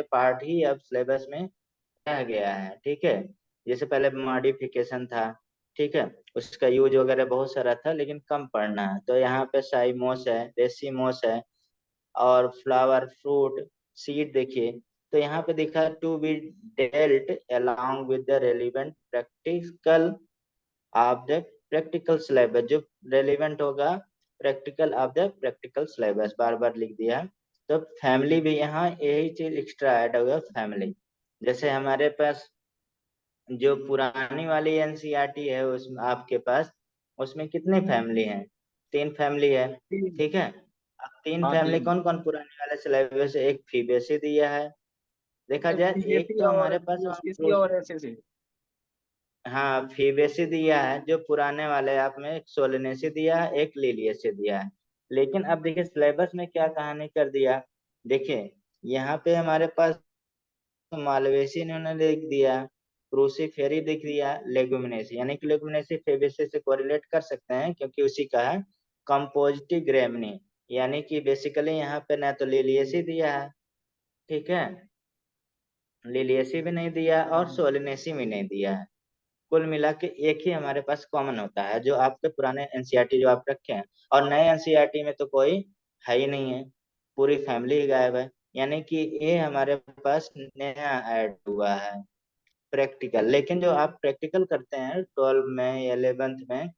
Part ही अब syllabus में रह गया है, ठीक है। जैसे पहले मॉडिफिकेशन था, ठीक है, उसका यूज वगैरह बहुत सारा था, लेकिन कम पढ़ना है। तो यहाँ पे साइमोस है, डेसिमोस है, और फ्लावर, फ्रूट, सीड देखिए। तो यहाँ पे दिखा to be dealt along with the relevant practical of the practical syllabus, जो रेलिवेंट होगा practical of the practical syllabus, बार बार लिख दिया। तो फैमिली भी यहाँ यही चीज एक्स्ट्रा ऐड होगा, फैमिली। जैसे हमारे पास जो पुरानी वाली एनसीईआरटी है उसमें आपके पास, उसमें कितनी फैमिली है? 3 फैमिली है, तीन। ठीक है। अब तीन हाँ फैमिली तीन। कौन कौन पुराने वाले सिलेबस से? एक फीबेसी दिया है, देखा जाए। एक पीएससी तो और हमारे पास यूसीसी और एसएससी। हाँ, फीबेसी दिया है जो पुराने वाले, आप में एक सोलनेसी दिया है, एक लिलियसी दिया है। लेकिन अब देखिए सिलेबस में क्या कहानी कर दिया। देखिए यहाँ पे हमारे पास मालवेसी इन्होंने लिख दिया, क्रूसीफेरी लिख दिया, लेगुमिनेसी। यानी कि लेगुमिनेसी फेबेसी से कोरिलेट कर सकते हैं क्योंकि उसी का है। कंपोजिटिव ग्रेमनी, यानी कि बेसिकली यहाँ पे ना तो लिलियसी दिया है, ठीक है, लिलियसी भी नहीं दिया और सोलनेसी भी नहीं दिया है। कुल मिला के एक ही हमारे पास कॉमन होता है, जो आपके पुराने एनसीईआरटी जो आप रखे हैं। और नए एनसीईआरटी में तो कोई है ही नहीं है, पूरी फैमिली ही गायब है। यानी कि ये हमारे पास नया ऐड हुआ है प्रैक्टिकल। लेकिन जो आप प्रैक्टिकल करते हैं 12 में, 11th में,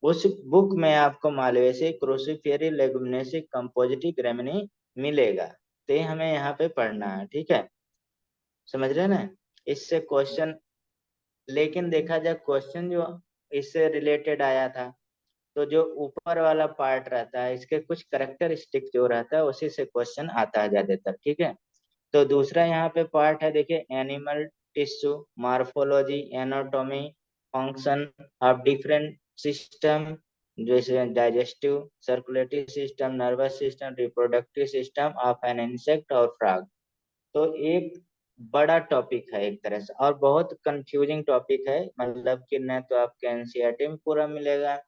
उस बुक में आपको मालवेसी, क्रूसीफेरी, लेगुमिनेसी, कंपोजिटी, ग्रेमिनी मिलेगा। तो ये हमें यहाँ पे पढ़ना है, ठीक है, समझ रहे हैं ना? इससे क्वेश्चन, लेकिन देखा जाए क्वेश्चन जो इससे रिलेटेड आया था, तो जो ऊपर वाला पार्ट रहता है इसके कुछ करेक्टरिस्टिक जो रहता है उसी से क्वेश्चन आता है ज्यादातर, ठीक है। तो दूसरा यहाँ पे पार्ट है, देखिए, animal tissue, morphology, anatomy, function of different system, जैसे digestive, circulatory system, nervous system, reproductive system of an insect और फ्रॉग। तो एक बड़ा टॉपिक है एक तरह से, और बहुत कंफ्यूजिंग टॉपिक है। मतलब कि न तो आपके एनसीईआरटी में पूरा मिलेगा,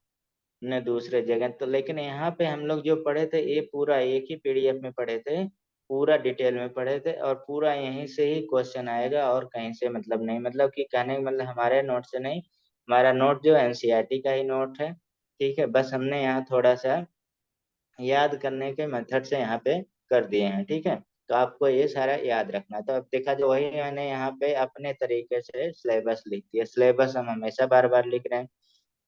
न दूसरे जगह। तो लेकिन यहाँ पे हम लोग जो पढ़े थे ये पूरा एक ही पीडीएफ में पढ़े थे, पूरा डिटेल में पढ़े थे, और पूरा यहीं से ही क्वेश्चन आएगा, और कहीं से मतलब नहीं। मतलब कि कहने का मतलब हमारे नोट से नहीं, हमारा नोट जो एनसीईआरटी का ही नोट है, ठीक है। बस हमने यहाँ थोड़ा सा याद करने के मेथड से यहाँ पे कर दिए हैं, ठीक है। तो आपको ये सारा याद रखना है। तो अब देखा जाए वही मैंने यहाँ पे अपने तरीके से सिलेबस लिख दिया। सिलेबस हम हमेशा बार बार लिख रहे हैं,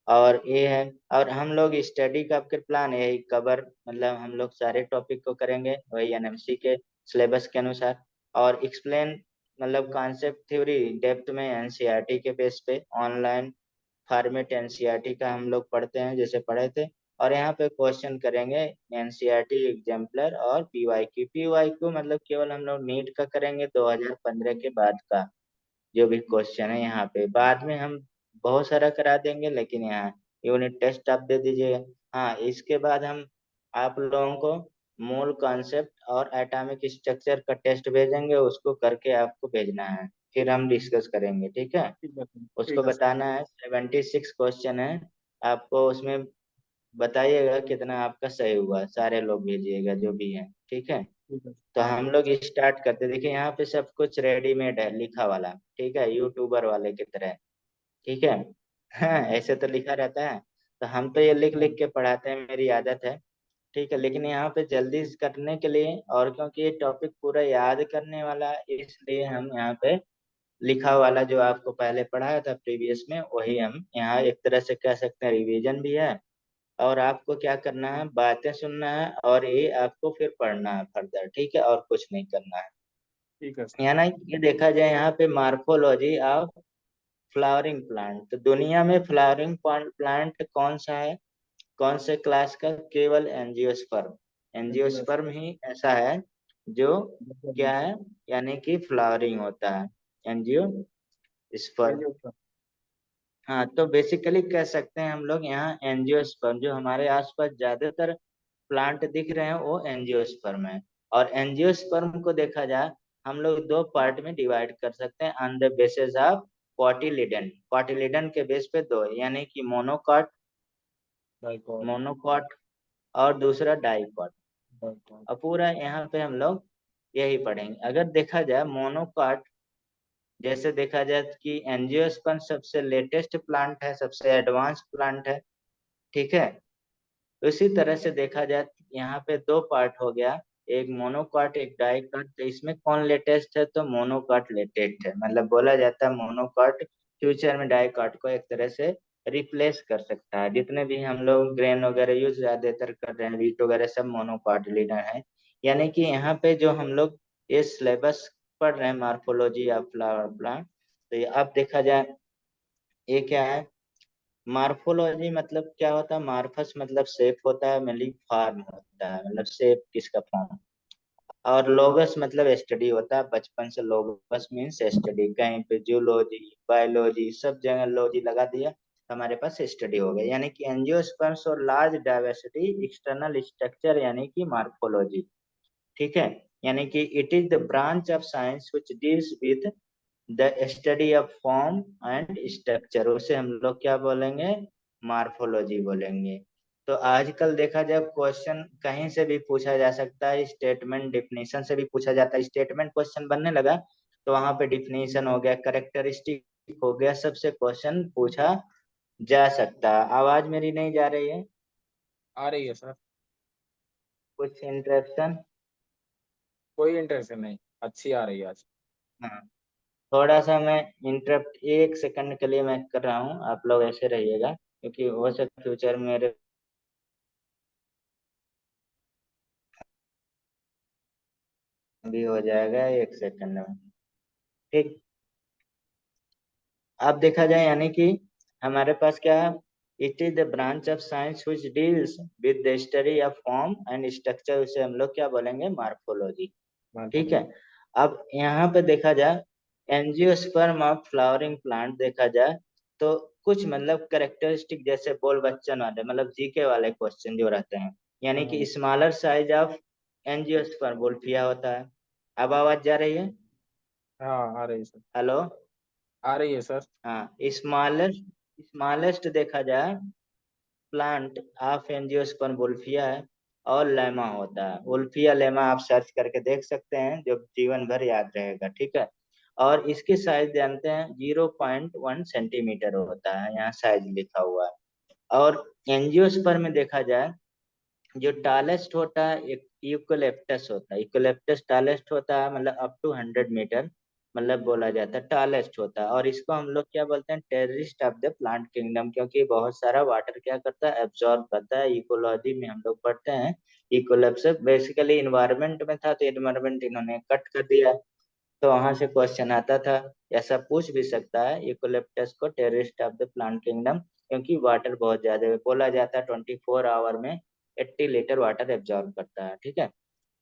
और ये है। और हम लोग स्टडी का आपके प्लान है कवर, मतलब हम लोग सारे टॉपिक को करेंगे वही एनएमसी के सिलेबस के अनुसार, और एक्सप्लेन, मतलब कॉन्सेप्ट थ्योरी डेप्थ में एनसीईआरटी के बेस पे ऑनलाइन फॉर्मेट एनसीईआरटी का हम लोग पढ़ते हैं जैसे पढ़े थे। और यहाँ पे क्वेश्चन करेंगे एनसीईआरटी एग्जाम्पलर और पीवाईक्यू। पीवाईक्यू मतलब केवल हम लोग नीट का करेंगे 2015 के बाद का जो भी क्वेश्चन है। यहाँ पे बाद में हम बहुत सारा करा देंगे, लेकिन यहाँ यूनिट टेस्ट आप दे दीजिएगा। हाँ, इसके बाद हम आप लोगों को मूल कॉन्सेप्ट और एटॉमिक स्ट्रक्चर का टेस्ट भेजेंगे, उसको करके आपको भेजना है, फिर हम डिस्कस करेंगे, ठीक है। ठीक है उसको ठीक है सर। बताना है, 76 क्वेश्चन है, आपको उसमें बताइएगा कितना आपका सही हुआ, सारे लोग भेजिएगा जो भी है, ठीक है। ठीक है। तो हाँ हम लोग स्टार्ट करते, देखिए यहाँ पे सब कुछ रेडीमेड है लिखा वाला, ठीक है, यूट्यूबर वाले की तरह, ठीक है। हाँ, ऐसे तो लिखा रहता है। तो हम तो ये लिख हाँ। लिख के पढ़ाते हैं, मेरी आदत है, ठीक है। लेकिन यहाँ पे जल्दी करने के लिए, और क्योंकि ये टॉपिक पूरा याद करने वाला है, इसलिए हम यहाँ पे लिखा वाला जो आपको पहले पढ़ाया था प्रीवियस में, वही हम यहाँ एक तरह से कह सकते हैं रिवीजन भी है। और आपको क्या करना है, बातें सुनना है, और ये आपको फिर पढ़ना है फर्दर, ठीक है, और कुछ नहीं करना है। ठीक है सर। यहाँ ना ये देखा जाए यहाँ पे मार्फोलॉजी ऑफ फ्लावरिंग प्लांट, तो दुनिया में फ्लावरिंग प्लांट कौन सा है, कौन से क्लास का? केवल एंजियोस्पर्म। एंजियोस्पर्म ही ऐसा है जो क्या है, यानी कि फ्लावरिंग होता है, एंजियोस्पर्म। हाँ, तो बेसिकली कह सकते हैं हम लोग यहाँ एंजियोस्पर्म, जो हमारे आसपास ज्यादातर प्लांट दिख रहे हैं वो एंजियोस्पर्म है। और एंजियोस्पर्म को देखा जाए हम लोग दो पार्ट में डिवाइड कर सकते हैं on the basis of cotyledon. Cotyledon के बेस पे दो, यानी कि मोनोकॉट, डाइकॉट। मोनोकॉट, और दूसरा डाइकॉट। डाइकॉट। और पूरा यहाँ पे हम लोग यही पढ़ेंगे। अगर देखा जाए मोनोकॉट, जैसे देखा जाए कि एंजियोस्पर्म सबसे लेटेस्ट प्लांट है, सबसे एडवांस प्लांट है, ठीक है। उसी तरह से देखा जाए यहाँ पे दो पार्ट हो गया, एक मोनोकॉट एक डाइकॉट। तो इसमें कौन लेटेस्ट है? तो मोनोकॉट लेटेस्ट है, मतलब बोला जाता है मोनोकॉट फ्यूचर में डाइकॉट को एक तरह से रिप्लेस कर सकता है। जितने भी हम लोग ग्रेन वगैरह यूज ज्यादातर कर रहे हैं, वीट वगैरह, सब मोनोकॉट लीडर है। यानी कि यहाँ पे जो हम लोग ये सिलेबस पढ़ रहे हैं मार्फोलॉजी ऑफ फ्लावर प्लांट, तो ये अब देखा जाए ये क्या है। मार्फोलॉजी मतलब क्या होता है? मार्फस मतलब शेप होता है, मतलब फॉर्म होता है, मतलब शेप किसका फॉर्म। और लोगस मतलब स्टडी होता है, बचपन से लोगस मीन्स स्टडी। कहीं पे जूलॉजी बायोलॉजी सब जगह लॉजी लगा दिया तो हमारे पास स्टडी हो गया। यानी कि एंजियोस्पर्म्स और लार्ज डाइवर्सिटी एक्सटर्नल स्ट्रक्चर, यानी कि मार्फोलॉजी, ठीक है। यानी कि it is the branch of science which deals with the study of form and structure, उसे हम लोग क्या बोलेंगे? मार्फोलॉजी बोलेंगे। तो आजकल देखा जाए क्वेश्चन कहीं से भी पूछा जा सकता है, स्टेटमेंट डिफिनीशन से भी पूछा जाता है। स्टेटमेंट क्वेश्चन बनने लगा तो वहां पे डिफिनीशन हो गया, करेक्टरिस्टिक हो गया, सबसे क्वेश्चन पूछा जा सकता है। आवाज मेरी नहीं जा रही है? आ रही है सर। कुछ इंटरप्शन? कोई इंटरेस्ट नहीं, अच्छी आ रही है आज। हाँ, थोड़ा सा मैं इंटरप्ट 1 सेकंड के लिए मैं कर रहा हूँ, आप लोग ऐसे रहिएगा, क्योंकि हो सकता फ्यूचर में मेरे भी हो जाएगा 1 सेकंड में, ठीक। अब देखा जाए यानी कि हमारे पास क्या है? It is the branch of science which deals with the study of form and structure, उसे हम लोग क्या बोलेंगे? मार्फोलॉजी, ठीक है। मार्फोलॉजी। अब यहाँ पे देखा जाए एंजियोस्पर्म ऑफ फ्लावरिंग प्लांट देखा जाए तो कुछ मतलब करेक्टरिस्टिक जैसे बोल बच्चन वाले, मतलब जीके वाले क्वेश्चन जो रहते हैं। यानी कि हम्म। Smaller size of angiosperm Wolffia होता है। अब आवाज जा रही है? हाँ, आ रही है सर। हेलो? आ रही है सर। हाँ, स्मॉलेस्ट स्मॉलेस्ट देखा जाए प्लांट ऑफ एंजियोस्पर्म वुल्फिया है, और लेमा होता है। वुल्फिया लेमा आप सर्च करके देख सकते हैं, जो जीवन भर याद रहेगा, ठीक है। और इसकी साइज जानते हैं 0.1 सेंटीमीटर होता है, यहाँ साइज लिखा हुआ है। और एंजियोस्पर्म में देखा जाए जो टालेस्ट होता है एक यूकेलिप्टस होता है। यूकेलिप्टस टालेस्ट होता है, मतलब अप टू 100 मीटर, मतलब बोला जाता है टालेस्ट होता है। और इसको हम लोग क्या बोलते हैं? Terrorist of the plant kingdom, क्योंकि बहुत सारा वाटर क्या करता है? एब्जॉर्ब करता है। इकोलॉजी में हम लोग पढ़ते हैं इकोलिप्स बेसिकली इन्वायरमेंट में था, तो इन्वायरमेंट इन्होंने कट कर दिया, तो वहां से क्वेश्चन आता था। ऐसा पूछ भी सकता है यूकेलिप्टस को terrorist of the plant kingdom, क्योंकि वाटर बहुत ज्यादा है। बोला जाता है 24 आवर में 80 लीटर वाटर एब्जॉर्ब करता है, ठीक है।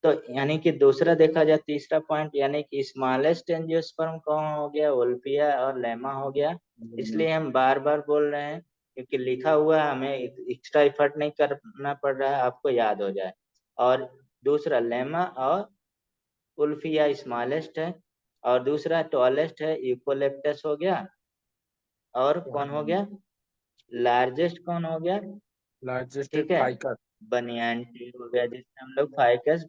तो यानी कि दूसरा देखा जाए तीसरा पॉइंट, यानी कि स्मॉलेस्ट एंजियोस्पर्म कौन हो गया? वोल्फिया और लेमा हो गया। इसलिए हम बार बार बोल रहे हैं, क्योंकि लिखा हुआ है, हमें एक्स्ट्रा एफर्ट नहीं करना पड़ रहा है, आपको याद हो जाए। और दूसरा लेमा और उल्फिया स्मॉलेस्ट है, और दूसरा टॉलेस्ट है यूकोलिप्टस हो गया। और कौन हो गया? लार्जेस्ट कौन हो गया? लार्जेस्ट ठीक है, फाइकर। बनियान ट्री हो गया, जिसे हम लोग फाइकस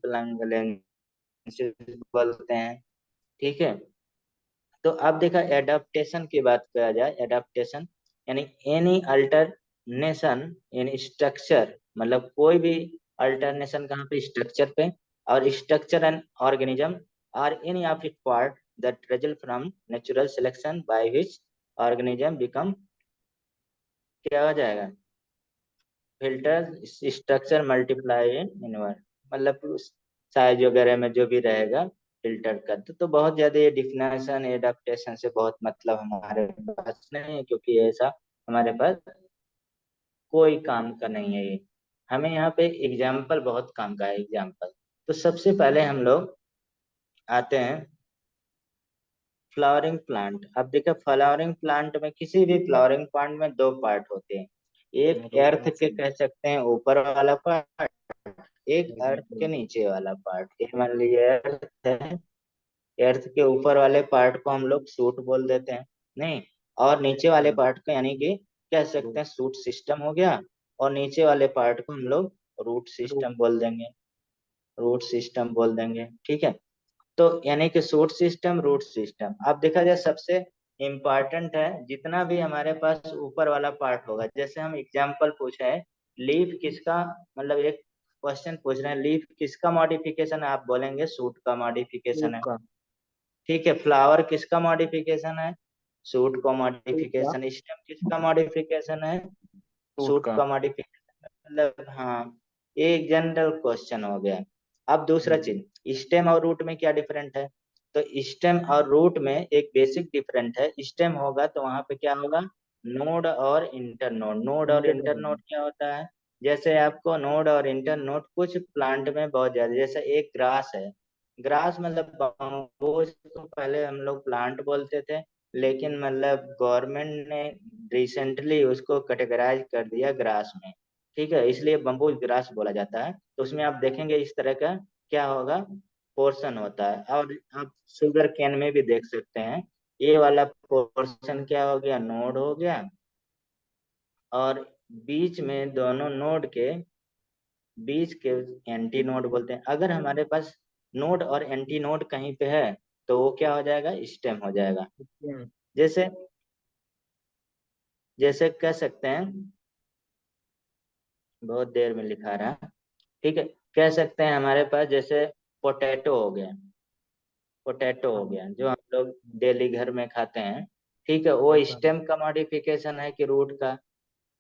बोलते हैं, ठीक है। तो अब देखा एडाप्टेशन की बात किया जाए, एडाप्टेशन यानी एनी अल्टरनेशन इन स्ट्रक्चर, मतलब कोई भी अल्टरनेशन कहाँ पे? स्ट्रक्चर पे। और structure and organism are any of it part that result from natural selection by which organism become, क्या हो जाएगा? Filter structure multiply in invert, मतलब साइज वगैरह में जो भी रहेगा फिल्टर कर तो बहुत ज्यादा ये डिफिनेशन एडाप्टेशन से बहुत मतलब हमारे पास नहीं है, क्योंकि ऐसा हमारे पास कोई काम का नहीं है ये। हमें यहाँ पे एग्जाम्पल बहुत काम का है, एग्जाम्पल। तो सबसे पहले हम लोग आते हैं फ्लावरिंग प्लांट। अब देखो फ्लावरिंग प्लांट में, किसी भी फ्लावरिंग प्लांट में दो पार्ट होते हैं। एक अर्थ के कह सकते हैं ऊपर वाला पार्ट, एक अर्थ के नीचे वाला पार्ट। ये मान लीजिए अर्थ है, अर्थ के ऊपर वाले पार्ट को हम लोग सूट बोल देते हैं, नहीं। और नीचे वाले पार्ट को यानी कि कह सकते हैं सूट सिस्टम हो गया, और नीचे वाले पार्ट को हम लोग रूट सिस्टम बोल देंगे, रूट सिस्टम बोल देंगे, ठीक है। तो यानी कि शूट सिस्टम, रूट सिस्टम। अब देखा जाए सबसे इम्पॉर्टेंट है, जितना भी हमारे पास ऊपर वाला पार्ट होगा, जैसे हम एग्जाम्पल पूछे है, लीफ किसका, मतलब एक क्वेश्चन पूछ रहे हैं, लीफ किसका मॉडिफिकेशन है, आप बोलेंगे सूट का सूट मॉडिफिकेशन है। का। ठीक है, फ्लावर किसका मॉडिफिकेशन है, सूट का सूट का। मॉडिफिकेशन। स्टेम किसका मॉडिफिकेशन है, सूट सूट का। का मॉडिफिकेशन। मतलब हाँ, ये एक जनरल क्वेश्चन हो गया। अब दूसरा हम्म, चीज, स्टेम और रूट में क्या डिफरेंट है। तो स्टेम और रूट में एक बेसिक डिफरेंट है। स्टेम होगा तो वहां पे क्या होगा, नोड और इंटरनोड। नोड और इंटरनोड। इंटरनोड क्या होता है, जैसे आपको नोड और इंटरनोड कुछ प्लांट में बहुत ज्यादा, जैसे एक ग्रास है, ग्रास मतलब बम्बूज को पहले हम लोग प्लांट बोलते थे, लेकिन मतलब गवर्नमेंट ने रिसेंटली उसको कैटेगराइज कर दिया ग्रास में। ठीक है, इसलिए बम्बू ग्रास बोला जाता है। तो उसमें आप देखेंगे इस तरह का क्या होगा, पोर्शन होता है। और आप शुगर केन में भी देख सकते हैं, ये वाला पोर्शन क्या हो गया, नोड हो गया। और बीच में दोनों नोड के बीच के एंटी नोड बोलते हैं। अगर हमारे पास नोड और एंटी नोड कहीं पे है, तो वो क्या हो जाएगा, स्टेम हो जाएगा। हम्म, जैसे जैसे कह सकते हैं, बहुत देर में लिखा रहा है। ठीक है, कह सकते हैं हमारे पास जैसे पोटैटो हो गया, पोटैटो हो हाँ। गया जो हम लोग डेली घर में खाते हैं। ठीक है, वो खाता है। स्टेम का मॉडिफिकेशन है कि रूट का,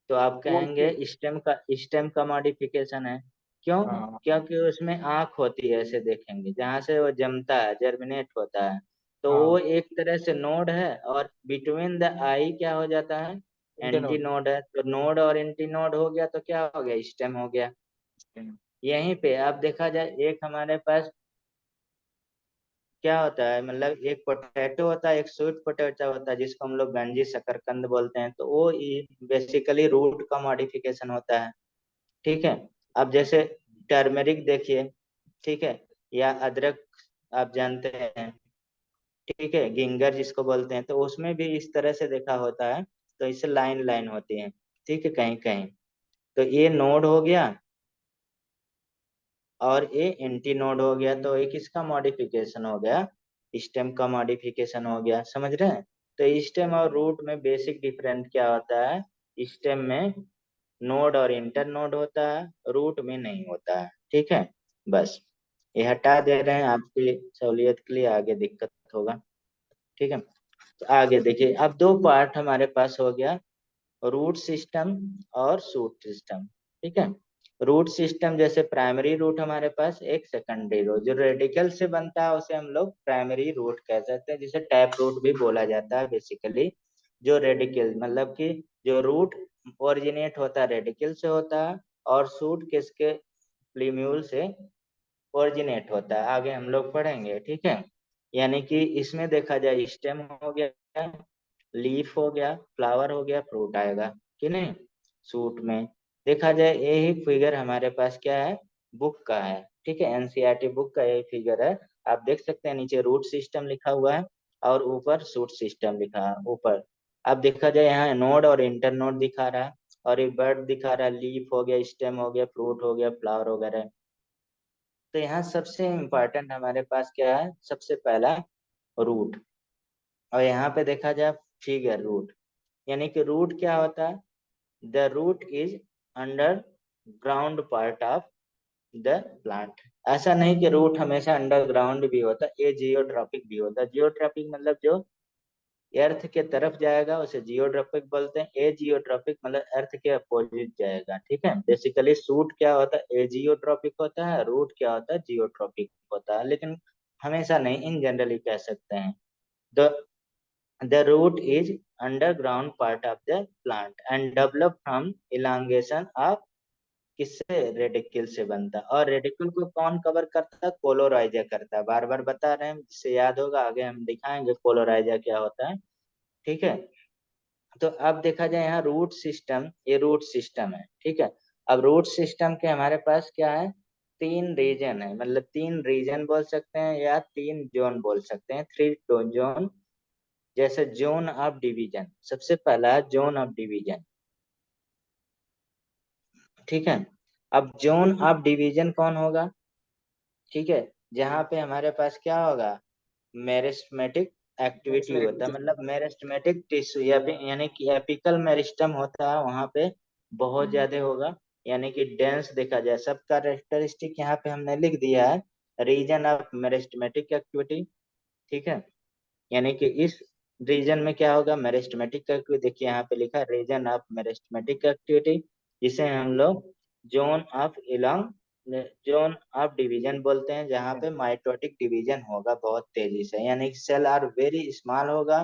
तो आप वो कहेंगे स्टेम का मॉडिफिकेशन है। क्यों, हाँ क्योंकि उसमें आँख होती है, ऐसे देखेंगे जहां से वो जमता है, जर्मिनेट होता है। तो वो हाँ। एक तरह से नोड है, और बिटवीन द आई क्या हो जाता है, एंटी इंटरनोड। नोड है। तो नोड और एंटी नोड हो गया तो क्या हो गया, स्टेम हो गया। यहीं पे अब देखा जाए, एक हमारे पास क्या होता है, मतलब एक पोटैटो होता है, एक स्वीट पोटैटो होता है, जिसको हम लोग गंजी शकरकंद बोलते हैं। तो वो बेसिकली रूट का मॉडिफिकेशन होता है। ठीक है, अब जैसे टर्मरिक देखिए, ठीक है, या अदरक, आप जानते हैं, ठीक है, गिंगर जिसको बोलते हैं, तो उसमें भी इस तरह से देखा होता है। तो इससे लाइन लाइन होती है, ठीक है, कहीं कहीं। तो ये नोड हो गया, और ये एंटी नोड हो गया, तो एक इसका मॉडिफिकेशन हो गया, स्टेम का मॉडिफिकेशन हो गया। समझ रहे हैं। तो स्टेम और रूट में बेसिक डिफरेंस क्या होता है, स्टेम में नोड और इंटर नोड होता है, रूट में नहीं होता है। ठीक है, बस ये हटा दे रहे हैं आपकी सहूलियत के लिए, आगे दिक्कत होगा। ठीक है, तो आगे देखिए, अब दो पार्ट हमारे पास हो गया, रूट सिस्टम और शूट सिस्टम। ठीक है, रूट सिस्टम जैसे प्राइमरी रूट हमारे पास, एक सेकेंडरी रूट जो रेडिकल से बनता है, उसे हम लोग प्राइमरी रूट कह सकते हैं, जिसे टैप रूट भी बोला जाता है बेसिकली। जो रेडिकल मतलब कि जो रूट ओरिजिनेट होता है रेडिकल से होता है, और शूट किसके, प्लीम्यूल से ओरिजिनेट होता है। आगे हम लोग पढ़ेंगे। ठीक है, यानी कि इसमें देखा जाए, स्टेम हो गया, लीफ हो गया, फ्लावर हो गया, फ्रूट आएगा कि नहीं। सूट में देखा जाए, यही फिगर हमारे पास क्या है, बुक का है। ठीक है, एनसीईआरटी बुक का यही फिगर है। आप देख सकते हैं नीचे रूट सिस्टम लिखा हुआ है, और ऊपर सूट सिस्टम लिखा है ऊपर। अब देखा जाए, यहाँ नोड और इंटर नोड दिखा रहा है, और एक बर्ड दिखा रहा है, लीफ हो गया, स्टेम हो गया, फ्रूट हो गया, फ्लावर वगैरह। तो यहाँ सबसे इम्पोर्टेंट हमारे पास क्या है, सबसे पहला रूट। और यहाँ पे देखा जाए फिगर रूट, यानी कि रूट क्या होता है, the root is underground part of the plant. ऐसा नहीं कि रूट हमेशा अंडरग्राउंड भी होता है, ये जियोट्रॉपिक भी होता है। जियोट्रॉपिक मतलब जो अर्थ के तरफ जाएगा उसे जियोट्रॉपिक बोलते हैं, ए जियोट्रॉपिक मतलब अर्थ के अपोजिट जाएगा। ठीक है, बेसिकली सूट क्या होता है, ए जियोट्रॉपिक होता है, रूट क्या होता है, जियोट्रॉपिक होता है। लेकिन हमेशा नहीं, इन जनरली कह सकते हैं। The The root is underground part of the plant and develop from elongation of किससे, रेडिकल से बनता है। और रेडिकल को कौन कवर करता है, कोलोराइजा करता है। बार बार बता रहे हैं, जिससे याद होगा, आगे हम दिखाएंगे कोलोराइजा क्या होता है। ठीक है, तो अब देखा जाए यहाँ रूट सिस्टम, ये रूट सिस्टम है। ठीक है, अब रूट सिस्टम के हमारे पास क्या है, तीन रीजन है, मतलब तीन रीजन बोल सकते हैं, या तीन जोन बोल सकते हैं, थ्री जोन। जैसे जोन ऑफ डिवीजन, सबसे पहला है जोन ऑफ डिवीजन। ठीक है, अब जोन ऑफ डिवीजन कौन होगा, ठीक है, जहाँ पे हमारे पास क्या होगा, मेरिस्टेमेटिक एक्टिविटी होता है, एक्टिविटी। मतलब मेरिस्टेमेटिक टिश्यू या फिर यानी कि एपिकल मेरिस्टम होता है, वहां पे बहुत ज्यादा होगा, यानी कि डेंस देखा जाए। सब कैरेक्टरिस्टिक यहाँ पे हमने लिख दिया है, रीजन ऑफ मेरिस्टेमेटिक एक्टिविटी। ठीक है, यानी कि इस रीजन में क्या होगा, मेरिस्टेमेटिक एक्टिविटी। देखिए यहाँ पे लिखा है रीजन ऑफ मेरिस्टेमेटिक एक्टिविटी, जिसे हम लोग zone of elongation zone of division बोलते हैं, जहाँ पे माइटोटिक डिवीजन होगा बहुत तेजी से, यानी सेल आर वेरी स्मॉल होगा,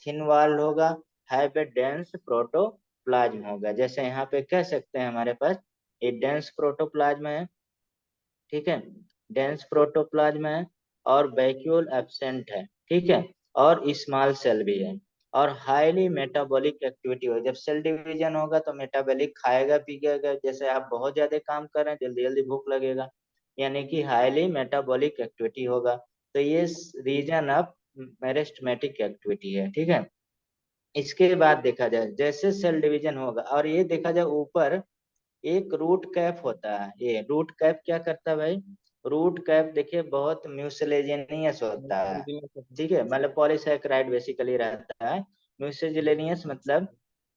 थिन वॉल होगा, हैव ए डेंस प्रोटोप्लाज्म होगा। जैसे यहाँ पे कह सकते हैं हमारे पास ये डेंस प्रोटोप्लाज्म है, ठीक है, डेंस प्रोटोप्लाज्म है, और वैक्यूल एब्सेंट है, ठीक है, और स्मॉल सेल भी है, और हाईली मेटाबॉलिक एक्टिविटी हो। जब सेल डिवीजन होगा तो मेटाबॉलिक खाएगा पिएगा, जैसे आप बहुत ज्यादा काम कर रहे हैं जल्दी जल्दी भूख लगेगा, यानी कि हाईली मेटाबॉलिक एक्टिविटी होगा। तो ये रीजन ऑफ मेरिस्टेमेटिक एक्टिविटी है, ठीक है। इसके बाद देखा जाए जैसे सेल डिवीजन होगा, और ये देखा जाए ऊपर एक रूट कैप होता है। ये रूट कैप क्या करता है भाई, रूट कैप देखिए बहुत म्यूसिलेनियस होता है, ठीक है, मतलब पॉलीसैकेराइड बेसिकली रहता है। म्यूसिलेनियस मतलब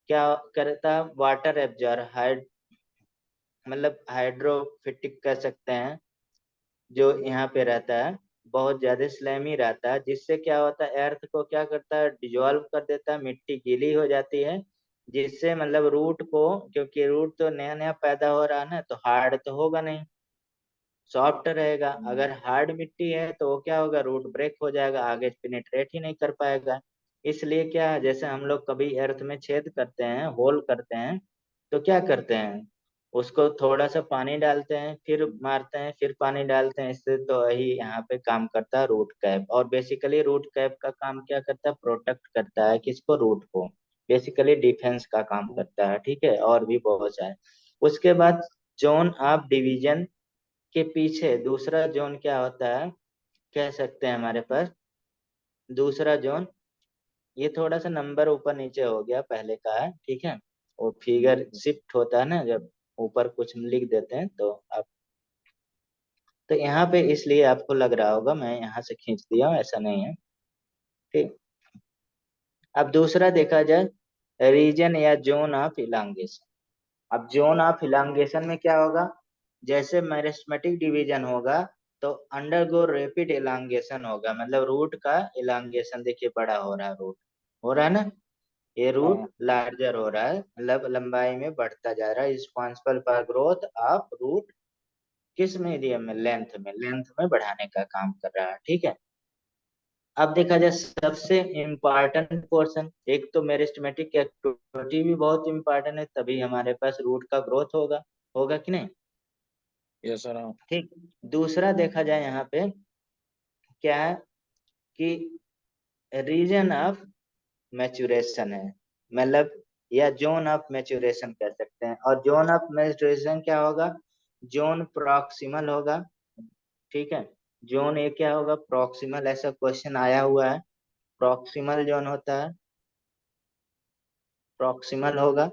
क्या करता है, वाटर एब्जॉर्ब मतलब हाइड्रोफिटिक कह सकते हैं, जो यहाँ पे रहता है बहुत ज्यादा स्लैमी रहता है, जिससे क्या होता है अर्थ को क्या करता है, डिजोल्व कर देता है, मिट्टी गीली हो जाती है, जिससे मतलब रूट को, क्योंकि रूट तो नया नया पैदा हो रहा है ना, तो हार्ड तो होगा नहीं, सॉफ्ट रहेगा। अगर हार्ड मिट्टी है तो वो क्या होगा, रूट ब्रेक हो जाएगा, आगे पेनिट्रेट ही नहीं कर पाएगा। इसलिए क्या है, जैसे हम लोग कभी अर्थ में छेद करते हैं, होल करते हैं, तो क्या करते हैं, उसको थोड़ा सा पानी डालते हैं, फिर मारते हैं, फिर पानी डालते हैं। इससे तो यही यहाँ पे काम करता है रूट कैप। और बेसिकली रूट कैप का काम क्या करता है, प्रोटेक्ट करता है किसको, रूट को, बेसिकली डिफेंस का काम करता है, ठीक है, और भी बहुत सारे। उसके बाद जोन ऑफ डिवीजन के पीछे दूसरा जोन क्या होता है, कह सकते हैं हमारे पास दूसरा जोन, ये थोड़ा सा नंबर ऊपर नीचे हो गया, पहले का है, ठीक है, वो फिगर शिफ्ट होता है ना जब ऊपर कुछ लिख देते हैं तो आप, तो यहाँ पे इसलिए आपको लग रहा होगा मैं यहाँ से खींच दिया हूँ, ऐसा नहीं है, ठीक। अब दूसरा देखा जाए रीजन या जोन ऑफ इलांगेशन। अब जोन ऑफ इलांगेशन में क्या होगा, जैसे मेरिस्टेमेटिक डिवीजन होगा तो अंडरगो रैपिड इलांगेशन होगा, मतलब रूट का इलांगेशन देखिए बड़ा हो रहा है, रूट हो रहा है ना, ये रूट हाँ। लार्जर हो रहा है, मतलब लंबाई में बढ़ता जा रहा है, responsible for growth of root, किस मीडियम में, लेंथ में बढ़ाने का काम कर रहा है, ठीक है। अब देखा जाए सबसे इम्पोर्टेंट पोर्शन, एक तो मेरिस्टेमेटिक एक्टिविटी भी बहुत इम्पोर्टेंट है, तभी हमारे पास रूट का ग्रोथ होगा, होगा कि नहीं, यस सर। हाँ। ठीक। दूसरा देखा जाए यहाँ पे क्या है कि रीजन ऑफ मैच्योरेशन है, मतलब या जोन ऑफ मैच्योरेशन कह सकते हैं। और जोन ऑफ मैच्योरेशन क्या होगा, जोन प्रॉक्सिमल होगा, ठीक है, जोन ए क्या होगा, प्रॉक्सिमल, ऐसा क्वेश्चन आया हुआ है, प्रॉक्सिमल जोन होता है, प्रॉक्सिमल होगा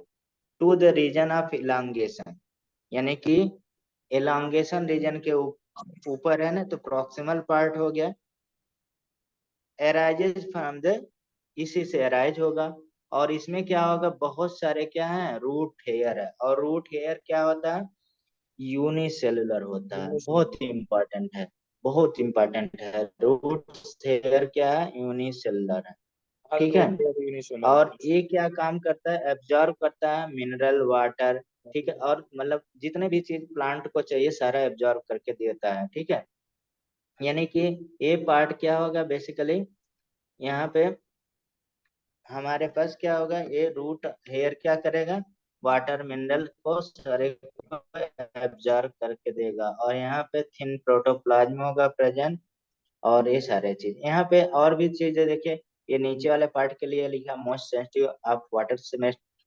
to the region of elongation, यानी कि इलांगेशन रीजन के ऊपर है ना, तो प्रॉक्सिमल पार्ट हो गया, एराइजेज फ्रॉम द, इसी से एराइज होगा। और इसमें क्या होगा, बहुत सारे क्या है, रूट हेयर है, और रूट हेयर क्या होता है, यूनिसेलुलर होता है, बहुत ही इंपॉर्टेंट है, बहुत इंपॉर्टेंट है, रूट हेयर क्या है, यूनिसेलुलर है, हर ठीक है। रूट पे भी नहीं सोलर है। और ये क्या काम करता है, एब्जॉर्ब करता है मिनरल वाटर, ठीक है, और मतलब जितने भी चीज प्लांट को चाहिए सारा एब्जॉर्ब करके देता है, ठीक है। यानी कि ये पार्ट क्या होगा बेसिकली, यहाँ पे हमारे पास क्या होगा, ये रूट हेयर क्या करेगा, वाटर मिनरल को सारे को एब्जॉर्ब करके देगा, और यहाँ पे थिन प्रोटोप्लाज्म होगा प्रेजेंट, और ये सारे चीज यहाँ पे। और भी चीजें देखिए, ये नीचे वाले पार्ट के लिए लिखा मोस्ट सेंसिटिव ऑफ वाटर से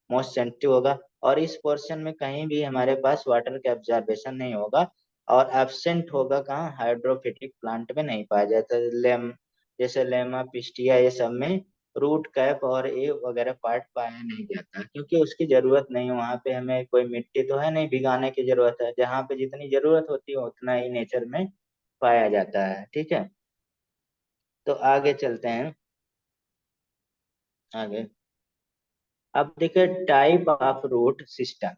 मोस्ट सेंसिटिव होगा, और इस पोर्शन में कहीं भी हमारे पास वाटर का एब्जॉर्बेशन नहीं होगा, और एब्सेंट होगा कहाँ, हाइड्रोफिटिक प्लांट में नहीं पाया जाता, जैसे लेमा पिस्टिया ये सब में रूट कैप और ये वगैरह पार्ट पाया नहीं जाता, क्योंकि उसकी जरूरत नहीं, वहां पे हमें कोई मिट्टी तो है नहीं भिगाने की जरूरत है, जहाँ पे जितनी जरूरत होती है उतना ही नेचर में पाया जाता है। ठीक है, तो आगे चलते हैं आगे। अब देखिए type of root system,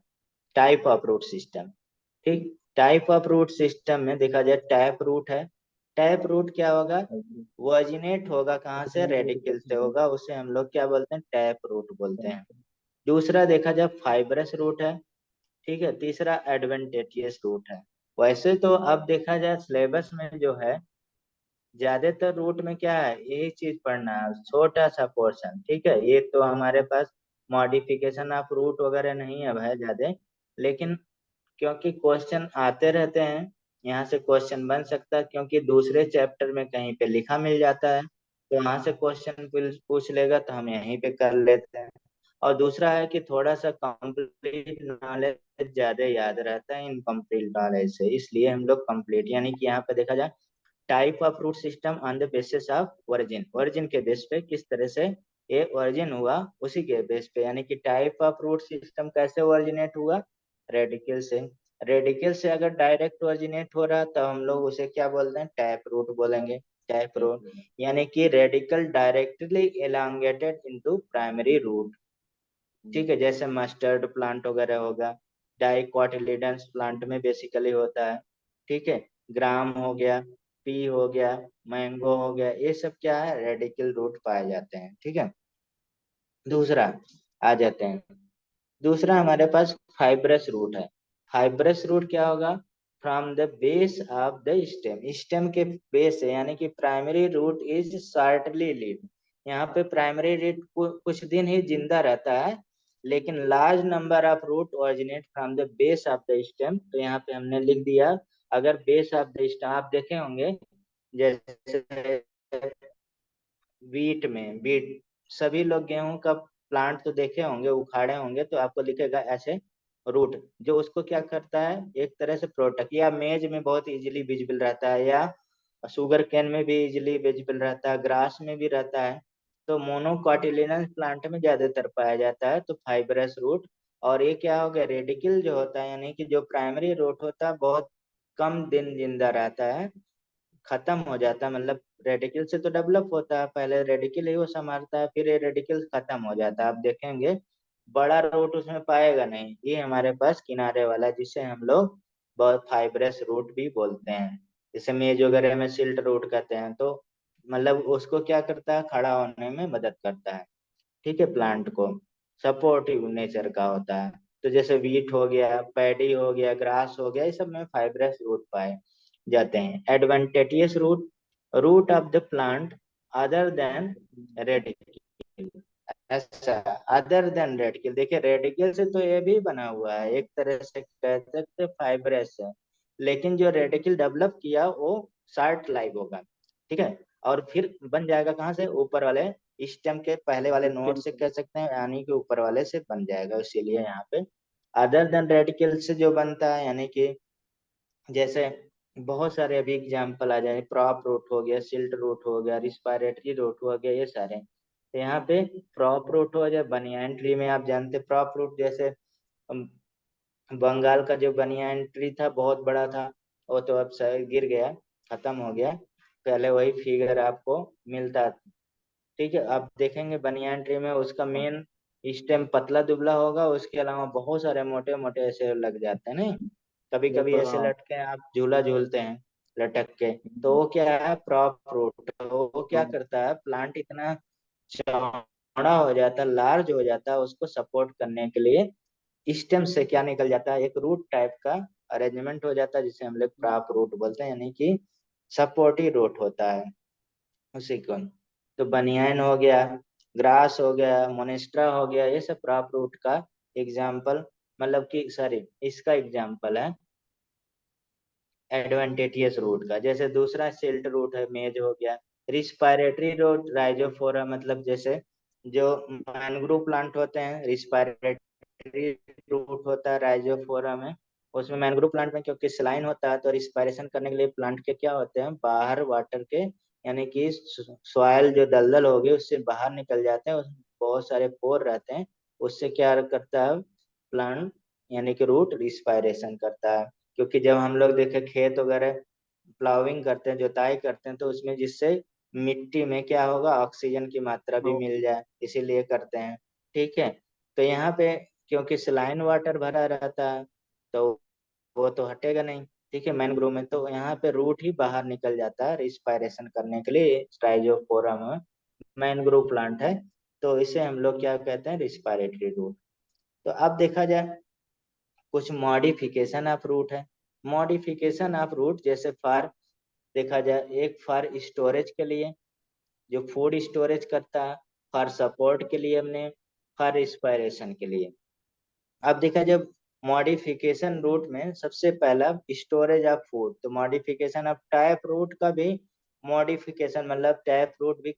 type of root system. ठीक, टाइप ऑफ रूट सिस्टम में देखा जाए टैप रूट है। टैप रूट क्या होगा, वो ओरिजिनेट होगा कहाँ से, रेडिकल से होगा, उसे हम लोग क्या बोलते हैं, टैप रूट बोलते हैं। दूसरा देखा जाए फाइब्रस रूट है। ठीक है, तीसरा एडवेंटेटियस रूट है। वैसे तो अब देखा जाए सिलेबस में जो है ज्यादातर रूट में क्या है, यही चीज पढ़ना है, छोटा सा पोर्शन। ठीक है, ये तो हमारे पास मॉडिफिकेशन ऑफ रूट वगैरह नहीं है भाई ज्यादा, लेकिन क्योंकि क्वेश्चन आते रहते हैं, यहाँ से क्वेश्चन बन सकता है, क्योंकि दूसरे चैप्टर में कहीं पे लिखा मिल जाता है, तो वहां से क्वेश्चन पूछ लेगा तो हम यहीं पे कर लेते हैं। और दूसरा है कि थोड़ा सा कंप्लीट नॉलेज ज्यादा याद रहता है इनकम्प्लीट नॉलेज से, इसलिए हम लोग कंप्लीट, यानी कि यहाँ पे देखा जाए type of root system on the basis of origin, origin के बेस पे किस तरह से ये ओरिजिन हुआ, उसी के बेस पे, यानी कि टाइप ऑफ रूट सिस्टम कैसे ओरिजिनेट हुआ, रेडिकल से। रेडिकल से अगर डायरेक्ट ओरिजिनेट हो रहा तो हम लोग उसे क्या बोलते हैं, टैप रूट बोलेंगे। टैप रूट यानी कि radical directly elongated into primary root. ठीक है, जैसे मस्टर्ड प्लांट वगैरह होगा, डाइकोटिलिडन्स प्लांट में बेसिकली होता है। ठीक है, ग्राम हो गया, पी हो गया, मैंगो हो गया, ये सब क्या है, रेडिकल रूट पाए जाते हैं। ठीक है, दूसरा आ जाते हैं, दूसरा हमारे पास फाइब्रस रूट है। फाइब्रस रूट क्या होगा, from the base of the stem, stem के बेस है, यानी कि primary root is shortly live. यहाँ पे प्राइमरी रूट कुछ दिन ही जिंदा रहता है, लेकिन large number of root originate from the base of the stem. तो यहाँ पे हमने लिख दिया, अगर बेस ऑफ द स्टेम आप देखे होंगे, जैसे बीट में, बीट सभी लोग गेहूं का प्लांट तो देखे होंगे, उखाड़े होंगे, तो आपको दिखेगा ऐसे रूट, जो उसको क्या करता है, एक तरह से प्रोटेक्ट, या मेज में बहुत इजीली विजिबल रहता है, या शुगर केन में भी इजीली विजिबल रहता है, ग्रास में भी रहता है। तो मोनोकॉटिलिडनस प्लांट में ज्यादातर पाया जाता है, तो फाइबरस रूट। और ये क्या हो गया, रेडिकल जो होता है, यानी कि जो प्राइमरी रूट होता है, बहुत कम दिन जिंदा रहता है, खत्म हो जाता है, मतलब रेडिकल से तो डेवलप होता है, पहले रेडिकल ही वो संभालता है, फिर ये रेडिकल खत्म हो जाता है। आप देखेंगे बड़ा रूट उसमें पाएगा नहीं, ये हमारे पास किनारे वाला, जिसे हम लोग बहुत फाइब्रस रूट भी बोलते हैं, जैसे मेज वगैरह में सिल्ट रूट कहते हैं। तो मतलब उसको क्या करता है, खड़ा होने में मदद करता है। ठीक है, प्लांट को सपोर्टिव नेचर का होता है। तो जैसे वीट हो गया, पैडी हो गया, ग्रास हो गया, ये सब में फाइब्रस रूट पाए जाते हैं। Adventitious root, root of the plant other than radical, ऐसा, अदर देन रेडिकल। देखिए रेडिकल से तो ये भी बना हुआ है, एक तरह से कह सकते फाइब्रस है, लेकिन जो रेडिकल डेवलप किया वो शॉर्ट लाइव होगा। ठीक है, और फिर बन जाएगा कहाँ से, ऊपर वाले स्टेम के पहले वाले नोड से कह सकते हैं, यानी कि ऊपर वाले से बन जाएगा, इसीलिए यहाँ पे अदर देन रेडिकल से जो बनता है, यानी कि जैसे बहुत सारे अभी एग्जाम्पल आ जाए, प्रॉप रूट हो गया, सिल्ट रूट हो गया, रिस्पायरेटरी रूट हो गया, ये सारे। तो यहाँ पे प्रॉप रूट हो जाए, बनियान ट्री में आप जानते प्रॉप रूट, जैसे अम, बंगाल का जो बनियान ट्री था बहुत बड़ा था, वो तो अब शायद गिर गया, खत्म हो गया, पहले वही फिगर आपको मिलता। ठीक है, आप देखेंगे बनियान ट्री में उसका मेन स्टेम पतला दुबला होगा, उसके अलावा बहुत सारे मोटे मोटे ऐसे लग जाते हैं, नहीं, कभी कभी बिल्कुल ऐसे हाँ। लटके आप झूला झूलते हैं लटक के, तो वो क्या है, प्रॉप रूट, वो क्या करता है, प्लांट इतना चौड़ा हो जाता है, लार्ज हो जाता है, उसको सपोर्ट करने के लिए स्टेम से क्या निकल जाता है, एक रूट टाइप का अरेंजमेंट हो जाता है, जिसे हम लोग प्रॉप रूट बोलते हैं, यानी कि सपोर्टिव रूट होता है उसी को। तो बनियान हो गया, ग्रास हो गया, मोनेस्ट्रा हो गया, ये सब प्रॉप रूट का एग्जाम्पल, मतलब कि सॉरी इसका एग्जाम्पल है एडवेंटेटियस रूट का। जैसे दूसरा सिल्ट रूट है, मेज हो गया, रिस्पायरेटरी रूट राइजोफोरा, मतलब जैसे जो मैनग्रोव प्लांट होते हैं, रिस्पायरेटरी रूट होता है राइजोफोरा में, उसमें मैनग्रोव प्लांट में क्योंकि सलाइन होता है, तो रिस्पायरेशन करने के लिए प्लांट के क्या होते हैं, बाहर वाटर के, यानी कि सॉइल जो दलदल होगी उससे बाहर निकल जाते हैं, उसमें बहुत सारे पोर रहते हैं, उससे क्या करता है प्लांट, यानी कि रूट रिस्पायरेशन करता है। क्योंकि जब हम लोग देखे खेत वगैरह प्लाविंग करते हैं, जुताई करते हैं, तो उसमें जिससे मिट्टी में क्या होगा, ऑक्सीजन की मात्रा भी तो मिल जाए, इसीलिए करते हैं। ठीक है। तो यहाँ पे क्योंकि सलाइन वाटर भरा रहता है, तो वो तो हटेगा नहीं। ठीक है, मैनग्रोव में तो यहाँ पे रूट ही बाहर निकल जाता है रिस्पायरेशन करने के लिए। स्ट्राइजोफोरम मैनग्रोव प्लांट है, तो इसे हम लोग क्या कहते हैं, रिस्पायरेटरी रूट। तो अब देखा जाए कुछ मॉडिफिकेशन ऑफ रूट है। मॉडिफिकेशन ऑफ रूट जैसे फॉर, देखा जाए एक फॉर स्टोरेज के लिए, जो फूड स्टोरेज करता है, फॉर सपोर्ट के लिए हमने, फॉर रिस्पायरेशन के लिए। अब देखा जब मॉडिफिकेशन रूट में सबसे पहला स्टोरेज ऑफ फूड, तो मॉडिफिकेशन ऑफ टैप रूट का भी मॉडिफिकेशन, मतलब टैप रूट भी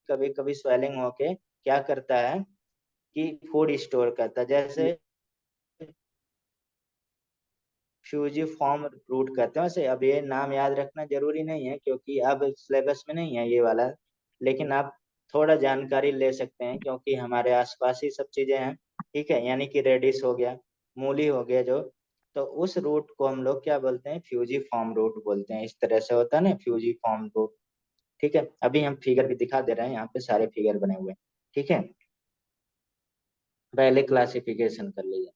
कभी कभी स्वेलिंग होके क्या करता है कि फूड स्टोर करता है, जैसे फ्यूजिफॉर्म रूट कहते हैं। वैसे अब ये नाम याद रखना जरूरी नहीं है क्योंकि अब सिलेबस में नहीं है ये वाला, लेकिन आप थोड़ा जानकारी ले सकते हैं क्योंकि हमारे आसपास ही सब चीजें हैं। ठीक है, यानी कि रेडिस हो गया, मूली हो गया जो, तो उस रूट को हम लोग क्या बोलते हैं, फ्यूजिफॉर्म रूट बोलते हैं। इस तरह से होता है ना, फ्यूजिफॉर्म रूट। ठीक है, अभी हम फिगर भी दिखा दे रहे हैं, यहाँ पे सारे फिगर बने हुए हैं। ठीक है, पहले क्लासिफिकेशन कर लीजिए।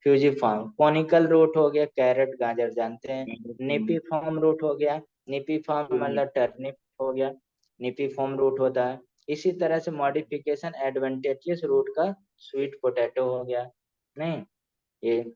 फ्यूजिफॉर्म कॉनिकल रूट हो गया, कैरेट गाजर जानते हैं। निपिफॉर्म रूट हो गया, निपिफॉर्म मतलब टर्निप हो गया, निपिफॉर्म रूट होता है। इसी तरह से मॉडिफिकेशन एडवेंटेजियस रूट का स्वीट पोटैटो हो गया, नहीं ये।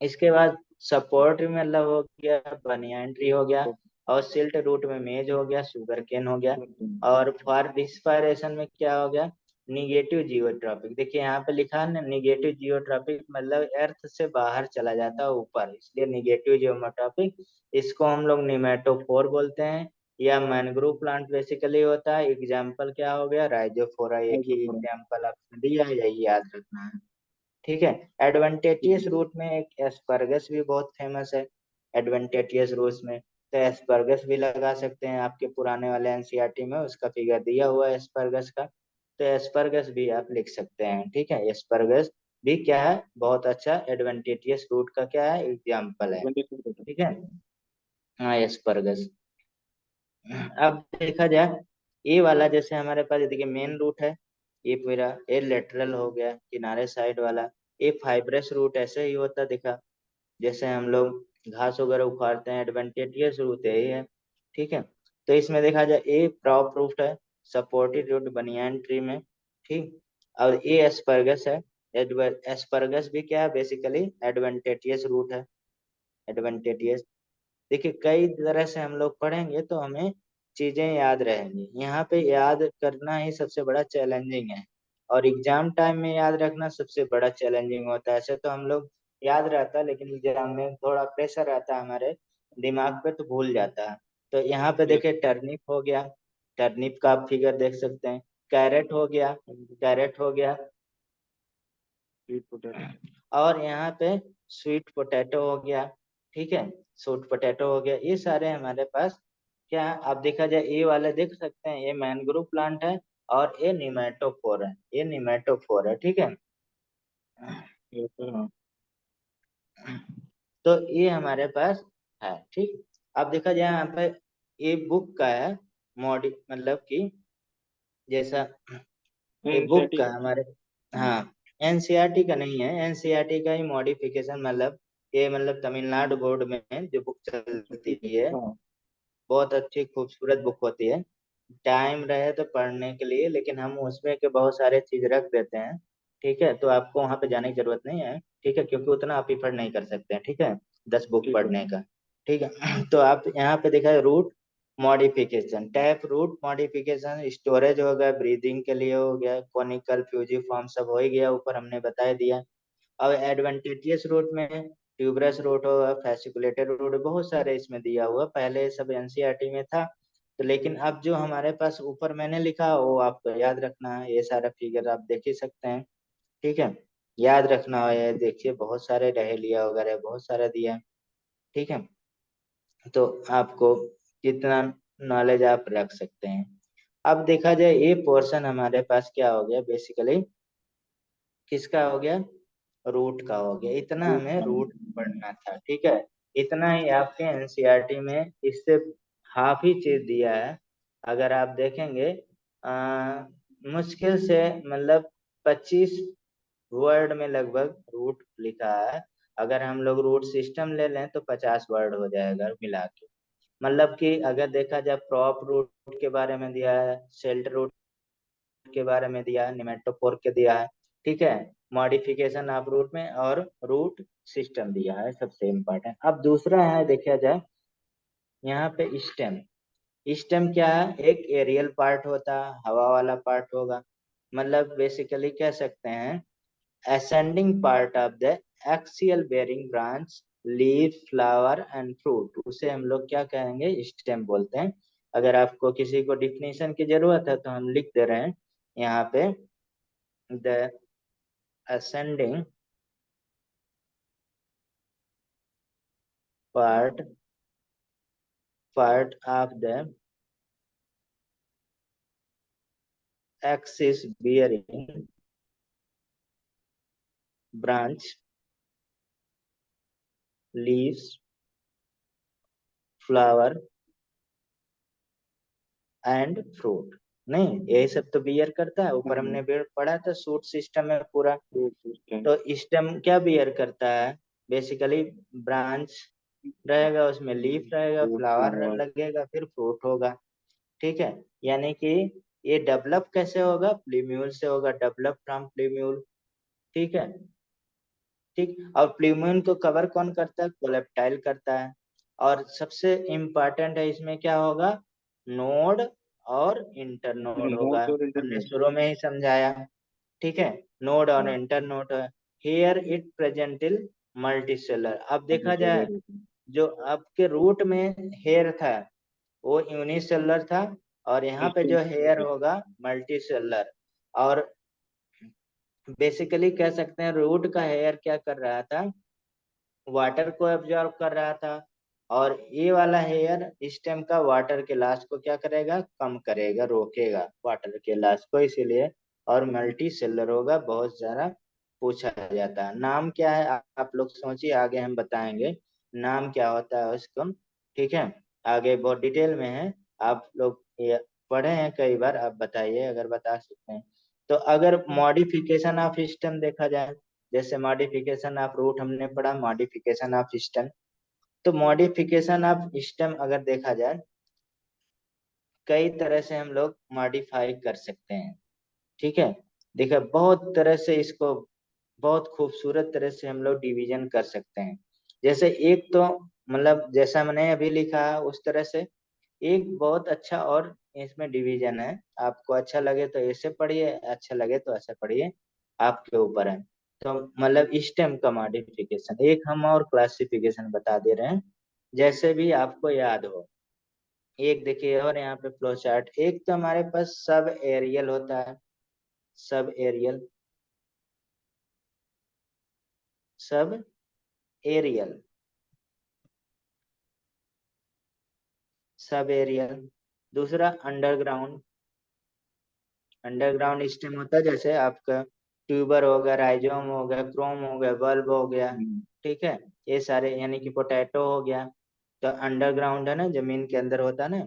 इसके बाद सपोर्ट में मतलब हो गया, बनियान ट्री हो गया, और सिल्ट रूट में मेज हो गया, शुगर केन हो गया। और फॉर डिस्पायरेशन में क्या हो गया, निगेटिव जियोट्रॉपिक। देखिए यहाँ पे लिखा है ना, निगेटिव जियोट्रॉपिक मतलब अर्थ से बाहर चला जाता है ऊपर, इसलिए निगेटिव जियोट्रॉपिक। इसको हम लोग निमेटोफोर बोलते हैं, या मैनग्रोव प्लांट बेसिकली होता है। एग्जाम्पल क्या हो गया, राइजोफोरा, एक ही एग्जाम्पल आपने दिया है, यही याद रखना है। ठीक है। एडवेंटेटियस रूट में एक एस्परगस भी बहुत फेमस है, एडवेंटेटियस रूट में। तो एस्परगस भी लगा सकते हैं, आपके पुराने वाले एनसीईआरटी में उसका फिगर दिया हुआ है एस्परगस का। तो एस्परगस भी आप लिख सकते हैं। ठीक है, एस्परगस भी क्या है, बहुत अच्छा एडवेंटेटियस रूट का क्या है, एग्जाम्पल है। ठीक है, हाँ एस्परगस। अब देखा जाए ये वाला, जैसे हमारे पास ये देखिए मेन रूट है, ये पूरा ये लेटरल हो गया किनारे साइड वाला। ये फाइब्रस रूट ऐसे ही होता दिखा, जैसे हम लोग घास वगैरह उखाड़ते हैं, एडवेंटेटियस रूट है ये है। ठीक है, तो इसमें देखा जाए ये प्रॉप रूट है, सपोर्टेड रूट बनियान ट्री में। ठीक, और ये एस्परगस है। एस्परगस भी क्या है, बेसिकली एडवेंटेटियस रूट है, एडवेंटेटियस। देखिए कई तरह से हम लोग पढ़ेंगे तो हमें चीजें याद रहेंगी, यहाँ पे याद करना ही सबसे बड़ा चैलेंजिंग है, और एग्जाम टाइम में याद रखना सबसे बड़ा चैलेंजिंग होता है। ऐसे तो हम लोग याद रहता है, लेकिन एग्जाम में थोड़ा प्रेशर रहता है हमारे दिमाग पे, तो भूल जाता है। तो यहाँ पे देखिए टर्निप हो गया, टर्निप का आप फिगर देख सकते हैं। कैरेट हो गया, कैरेट हो गया। और यहाँ पे स्वीट पोटैटो हो गया। ठीक है, स्वीट पोटैटो हो गया, ये सारे हमारे पास क्या है। आप देखा जाए ये वाले देख सकते हैं, ये मैनग्रोव प्लांट है, और ये निमेटोफोर है, ये निमेटोफोर है। ठीक है, तो ये हमारे पास है। ठीक, अब देखा जाए यहाँ पे ये बुक का है, मॉडि मतलब कि जैसा ये बुक का हमारे, हाँ एनसीईआरटी का नहीं है, एनसीईआरटी का ही मॉडिफिकेशन, मतलब ये मतलब तमिलनाडु बोर्ड में जो बुक चलती है, बहुत अच्छी खूबसूरत बुक होती है। टाइम रहे तो पढ़ने के लिए, लेकिन हम उसमें के बहुत सारे चीज रख देते हैं। ठीक है, तो आपको वहां पे जाने की जरूरत नहीं है। ठीक है, क्योंकि उतना आप एफर्ट नहीं कर सकते हैं। ठीक है, 10 बुक पढ़ने का। ठीक है, तो आप यहाँ पे देखा root modification, tap root modification, storage हो गया, ब्रीदिंग के लिए हो गया, कॉनिकल फ्यूजिफॉर्म सब हो ही गया, ऊपर हमने बता दिया। अब एडवेंटेटियस रूट में ट्यूबरस रूट हो, फैसिकुलेटेड रूट, बहुत सारे इसमें दिया हुआ, पहले सब एनसीईआरटी में था। तो लेकिन अब जो हमारे पास ऊपर मैंने लिखा वो आपको याद रखना है, ये सारा फिगर आप देख ही सकते हैं। ठीक है, याद रखना है, देखिए बहुत सारे डहेलिया वगैरह बहुत सारा दिया है। ठीक है, तो आपको कितना नॉलेज आप रख सकते हैं। अब देखा जाए ये पोर्शन हमारे पास क्या हो गया, बेसिकली किसका हो गया, रूट का हो गया। इतना हमें रूट पढ़ना था। ठीक है, इतना ही आपके एनसीईआरटी में इससे हाफ ही चीज दिया है। अगर आप देखेंगे मुश्किल से मतलब 25 वर्ड में लगभग रूट लिखा है। अगर हम लोग रूट सिस्टम ले लें तो 50 वर्ड हो जाएगा मिला के। मतलब कि अगर देखा जाए प्रॉप रूट के बारे में दिया है, शेल्ट रूट के बारे में दिया है, निमेटोफोर के दिया है, ठीक है, मॉडिफिकेशन ऑफ रूट में, और रूट सिस्टम दिया है सबसे इम्पोर्टेंट। अब दूसरा है देखा जाए यहाँ पे स्टेम। स्टेम क्या है? एक एरियल पार्ट होता है, हवा वाला पार्ट होगा। मतलब बेसिकली कह सकते हैं ascending part of the axial bearing branch, leaf, flower and fruit, उसे हम लोग क्या कहेंगे? स्टेम बोलते हैं। अगर आपको किसी को डिफिनेशन की जरूरत है तो हम लिख दे रहे हैं यहाँ पे, the ascending part of the axis bearing branch, leaves, flower and fruit. नहीं, यही सब तो बियर करता है। ऊपर हमने पढ़ा था सूट सिस्टम है पूरा। तो स्टेम क्या बियर करता है? बेसिकली ब्रांच रहेगा, उसमें लीफ रहेगा, फ्लावर लगेगा, फिर फ्रूट होगा। ठीक है, यानी कि ये डेवलप कैसे होगा? प्लीम्यूल से होगा, डेवलप फ्रॉम प्लीम्यूल। ठीक है, ठीक। और प्लीम्यूल को कवर कौन करता है? कोलेप्टाइल करता है। और सबसे इम्पोर्टेंट है इसमें क्या होगा? नोड और इंटरनोड होगा, हमने शुरू में ही समझाया। ठीक है, नोड और internode. Hair it present in multicellular. अब देखा जाए जो आपके रूट में हेयर था वो यूनिसेलर था, और यहाँ पे जो हेयर होगा मल्टीसेलर। और बेसिकली कह सकते हैं रूट का हेयर क्या कर रहा था? वाटर को एब्जॉर्ब कर रहा था। और ये वाला हेयर स्टेम का वाटर के लॉस को क्या करेगा? कम करेगा, रोकेगा वाटर के लॉस को, इसीलिए। और मल्टी सेलर होगा, बहुत ज्यादा पूछा जाता है। नाम क्या है आप लोग सोचिए, आगे हम बताएंगे नाम क्या होता है उसको। ठीक है, आगे बहुत डिटेल में है, आप लोग ये पढ़े हैं कई बार। आप बताइए अगर बता सकते हैं तो। अगर मॉडिफिकेशन ऑफ सिस्टम देखा जाए, जैसे मॉडिफिकेशन ऑफ रूट हमने पढ़ा, मॉडिफिकेशन ऑफ सिस्टम। तो मॉडिफिकेशन ऑफ सिस्टम अगर देखा जाए, कई तरह से हम लोग मॉडिफाई कर सकते हैं। ठीक है, देखिए बहुत तरह से इसको बहुत खूबसूरत तरह से हम लोग डिवीजन कर सकते हैं। जैसे एक तो मतलब जैसा मैंने अभी लिखा है उस तरह से एक बहुत अच्छा और इसमें डिवीजन है। आपको अच्छा लगे तो ऐसे पढ़िए, अच्छा लगे तो ऐसे पढ़िए, आपके ऊपर है। तो मतलब स्टेम का मॉडिफिकेशन एक हम और क्लासिफिकेशन बता दे रहे हैं, जैसे भी आपको याद हो। एक देखिए और यहाँ पे फ्लो चार्ट। एक तो हमारे पास सब एरियल होता है, sub aerial, sub aerial, sub aerial. दूसरा अंडरग्राउंड, अंडरग्राउंड स्टेम होता है, जैसे आपका ट्यूबर हो गया, राइजोम हो गया, क्रोम हो गया, बल्ब हो गया। ठीक है, ये सारे यानी कि पोटैटो हो गया। तो अंडरग्राउंड है ना, जमीन के अंदर होता है ना।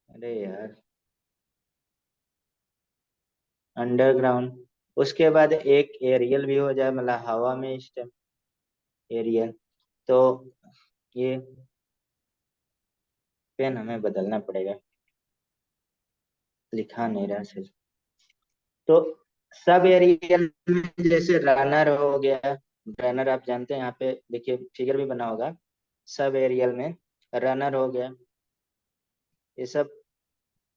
अरे यार, अंडरग्राउंड। उसके बाद एक एरियल भी हो जाए, मतलब हवा में स्टेम, एरियल। तो ये पेन हमें बदलना पड़ेगा, लिखा नहीं रहा सही। तो सब एरियल में जैसे रनर हो गया, रनर आप जानते हैं, यहाँ पे देखिए फिगर भी बना होगा। सब एरियल में रनर हो गया, ये सब।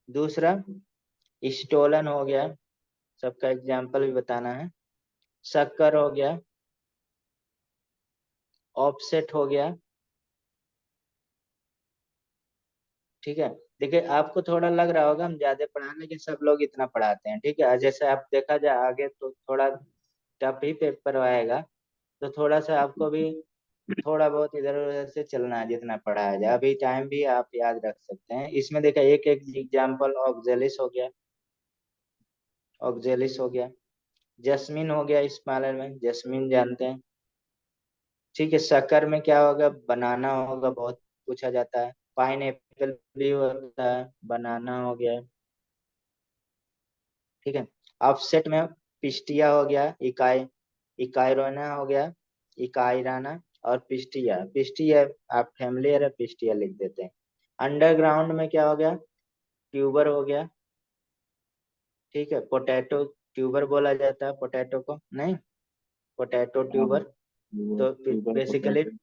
दूसरा स्टोलन हो गया, सबका एग्जाम्पल भी बताना है। शक्कर हो गया, ऑफसेट हो गया। ठीक है, देखिए आपको थोड़ा लग रहा होगा हम ज्यादा पढ़ाने, लेकिन सब लोग इतना पढ़ाते हैं। ठीक है, जैसे आप देखा जाए आगे तो थोड़ा टफ ही पेपर आएगा, तो थोड़ा सा आपको भी थोड़ा बहुत इधर उधर से चलना है, जितना पढ़ाया जाए अभी टाइम भी आप याद रख सकते हैं। इसमें देखा एक एक एग्जाम्पल, ऑक्जेलिस हो गया, ऑक्जेलिस हो गया। जस्मिन हो गया, स्मॉलर में जस्मिन जानते हैं। ठीक है, शक्कर में क्या होगा, बनाना होगा, बहुत पूछा जाता है। पाइन एप्पल भी होता है, बनाना हो गया। ठीक है। ऑफसेट में पिस्टिया हो गया, इकाई, इकाईरोना हो गया, इकाईराना, और पिस्टिया, पिस्टिया आप फैमिलियर है, पिस्टिया लिख देते हैं। अंडरग्राउंड में क्या हो गया, ट्यूबर हो गया। ठीक है, पोटैटो ट्यूबर बोला जाता है पोटैटो को, नहीं, पोटैटो हाँ, ट्यूबर। वो तो ऊपर बेसिकली पोटैटो।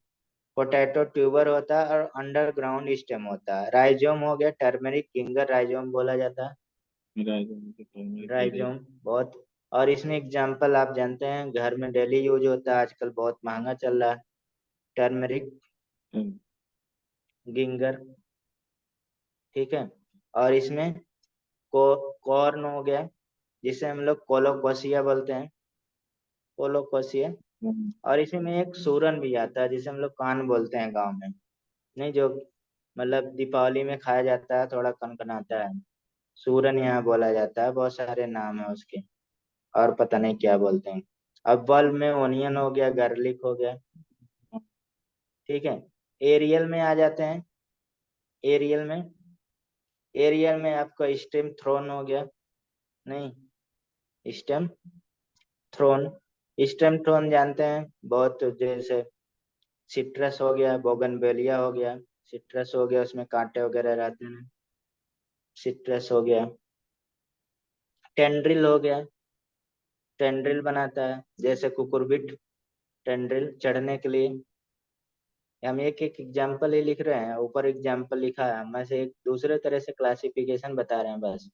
पोटैटो ट्यूबर होता है और अंडरग्राउंड स्टेम होता है। राइजोम हो गया, टर्मरिक, किंगर राइजोम बोला जाता है। मेरा है जो मुझे टर्मरिक बोला राइजोम जाता बहुत। और इसमें एग्जाम्पल आप जानते हैं, घर में डेली यूज होता है, आजकल बहुत महंगा चल रहा है, टर्मरिक, है। गिंगर। ठीक है। और इसमें कॉर्न हो गया, जिसे हम लोग कोलोकोसिया बोलते हैं, कोलोकोसिया। और इसी में एक सूरन भी आता है, जिसे हम लोग कान बोलते हैं गांव में, नहीं, जो मतलब दीपावली में खाया जाता है, थोड़ा कनकनाता है। सूरन यहाँ बोला जाता है, बहुत सारे नाम है उसके, और पता नहीं क्या बोलते हैं। अब बल्ब में ओनियन हो गया, गार्लिक हो गया। ठीक है। एरियल में आ जाते हैं। एरियल में, एरियल में आपका स्टेम थ्रोन हो गया, नहीं, स्टेम थ्रोन, स्टेम थ्रोन जानते हैं बहुत, जैसे सिट्रस हो गया, बोगनवेलिया हो गया। सिट्रस हो गया, उसमें कांटे वगैरह रहते हैं, सिट्रस हो गया। टेंड्रिल हो गया, टेंड्रिल बनाता है, जैसे कुकुरबिट, टेंड्रिल चढ़ने के लिए। हम एक एक एग्जाम्पल ही लिख रहे हैं, ऊपर एग्जाम्पल लिखा है, मैं से एक दूसरे तरह से क्लासिफिकेशन बता रहे हैं बस।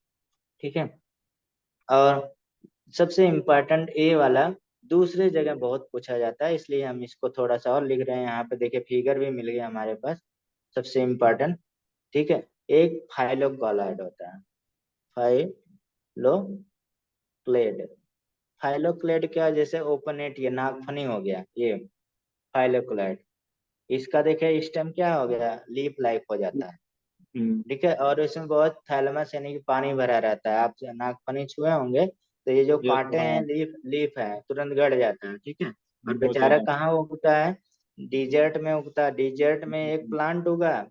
ठीक है। और सबसे इम्पोर्टेंट ए वाला दूसरे जगह बहुत पूछा जाता है, इसलिए हम इसको थोड़ा सा और लिख रहे हैं। यहाँ पे देखिए फिगर भी मिल गया हमारे पास, सबसे इम्पोर्टेंट। ठीक है। एक फाइलोक्लॉइड होता है, फाइलोक्लेड। फाइलोक्लेड क्या, जैसे ओपनेट, ये नागफनी हो गया ये फाइलोक्लेड। इसका देखिए स्टेम क्या हो गया, लीफ लाइक हो जाता है। ठीक है। और इसमें बहुत थैलेमस यानी कि पानी भरा रहता है, आप नागफनी छुए होंगे, तो ये जो ये कांटे तो हैं, हाँ, लीफ लीफ है, तुरंत गड़ जाता है। ठीक है। और बहुत बेचारा ज्यादा। कहाँ उगता है, डिजर्ट में उगता है। डिजर्ट में एक प्लांट उगा,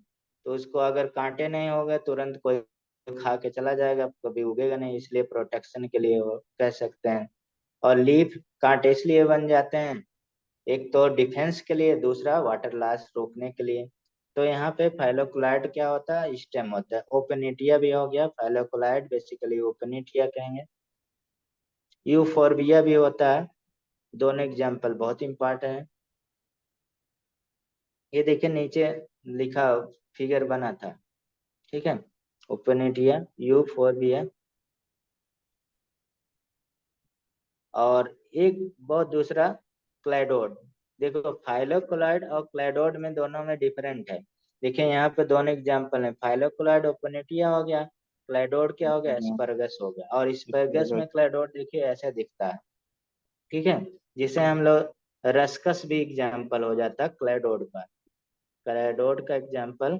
तो उसको अगर कांटे नहीं होगा, तुरंत कोई खा के चला जाएगा, कभी उगेगा नहीं, इसलिए प्रोटेक्शन के लिए वो कह सकते हैं। और लीफ कांटे इसलिए बन जाते हैं, एक तो डिफेंस के लिए, दूसरा वाटर लॉस रोकने के लिए। तो यहाँ पे फाइलोक्लाइड क्या होता है, स्टेम होता है। ओपेनिटिया भी हो गया, फाइलोक्लाइड बेसिकली ओपेनिटिया कहेंगे। यूफोरबिया भी होता है। दोनों एग्जाम्पल बहुत इम्पोर्टेंट है। ये देखिए नीचे लिखा, फिगर बना था। ठीक है। ओपेनिटिया, यूफोरबिया, और एक बहुत दूसरा क्लाइडोड। देखो फाइलोक्लाइड और क्लाइडोड में, दोनों में डिफरेंट है। देखिए यहाँ पे दोनों एग्जांपल है, फाइलोक्लाइड ओपनेटिया हो गया, क्लाइडोड क्या हो गया, एस्परगस हो गया। और एस्परगस में क्लाइडोड देखिए ऐसे दिखता है। ठीक है। जिसे हम लोग रस्कस भी एग्जाम्पल हो जाता है क्लाइडोड का। क्लाइडोड का एग्जाम्पल,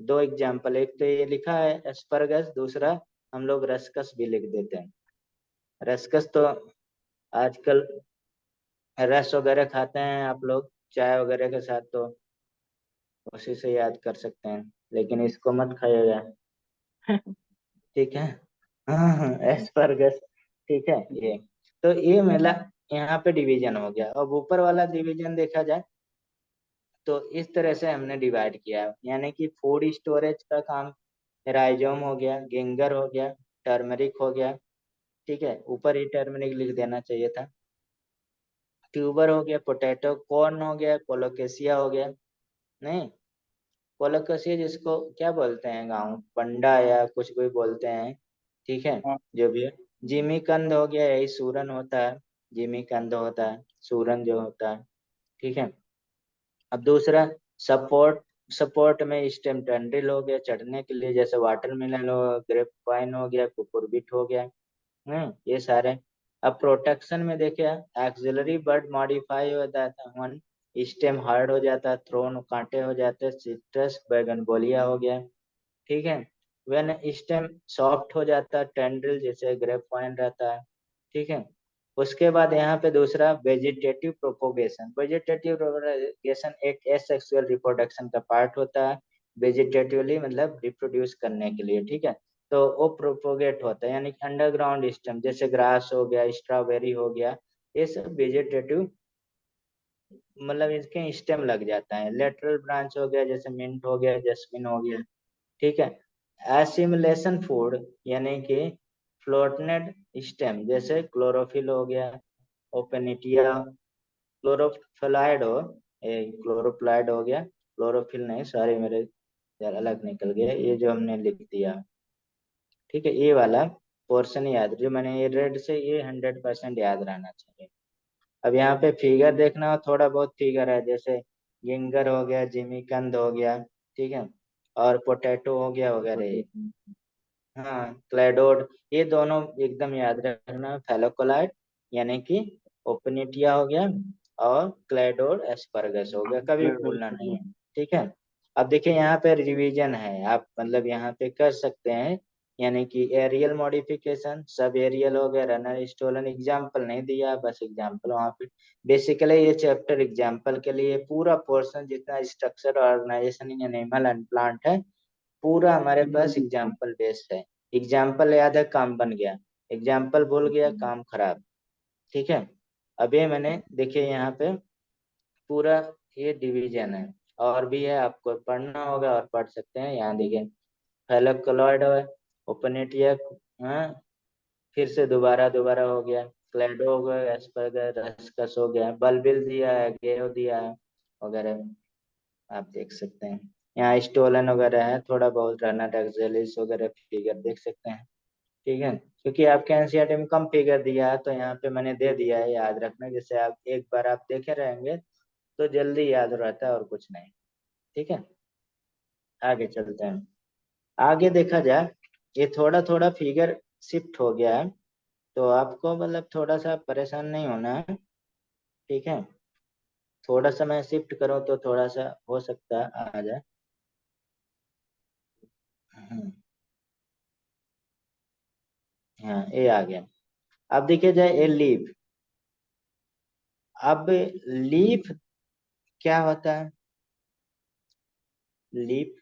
दो एग्जाम्पल, एक तो ये लिखा है एस्परगस, दूसरा हम लोग रस्कस भी लिख देते हैं। रस्कस तो आजकल रस वगैरह खाते हैं आप लोग चाय वगैरह के साथ, तो उसी से याद कर सकते हैं, लेकिन इसको मत खाइएगा। ठीक है। हाँ हाँ, एस्परगस। ठीक है। ये तो ये मेरा यहाँ पे डिवीजन हो गया। अब ऊपर वाला डिवीजन देखा जाए, तो इस तरह से हमने डिवाइड किया है, यानी कि फूड स्टोरेज का काम राइजोम हो गया, गिंगर हो गया, टर्मरिक हो गया। ठीक है, ऊपर ही टर्मरिक लिख देना चाहिए था। ट्यूबर हो गया, पोटैटो, कॉर्न हो गया, कोलोकेशिया हो गया, नहीं, कोलोकेशिया जिसको क्या बोलते हैं गाँव, पंडा या कुछ भी बोलते हैं। ठीक है। हाँ, जो भी है, जिमी कंद हो गया, यही सूरन होता है, जिमी कंद होता है, सूरन जो होता है। ठीक है। अब दूसरा सपोर्ट, सपोर्ट में स्टेम टंडिल हो गया, चढ़ने के लिए, जैसे वाटरमेलन हो, ग्रेप वाइन हो गया, कुकुरबिट हो गया। ये सारे। अब प्रोटेक्शन में देखिए, एक्सिलरी बर्ड मॉडिफाई हो जाता है, वन स्टेम हार्ड हो जाता है, थ्रोन कांटे हो जाते हैं, सिट्रस बैगनबोलिया हो गया। ठीक है। वेन स्टेम सॉफ्ट हो जाता है, टेंड्रिल जैसे ग्रेप वाइन रहता है। ठीक है। उसके बाद यहाँ पे दूसरा वेजिटेटिव प्रोपोगेशन। वेजिटेटिव प्रोपोगेशन एक एसेक्सुअल रिप्रोडक्शन का पार्ट होता है, वेजिटेटिवली मतलब रिप्रोड्यूस करने के लिए, ठीक है। तो वो प्रोपोगेट होता है, यानी अंडरग्राउंड स्टेम, जैसे ग्रास हो गया, स्ट्रॉबेरी हो गया, ये सब वेजिटेटिव मतलब इसके स्टेम लग जाता है। लेटरल ब्रांच हो गया, जैसे मिंट हो गया, जस्मिन हो गया, ठीक है। एसिमिलेशन फूड यानी कि फ्लोटनेड स्टेम, जैसे क्लोरोफिल हो गया, ओपेनिटिया, क्लोरोफ्लाइड हो, क्लोरोप्लाइड हो गया, क्लोरोफिल नहीं, सॉरी मेरे यार अलग निकल गया, ये जो हमने लिख दिया, ठीक है। ये वाला पोर्शन याद, जो मैंने ये रेड से, ये 100% याद रहना चाहिए। अब यहाँ पे फिगर देखना हो, थोड़ा बहुत फिगर है, जैसे गिंगर हो गया, जिमीकंद हो गया, ठीक है, और पोटैटो हो गया वगैरह। हाँ, क्लेडोड, ये दोनों एकदम याद रखना। फेलोकोलाइट यानी कि ओपनिटिया हो गया, और क्लेडोड एस्परगस हो गया, कभी भूलना नहीं है, ठीक है। अब देखिए यहाँ पे रिवीजन है, आप मतलब यहाँ पे कर सकते हैं, यानी कि एरियल मॉडिफिकेशन, सब एरियल हो गया, रनर स्टोलन, एग्जाम्पल नहीं दिया, बस एग्जाम्पल वहाँ पे। बेसिकली ये चैप्टर एग्जाम्पल के लिए, पूरा पोर्शन जितना structure organisation in animal and plant है, पूरा हमारे पास एग्जाम्पल बेस्ड है। एग्जाम्पल याद है, काम बन गया, एग्जाम्पल भूल गया, काम खराब, ठीक है। अब ये मैंने देखिए यहाँ पे पूरा ये डिवीजन है, और भी है, आपको पढ़ना होगा और पढ़ सकते हैं। यहाँ देखिए फेलोकोलॉइड है, ओपनेटिया, हाँ, फिर से दोबारा दोबारा हो गया, क्लेडो हो गया, एस्परगर, रस्कस हो गया, बल्बिल दिया है, गेयो दिया है वगैरह, आप देख सकते हैं। यहाँ स्टोलन वगैरह है, थोड़ा बहुत रहना, डक्सेलिस वगैरह फिगर देख सकते हैं, ठीक है। क्योंकि आपके एनसीईआरटी में कम फिगर दिया है, तो यहाँ पे मैंने दे दिया है, याद रखना, जैसे आप एक बार आप देखे रहेंगे तो जल्दी याद रहता है, और कुछ नहीं, ठीक है। आगे चलते हैं। आगे देखा जाए, ये थोड़ा थोड़ा फिगर शिफ्ट हो गया है, तो आपको मतलब थोड़ा सा परेशान नहीं होना है, ठीक है। थोड़ा सा मैं शिफ्ट करूँ तो थोड़ा सा हो सकता है आ जाए। हम्म, हाँ, ये आ गया। अब देखिए जाए, ये लीफ। अब लीफ क्या होता है? लीफ,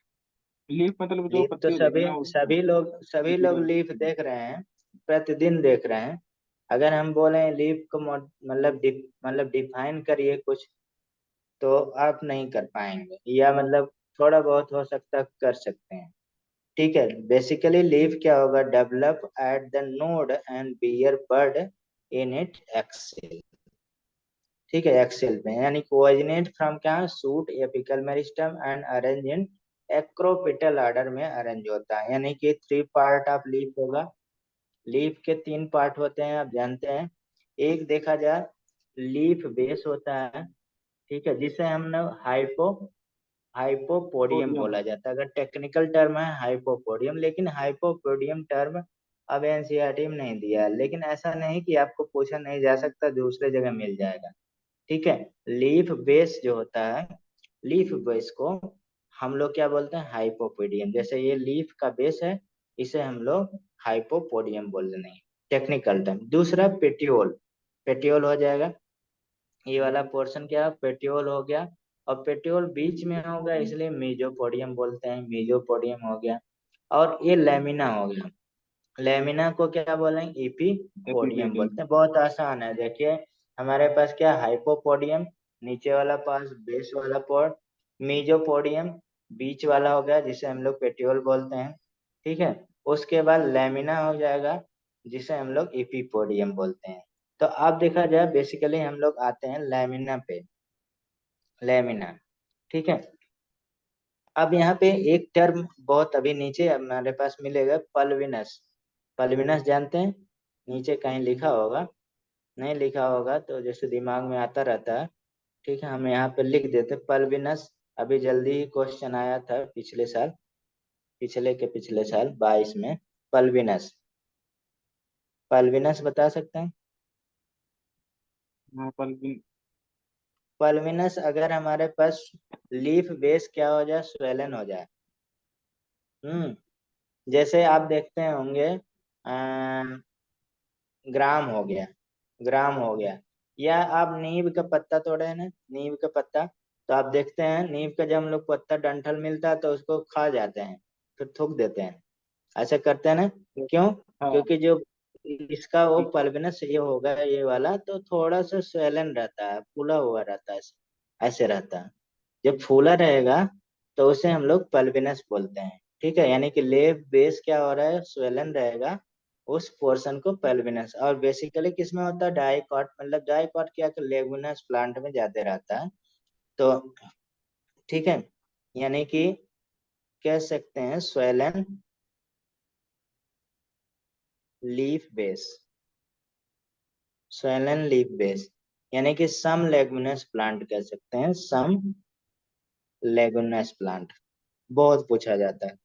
लीफ मतलब जो लीफ तो पत्ती होती है सभी ना उसको। सभी लोग लीफ देख रहे हैं, प्रतिदिन देख रहे हैं। अगर हम बोले लीफ को मतलब डिफाइन करिए कुछ, तो आप नहीं कर पाएंगे, या मतलब थोड़ा बहुत हो सकता कर सकते हैं, ठीक है। बेसिकली लीफ क्या होगा, develop at the node and bear bud in it axil, ठीक है, एक्सेल पे, यानी कोऑर्डिनेट फ्रॉम क्या, shoot apical meristem and arrange in acropetal order में अरेंज होता है, यानी कि थ्री पार्ट ऑफ लीफ होगा। लीफ के तीन पार्ट होते हैं, आप जानते हैं। एक देखा जाए, लीफ बेस होता है, ठीक है, जिसे हम लोग हाइपोपोडियम पोडियम। बोला जाता है। अगर टेक्निकल टर्म है हाइपोपोडियम, लेकिन हाइपोपोडियम टर्म अब एनसीईआरटी में नहीं दिया है, लेकिन ऐसा नहीं कि आपको पूछा नहीं जा सकता, दूसरे जगह मिल जाएगा, ठीक है। लीफ बेस जो होता है, लीफ बेस को हम लोग क्या बोलते हैं, हाइपोपोडियम। जैसे ये लीफ का बेस है, इसे हम लोग हाइपोपोडियम बोल रहे हैं, टेक्निकल टर्म। दूसरा पेटियोल, पेटियोल हो जाएगा, ये वाला पोर्शन क्या, पेटियोल हो गया। और पेटियोल बीच में होगा, इसलिए मीजोपोडियम बोलते हैं, मीजोपोडियम हो गया। और ये लेमिना हो गया, लेमिना को क्या बोलेंगे, इपीपोडियम एपिपेडियम। बोलते हैं। बहुत आसान है, देखिए हमारे पास क्या, हाइपोपोडियम नीचे वाला पार्ट, बेस वाला पार्ट, मीजोपोडियम बीच वाला हो गया, जिसे हम लोग पेटियोल बोलते हैं, ठीक है। उसके बाद लेमिना हो जाएगा, जिसे हम लोग इपीपोडियम बोलते हैं। तो अब देखा जाए, बेसिकली हम लोग आते हैं लेमिना पे, लेमिना, ठीक है। अब यहाँ पे एक टर्म बहुत अभी नीचे हमारे पास मिलेगा, पल्विनस। पल्विनस जानते हैं, नीचे कहीं लिखा होगा, नहीं लिखा होगा तो जैसे दिमाग में आता रहता है, ठीक है, हम यहाँ पे लिख देते पल्विनस। अभी जल्दी ही क्वेश्चन आया था पिछले साल, पिछले के पिछले साल 22 में, पल्विनस। पल्विनस बता सकते हैं? हाँ पल्विन। पल्विनस अगर हमारे पास लीफ बेस क्या हो जाए, स्वेलन हो जाए। जैसे आप देखते होंगे, ग्राम हो गया, ग्राम हो गया। या आप नीम का पत्ता तोड़े हैं ना, नीम का पत्ता, तो आप देखते हैं नीम का जब हम लोग पत्ता डंठल मिलता है तो उसको खा जाते हैं, फिर थूक देते हैं, ऐसा करते हैं ना। क्यों? हाँ। क्योंकि जो इसका वो पल्विनस ये होगा ये वाला, तो थोड़ा सा स्वेलन रहता है, फूला हुआ रहता है, ऐसे रहता है। जब फूला रहेगा तो उसे हम लोग पल्विनस बोलते हैं। ठीक है, यानी कि लेव बेस क्या हो रहा है, स्वेलन रहेगा, उस पोर्शन को पेल्विनस। और बेसिकली किसमें होता है, डाइकॉट, मतलब डाइकॉट क्या, लेगुमिनस प्लांट में ज्यादा रहता है। तो ठीक है, यानी कि कह सकते हैं swollen leaf base, swollen leaf base, यानी कि सम लेगुमिनस प्लांट कह सकते हैं, सम लेगुमिनस प्लांट, बहुत पूछा जाता है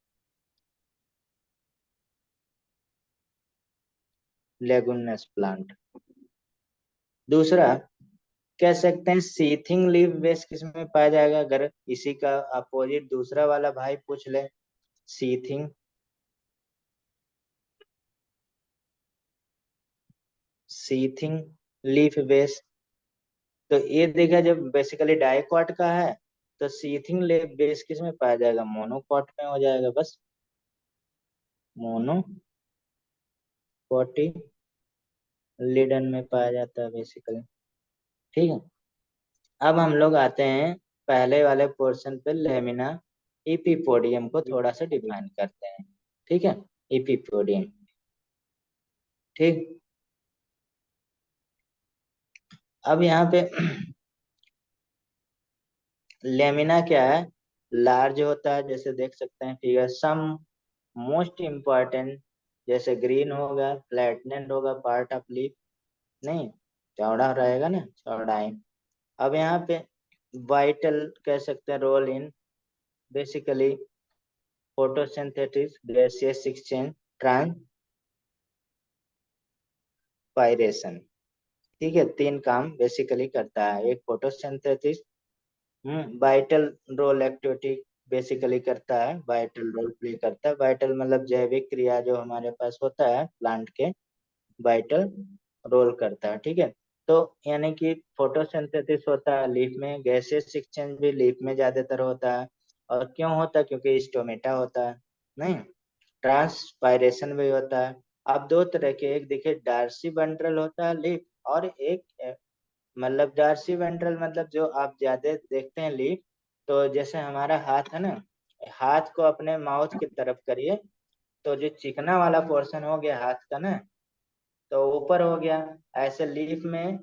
लेगुमिनस प्लांट। दूसरा कह सकते हैं सीथिंग लीफ बेस किसमें पाया जाएगा, अगर इसी का अपोजिट दूसरा वाला भाई पूछ ले, सीथिंग, सीथिंग लीफ बेस, तो ये देखा जब बेसिकली डाइकॉट का है, तो सीथिंग लीफ बेस किसमें पाया जाएगा, मोनोकॉट में हो जाएगा बस, मोनोकोटिलिडन में पाया जाता है बेसिकली। ठीक है, अब हम लोग आते हैं पहले वाले पोर्शन पे, लेमिना इपिपोडियम को थोड़ा सा डिफाइन करते हैं। ठीक है, इपिपोडियम। ठीक, अब यहाँ पे लेमिना क्या है, लार्ज होता है, जैसे देख सकते हैं फिगर, सम मोस्ट इम्पोर्टेंट, जैसे ग्रीन होगा, फ्लैटनेड होगा पार्ट ऑफ लीफ, नहीं, चौड़ा रहेगा ना, चौड़ाई। अब यहाँ पे वाइटल कह सकते हैं role in basically photosynthesis, gaseous exchange, transpiration. ठीक है, तीन काम बेसिकली करता है, एक photosynthesis, vital role activity basically करता है, वाइटल रोल प्ले करता है, वाइटल मतलब जैविक क्रिया जो हमारे पास होता है प्लांट के, वाइटल रोल करता है। ठीक है, तो यानी कि फोटोसिंथेसिस होता है लीफ में, गैसेस एक्सचेंज भी लीफ में ज्यादातर होता है। और क्यों होता है, क्योंकि स्टोमेटा होता है, नहीं, ट्रांसपायरेशन भी होता है। अब दो तरह के, एक देखिए डार्सी वेंट्रल होता है लीफ, और एक मतलब डार्सी वेंट्रल मतलब जो आप ज्यादा देखते हैं लीफ, तो जैसे हमारा हाथ है ना, हाथ को अपने माउथ की तरफ करिए, तो जो चिकना वाला पोर्शन हो गया हाथ का ना, तो ऊपर हो गया। ऐसे लीफ में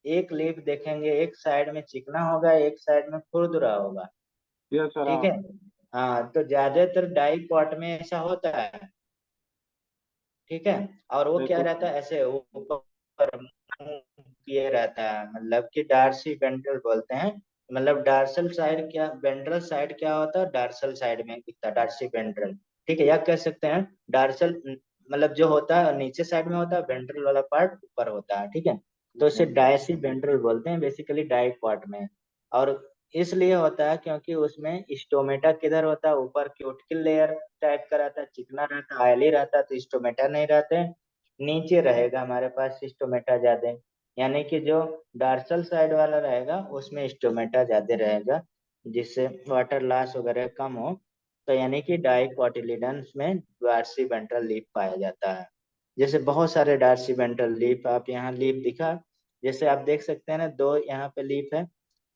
एक लीफ देखेंगे, एक साइड में चिकना होगा, एक साइड में खुरदुरा होगा। Yes sir. ठीक है, हाँ। हाँ, तो ज्यादातर डाइपॉट में ऐसा होता है। ठीक है, और वो क्या बिल्कुल रहता सर। है, ऐसे ऊपर मुंह किए रहता है, मतलब कि डार्सी वेंट्रल बोलते हैं। मतलब डार्सल साइड क्या, वेंट्रल साइड क्या होता है, डार्सल साइड में दिखता है डार्सी वेंट्रल। ठीक है, या कह सकते हैं डार्सल, मतलब जो होता है नीचे साइड में होता है, वेंट्रल वाला पार्ट ऊपर होता है। ठीक है, तो इसे डायसी वेंट्रल बोलते हैं बेसिकली डाइपॉट में। और इसलिए होता है क्योंकि उसमें स्टोमेटा किधर होता है, ऊपर क्यूटिकल लेयर टाइप का रहता है, चिकना रहता है, ऑयली रहता है, तो स्टोमेटा नहीं रहते, नीचे रहेगा हमारे पास स्टोमेटा ज्यादा। यानी कि जो डार्सल साइड वाला रहेगा उसमें स्टोमेटा ज्यादा रहेगा, जिससे वाटर लॉस वगैरह कम हो। तो यानी कि डाइकोटिलिडन्स में डार्सी वेंट्रल लीफ पाया जाता है। जैसे बहुत सारे डार्सी वेंट्रल लीफ, आप यहाँ लीफ दिखा, जैसे आप देख सकते हैं ना, दो यहाँ पे लीफ है,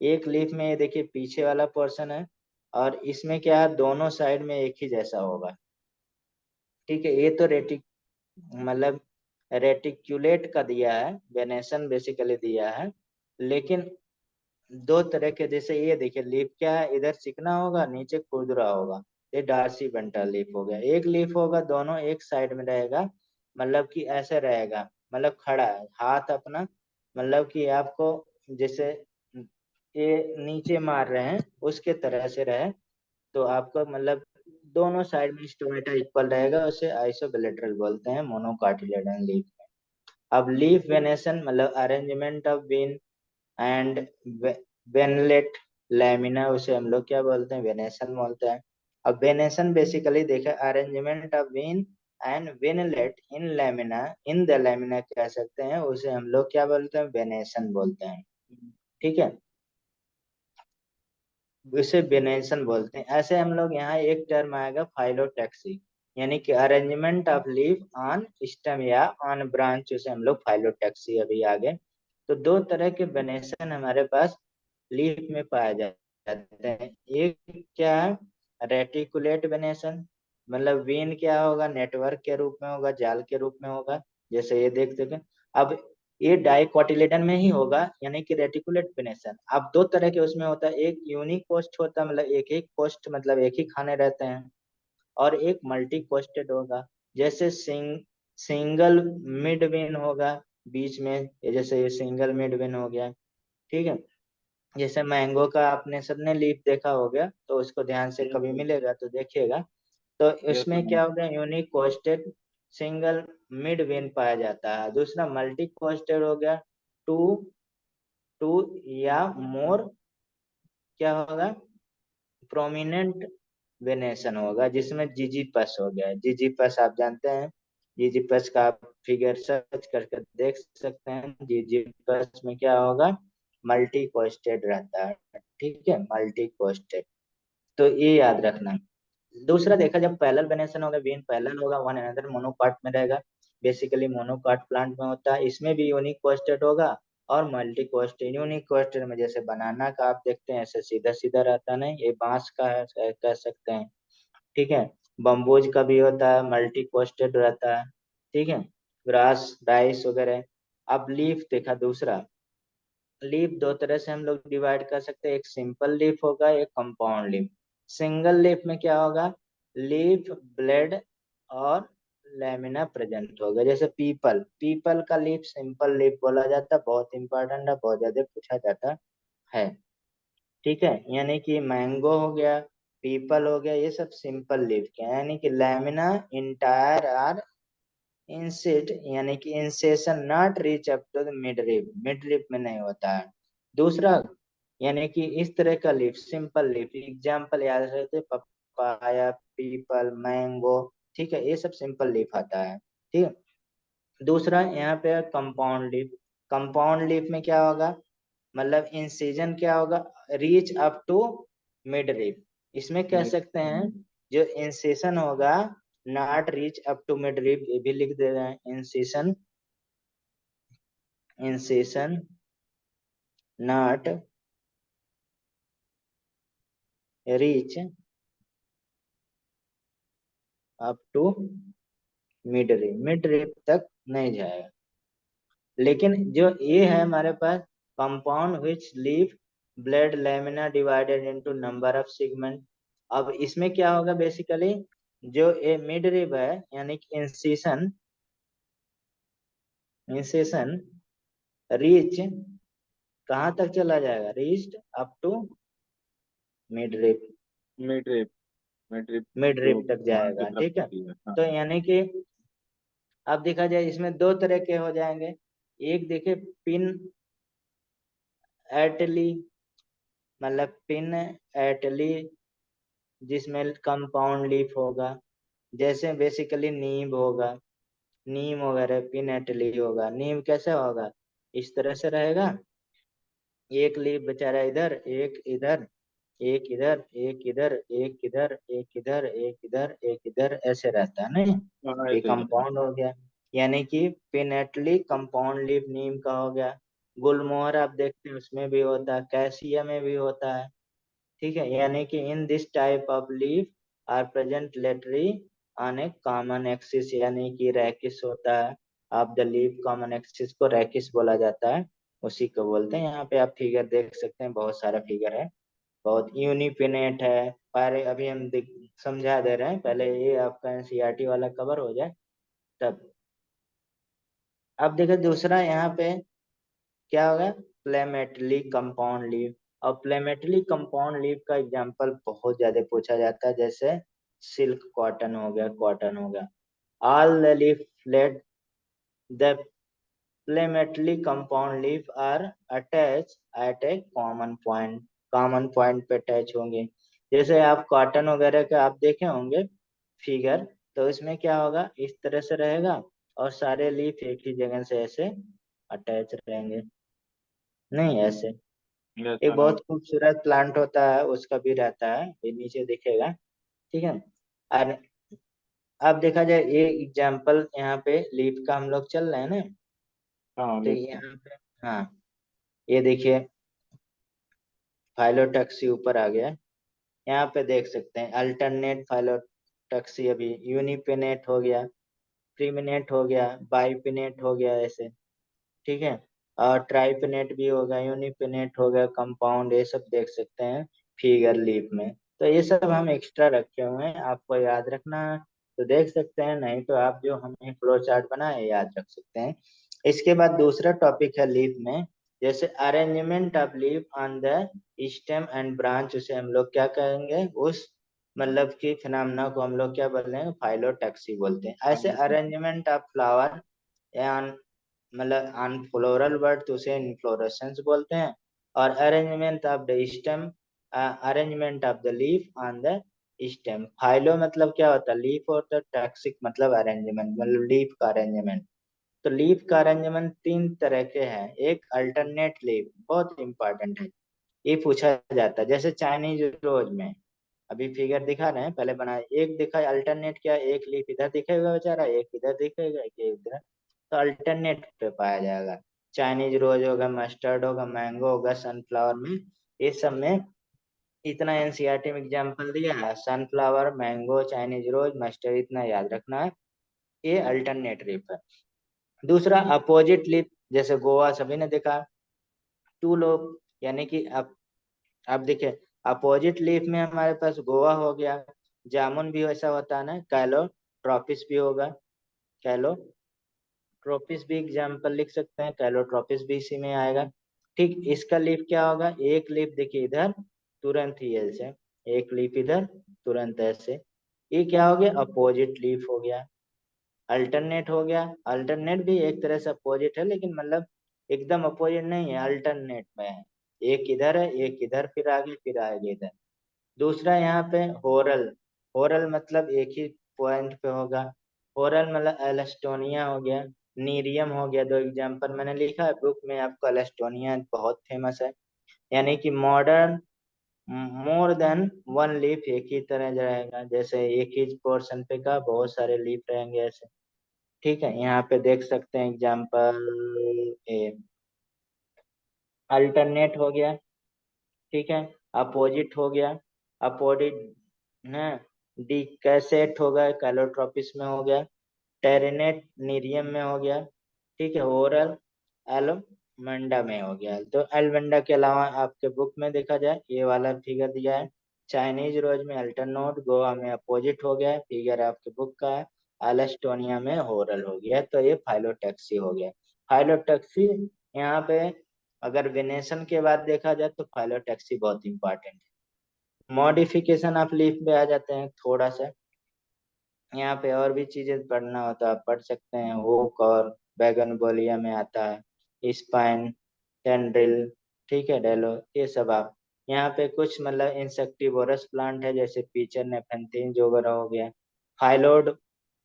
एक लीफ में ये देखिए पीछे वाला पोर्शन है, और इसमें क्या है, दोनों साइड में एक ही जैसा होगा। ठीक है, ये तो रेटिक मतलब रेटिक्यूलेट का दिया है, वेनेसन बेसिकली दिया है। लेकिन दो तरह के, जैसे ये देखिए लीफ क्या है, इधर चिकना होगा, नीचे खुरदुरा होगा, ये डार्सी वेंट्रल लीफ हो गया। एक लीफ होगा, दोनों एक साइड में रहेगा, मतलब कि ऐसे रहेगा, मतलब खड़ा है हाथ अपना, मतलब कि आपको जैसे ये नीचे मार रहे हैं उसके तरह से रहे, तो आपको मतलब दोनों साइड में स्टोमेटा इक्वल रहेगा, उसे आइसोबिलेटरल बोलते हैं मोनोकार्टिलेडन लीफ में। अब लीफ वेनेशन मतलब arrangement of vein and veinlet lamina, उसे हम लोग क्या बोलते हैं, वेनेशन बोलते हैं। अब वेनेशन बेसिकली देखा, arrangement of vein and विनलेट in the lamina कह सकते हैं, उसे हम लोग क्या बोलते हैं, वेनेसन बोलते हैं। ठीक है, इसे वेनेसन बोलते हैं। ऐसे हम लोग यहाँ एक टर्म आएगा फाइलोटैक्सी, यानी कि arrangement of leaf on stem या ऑन ब्रांच, उसे हम लोग फाइलोटैक्सी अभी आगे। तो दो तरह के वेनेसन हमारे पास लीफ में पाए जाते हैं। एक क्या है, रेटिकुलेट वेनेसन, मतलब वेन क्या होगा, नेटवर्क के रूप में होगा, जाल के रूप में होगा, जैसे ये देख सके। अब ये डाइकोटिलेडन में ही होगा, यानी कि रेटिकुलेट वेनेसन। अब दो तरह के उसमें होता है, एक यूनिक कोस्ट होता है, मतलब एक एक कोस्ट, मतलब एक ही खाने रहते हैं, और एक मल्टी कोस्टेड होगा। जैसे सिंगल मिड वेन होगा बीच में, जैसे ये सिंगल मिड वेन हो गया। ठीक है, जैसे मैंगो का आपने सबने लीफ देखा हो गया, तो उसको ध्यान से कभी मिलेगा तो देखिएगा। तो ये इसमें सुना है। क्या हो गया, यूनिक कोस्टेड सिंगल मिड वेन पाया जाता है। दूसरा मल्टी कोस्टेड हो गया, टू टू या मोर क्या होगा, प्रोमिनेंट वेनेशन होगा, जिसमें जीजीपस हो गया। जीजीपस आप जानते हैं, जीजीपस का आप फिगर सर्च करके देख सकते हैं। जीजीपस में क्या होगा, मल्टी कोस्टेड रहता है। ठीक है, मल्टी कोस्टेड, तो ये याद रखना। दूसरा देखा, जब पैरेलल वेनेशन होगा, वेन पैरेलल होगा, वन अनदर मोनोकाट में रहेगा। बेसिकली मोनोकाट प्लांट में होता है, इसमें भी यूनिक कोस्टेड होगा और मल्टी कोस्टेड। यूनिक कोस्टेड में जैसे बनाना का आप देखते हैं, ऐसे सीधा सीधा रहता नहीं, ये बांस का है कह सकते हैं। ठीक है, बम्बूज का भी होता है, मल्टी कोस्टेड रहता है। ठीक है, ग्रास राइस वगैरह। अब लीफ देखा, दूसरा लीफ दो तरह से हम लोग डिवाइड कर सकते हैं, एक सिंपल लीफ होगा, एक कंपाउंड लीफ। सिंगल लीफ में क्या होगा, लीफ ब्लेड और लेमिना प्रेजेंट होगा। जैसे पीपल, पीपल का लीफ सिंपल लीफ बोला जाता है, बहुत इंपॉर्टेंट है, बहुत ज्यादा पूछा जाता है। ठीक है, यानी कि मैंगो हो गया, पीपल हो गया, ये सब सिंपल लीफ के हैं। यानी कि लेमिना इंटायर आर इंसिड, यानी कि incision not reach up to the mid rib में नहीं होता है। दूसरा, यानी कि इस तरह का लीफ सिंपल लीफ, एग्जाम्पल याद रखते, पपाया, पीपल, मैंगो। ठीक है, ये सब सिंपल लीफ आता है। ठीक है, दूसरा यहाँ पे कंपाउंड लीफ। कंपाउंड लीफ में क्या होगा, मतलब इंसिजन क्या होगा, reach up to mid rib. इसमें कह सकते हैं जो इंसेशन होगा, not reach up to mid rib, ये भी लिख दे रहे हैं, incision, incision not reach up to mid rib तक नहीं जाएगा। लेकिन जो ये है हमारे पास, compound which leaf blade lamina divided into number of segment. अब इसमें क्या होगा, बेसिकली जो ये मिड रिब है, यानी कि इंसेशन, इंसेशन रीच कहाँ तक चला जाएगा, reach up to mid rib, mid mid mid जो रिब तक मान के जाएगा। तब ठीक है, होती है, हाँ। तो यानी कि अब देखा जाए, इसमें दो तरह के हो जाएंगे। एक देखे, पिन एटली, मतलब पिन एटली, जिसमें कंपाउंड लीफ होगा। जैसे बेसिकली नीम होगा, नीम वगैरह, पिन एटली होगा। नीम कैसे होगा, इस तरह से रहेगा, एक लीफ बेचारा इधर, एक इधर, एक इधर, एक इधर, एक इधर, एक इधर, एक इधर, एक इधर, ऐसे रहता है नहीं। हाँ ये ऐसे ही रहता कंपाउंड हो गया, यानी कि पिनेटली कंपाउंड लीफ नीम का हो गया। गुलमोहर आप देखते हैं, उसमें भी होता है, कैसिया में भी होता है। ठीक है, यानी कि in this type of leaf are present laterally on a common axis, यानी कि रैकिस होता है। Of the leaf common axis को रैकिस बोला जाता है, उसी को बोलते हैं। यहाँ पे आप फिगर देख सकते हैं, बहुत सारा फिगर है, बहुत यूनिपिनेट है। पहले अभी हम समझा दे रहे हैं, पहले ये आपका एनसीईआरटी वाला कवर हो जाए तब। अब देखो दूसरा यहाँ पे क्या होगा, प्लेमेटली कंपाउंड लीफ। और प्लेमेटली कंपाउंड लीफ का एग्जांपल बहुत ज्यादा पूछा जाता है, जैसे सिल्क कॉटन हो गया, कॉटन हो गया। All the leaflet the palmately compound leaf are attach at a common point, common point पे अटैच होंगे। जैसे आप कॉटन वगैरह का आप देखे होंगे फिगर, तो इसमें क्या होगा, इस तरह से रहेगा और सारे लीफ एक ही जगह से ऐसे अटैच रहेंगे, नहीं ऐसे। ये एक अच्छा है। बहुत खूबसूरत प्लांट होता है, उसका भी रहता है, ये नीचे दिखेगा, ठीक है। और अब देखा जाए ये एग्जाम्पल यहाँ पे लीफ का हम लोग चल रहे हैं ना, हाँ तो लिखता। यहाँ पे हाँ, ये देखिए फाइलोटैक्सी ऊपर आ गया। यहाँ पे देख सकते हैं अल्टरनेट फाइलोटैक्सी, अभी यूनिपिनेट हो गया, प्रीमिनेट हो गया, बाइपिनेट हो गया ऐसे, ठीक है। और ट्राइपिनेट भी होगा, यूनिपिनेट हो गया, कंपाउंड, ये सब देख सकते हैं फिगर लीफ में। तो ये सब हम एक्स्ट्रा रखे हुए हैं, आपको याद रखना है तो देख सकते हैं, नहीं तो आप जो हमने फ्लो चार्ट बनाए याद रख सकते हैं। इसके बाद दूसरा टॉपिक है लीफ में, जैसे arrangement of leaf on the stem and branch, उसे हम लोग क्या कहेंगे, उस मतलब कि फिनोमेना को हम लोग क्या बोलते हैं, फाइलोटैक्सी बोलते हैं। ऐसे अरेंजमेंट ऑफ फ्लावर मतलब ऑन फ्लोरल वर्ड तो उसे इन्फ्लोरेसेंस बोलते हैं। और arrangement of the stem, arrangement of the leaf on the stem. Phyllo मतलब क्या होता है, लीफ, और द टैक्सिक मतलब अरेंजमेंट, मतलब लीफ का अरेंजमेंट। तो लीफ का अरेंजमेंट तीन तरह के हैं। एक अल्टरनेट लीफ, बहुत इंपॉर्टेंट है, ये पूछा जाता है, जैसे चाइनीज रोज में अभी फिगर दिखा रहे हैं, पहले बनाए, एक दिखा अल्टरनेट, क्या एक लीफ इधर दिखेगा बेचारा, एक इधर दिखेगा, एक इधर, तो अल्टरनेट पे पाया जाएगा। चाइनीज रोज होगा, मस्टर्ड होगा, मैंगो होगा, सनफ्लावर में, ये सब में इतना एनसीईआरटी में एग्जाम्पल दिया है, सनफ्लावर, मैंगो, चाइनीज रोज, मस्टर्ड, इतना याद रखना है, ये अल्टरनेट लीफ है। दूसरा अपोजिट लीफ, जैसे गोवा सभी ने देखा, टू लोग, यानी कि अब देखिए अपोजिट लीफ में हमारे पास गोवा हो गया, जामुन भी वैसा होता है ना, कैलोट्रोपिस भी होगा, कैलोट्रोपिस भी एग्जाम्पल लिख सकते हैं, कैलोट्रोपिस भी इसी में आएगा। ठीक, इसका लीफ क्या होगा, एक लीफ देखिए इधर, तुरंत ही ऐसे, एक लीफ इधर, तुरंत ऐसे, ये क्या हो गया, अपोजिट लीफ हो गया। अल्टरनेट हो गया, अल्टरनेट भी एक तरह से अपोजिट है, लेकिन मतलब एकदम अपोजिट नहीं है, अल्टरनेट में है, एक इधर है, एक इधर, फिर आगे, फिर आगे इधर। दूसरा यहाँ पे होरल, होरल मतलब एक ही पॉइंट पे होगा, होरल मतलब एलस्टोनिया हो गया, नीरियम हो गया, दो एग्जांपल मैंने लिखा है बुक में आपको, एलस्टोनिया बहुत फेमस है, यानी कि modern more than one leaf, एक ही तरह रहेगा, जैसे एक ही पोर्शन पे का बहुत सारे लीफ रहेंगे ऐसे, ठीक है। यहाँ पे देख सकते हैं एग्जांपल ए, अल्टरनेट हो गया, ठीक है, अपोजिट हो गया, अपोजिट ना, डिकैसेट हो गया, कैलोट्रोपिस में हो गया, टेरिनेट नीरियम में हो गया, ठीक है, ओरल एलोमंडा में हो गया। तो एलमंडा के अलावा आपके बुक में देखा जाए ये वाला फिगर दिया है, चाइनीज रोज में अल्टरनोट, गोवा में अपोजिट हो गया, फिगर आपके बुक का है, एलेस्टोनिया में होरल हो गया, तो ये फाइलोटैक्सी हो गया। फाइलोटैक्सी यहाँ पे अगर वेनेशन के बाद देखा जाए तो फाइलोटैक्सी बहुत इंपॉर्टेंट है। मॉडिफिकेशन ऑफ लीफ पे आ जाते हैं थोड़ा सा, यहाँ पे और भी चीजें पढ़ना होता है आप पढ़ सकते हैं, हुक और बैगनबोलिया में आता है, स्पाइन, टेंड्रिल, ठीक है, डेलो, ये सब आप यहाँ पे कुछ मतलब इंसेक्टिवोरस प्लांट है, जैसे पीचर नेफेंथीन वगैरह हो गया, फाइलोड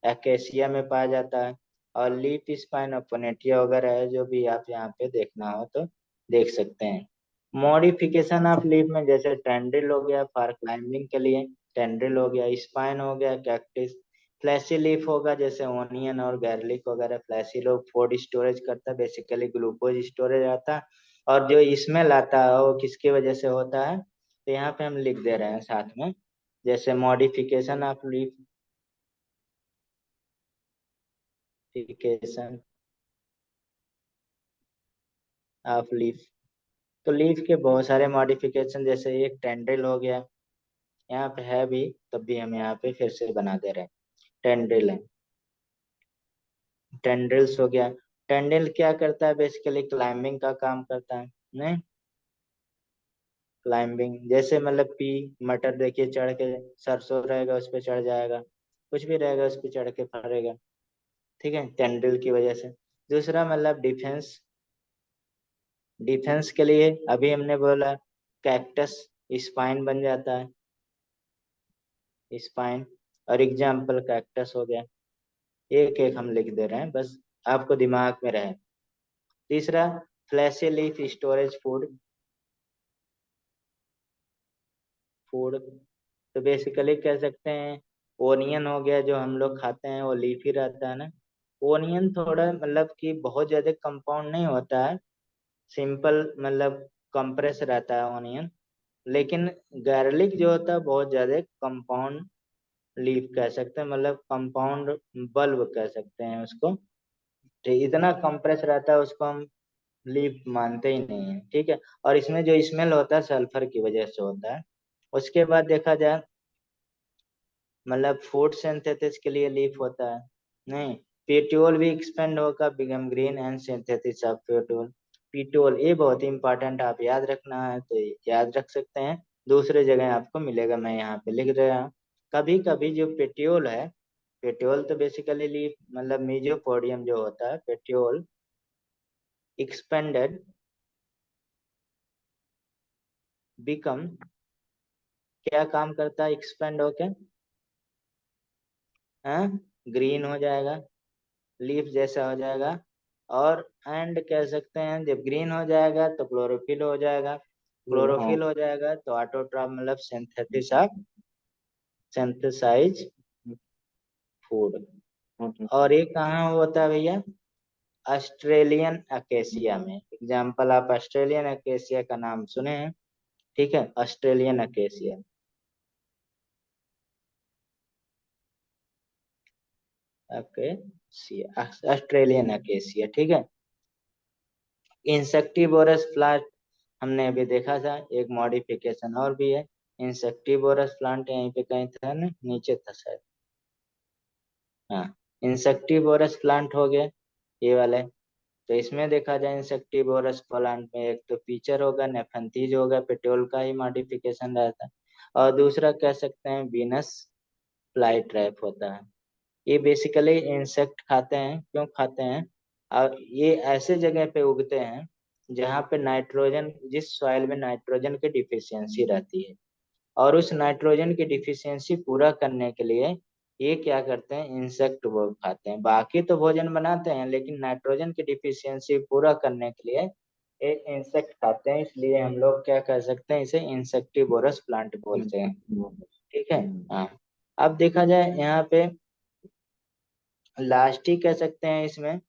एकेसिया में पाया जाता है, और लीफ स्पाइन ओपोनेटिया वगैरह है, जो भी आप यहाँ पे देखना हो तो देख सकते हैं। मॉडिफिकेशन ऑफ लीफ में जैसे टेंड्रिल हो गया फॉर क्लाइंबिंग के लिए, टेंड्रिल हो गया, स्पाइन हो गया, कैक्टिस, फ्लैशी लीफ होगा जैसे ओनियन और गार्लिक वगैरह, फ्लैशी लोग फूड स्टोरेज करता है, बेसिकली ग्लूकोज स्टोरेज आता है, और जो स्मेल आता है वो किसकी वजह से होता है, तो यहाँ पे हम लिख दे रहे हैं साथ में, जैसे मॉडिफिकेशन ऑफ लीफ, तो लीफ के बहुत सारे मॉडिफिकेशन, जैसे एक टेंड्रिल हो गया, यहाँ पे है भी, तब भी हम यहाँ पे फिर से बना दे रहे हैं, टेंड्रिल है, टेंड्रिल्स हो गया। टेंड्रिल क्या करता है, बेसिकली क्लाइंबिंग का काम करता है, नहीं, क्लाइंबिंग जैसे मतलब पी, मटर देखिए चढ़ के, सरसों रहेगा उस पर चढ़ जाएगा, कुछ भी रहेगा उस पर चढ़ के फरेगा, ठीक है, टेंड्रिल की वजह से। दूसरा मतलब डिफेंस, डिफेंस के लिए अभी हमने बोला कैक्टस, स्पाइन बन जाता है, स्पाइन, और एग्जाम्पल कैक्टस हो गया। एक एक हम लिख दे रहे हैं, बस आपको दिमाग में रहे। तीसरा, fleshy leaf storage food. Food तो बेसिकली कह सकते हैं ओनियन हो गया, जो हम लोग खाते हैं वो लीफ ही रहता है ना। ओनियन थोड़ा मतलब कि बहुत ज्यादा कंपाउंड नहीं होता है, सिंपल मतलब कंप्रेस रहता है ओनियन। लेकिन गार्लिक जो होता है बहुत ज्यादा कंपाउंड लीफ कह सकते हैं, मतलब कंपाउंड बल्ब कह सकते हैं उसको। तो इतना कंप्रेस रहता है उसको हम लीफ मानते ही नहीं है, ठीक है। और इसमें जो स्मेल होता है सल्फर की वजह से होता है। उसके बाद देखा जाए मतलब फूड सिंथेसिस के लिए लीफ होता है नहीं। पेट्रोल भी एक्सपेंड होगा, begin green and synthesis of petrol. Petrol ये बहुत इंपॉर्टेंट, आप याद रखना है तो याद रख सकते हैं, दूसरे जगह आपको मिलेगा, मैं यहाँ पे लिख रहा हूँ। कभी कभी जो पेट्रोल है, पेट्रोल तो बेसिकली लीफ मतलब मीजोपोडियम जो होता है पेट्रोल एक्सपेंडेड बिकम, क्या काम करता है एक्सपेंड होके, हाँ ग्रीन हो जाएगा, लीफ जैसा हो जाएगा। और एंड कह सकते हैं जब ग्रीन हो जाएगा तो क्लोरोफिल हो जाएगा, हाँ। क्लोरोफिल हो जाएगा तो ऑटोट्रॉफ मतलब सिंथेसिस ऑफ सिंथेसाइज फूड। और ये कहाँ होता है भैया, ऑस्ट्रेलियन अकेसिया में। एग्जाम्पल आप ऑस्ट्रेलियन अकेसिया का नाम सुने हैं, ठीक है, Australian acacia, acacia Australian acacia, ठीक है। इंसेक्टिवोरस प्लांट हमने अभी देखा था, एक मॉडिफिकेशन और भी है। इंसेक्टिवोरस प्लांट यहीं पे कहीं था ना, नीचे था शायद, हाँ। इंसेक्टिवोरस प्लांट हो गया ये वाले। तो इसमें देखा जाए इंसेक्टिवोरस प्लांट में एक तो फीचर होगा नेफेंथीज होगा, पेट्रोल का ही मॉडिफिकेशन रहता है। और दूसरा कह सकते हैं वीनस फ्लाई ट्रैप होता है। ये बेसिकली इंसेक्ट खाते हैं, क्यों खाते हैं, और ये ऐसे जगह पे उगते हैं जहाँ पे नाइट्रोजन, जिस सॉइल में नाइट्रोजन की डिफिशियंसी रहती है। और उस नाइट्रोजन की डिफिशियंसी पूरा करने के लिए ये क्या करते हैं, इंसेक्ट वो खाते हैं। बाकी तो भोजन बनाते हैं, लेकिन नाइट्रोजन की डिफिशियंसी पूरा करने के लिए ये इंसेक्ट खाते हैं। इसलिए हम लोग क्या कह सकते हैं, इसे इंसेक्टिवोरस प्लांट बोलते हैं, ठीक है। हाँ। अब देखा जाए यहाँ पे लास्ट ही कह सकते हैं इसमें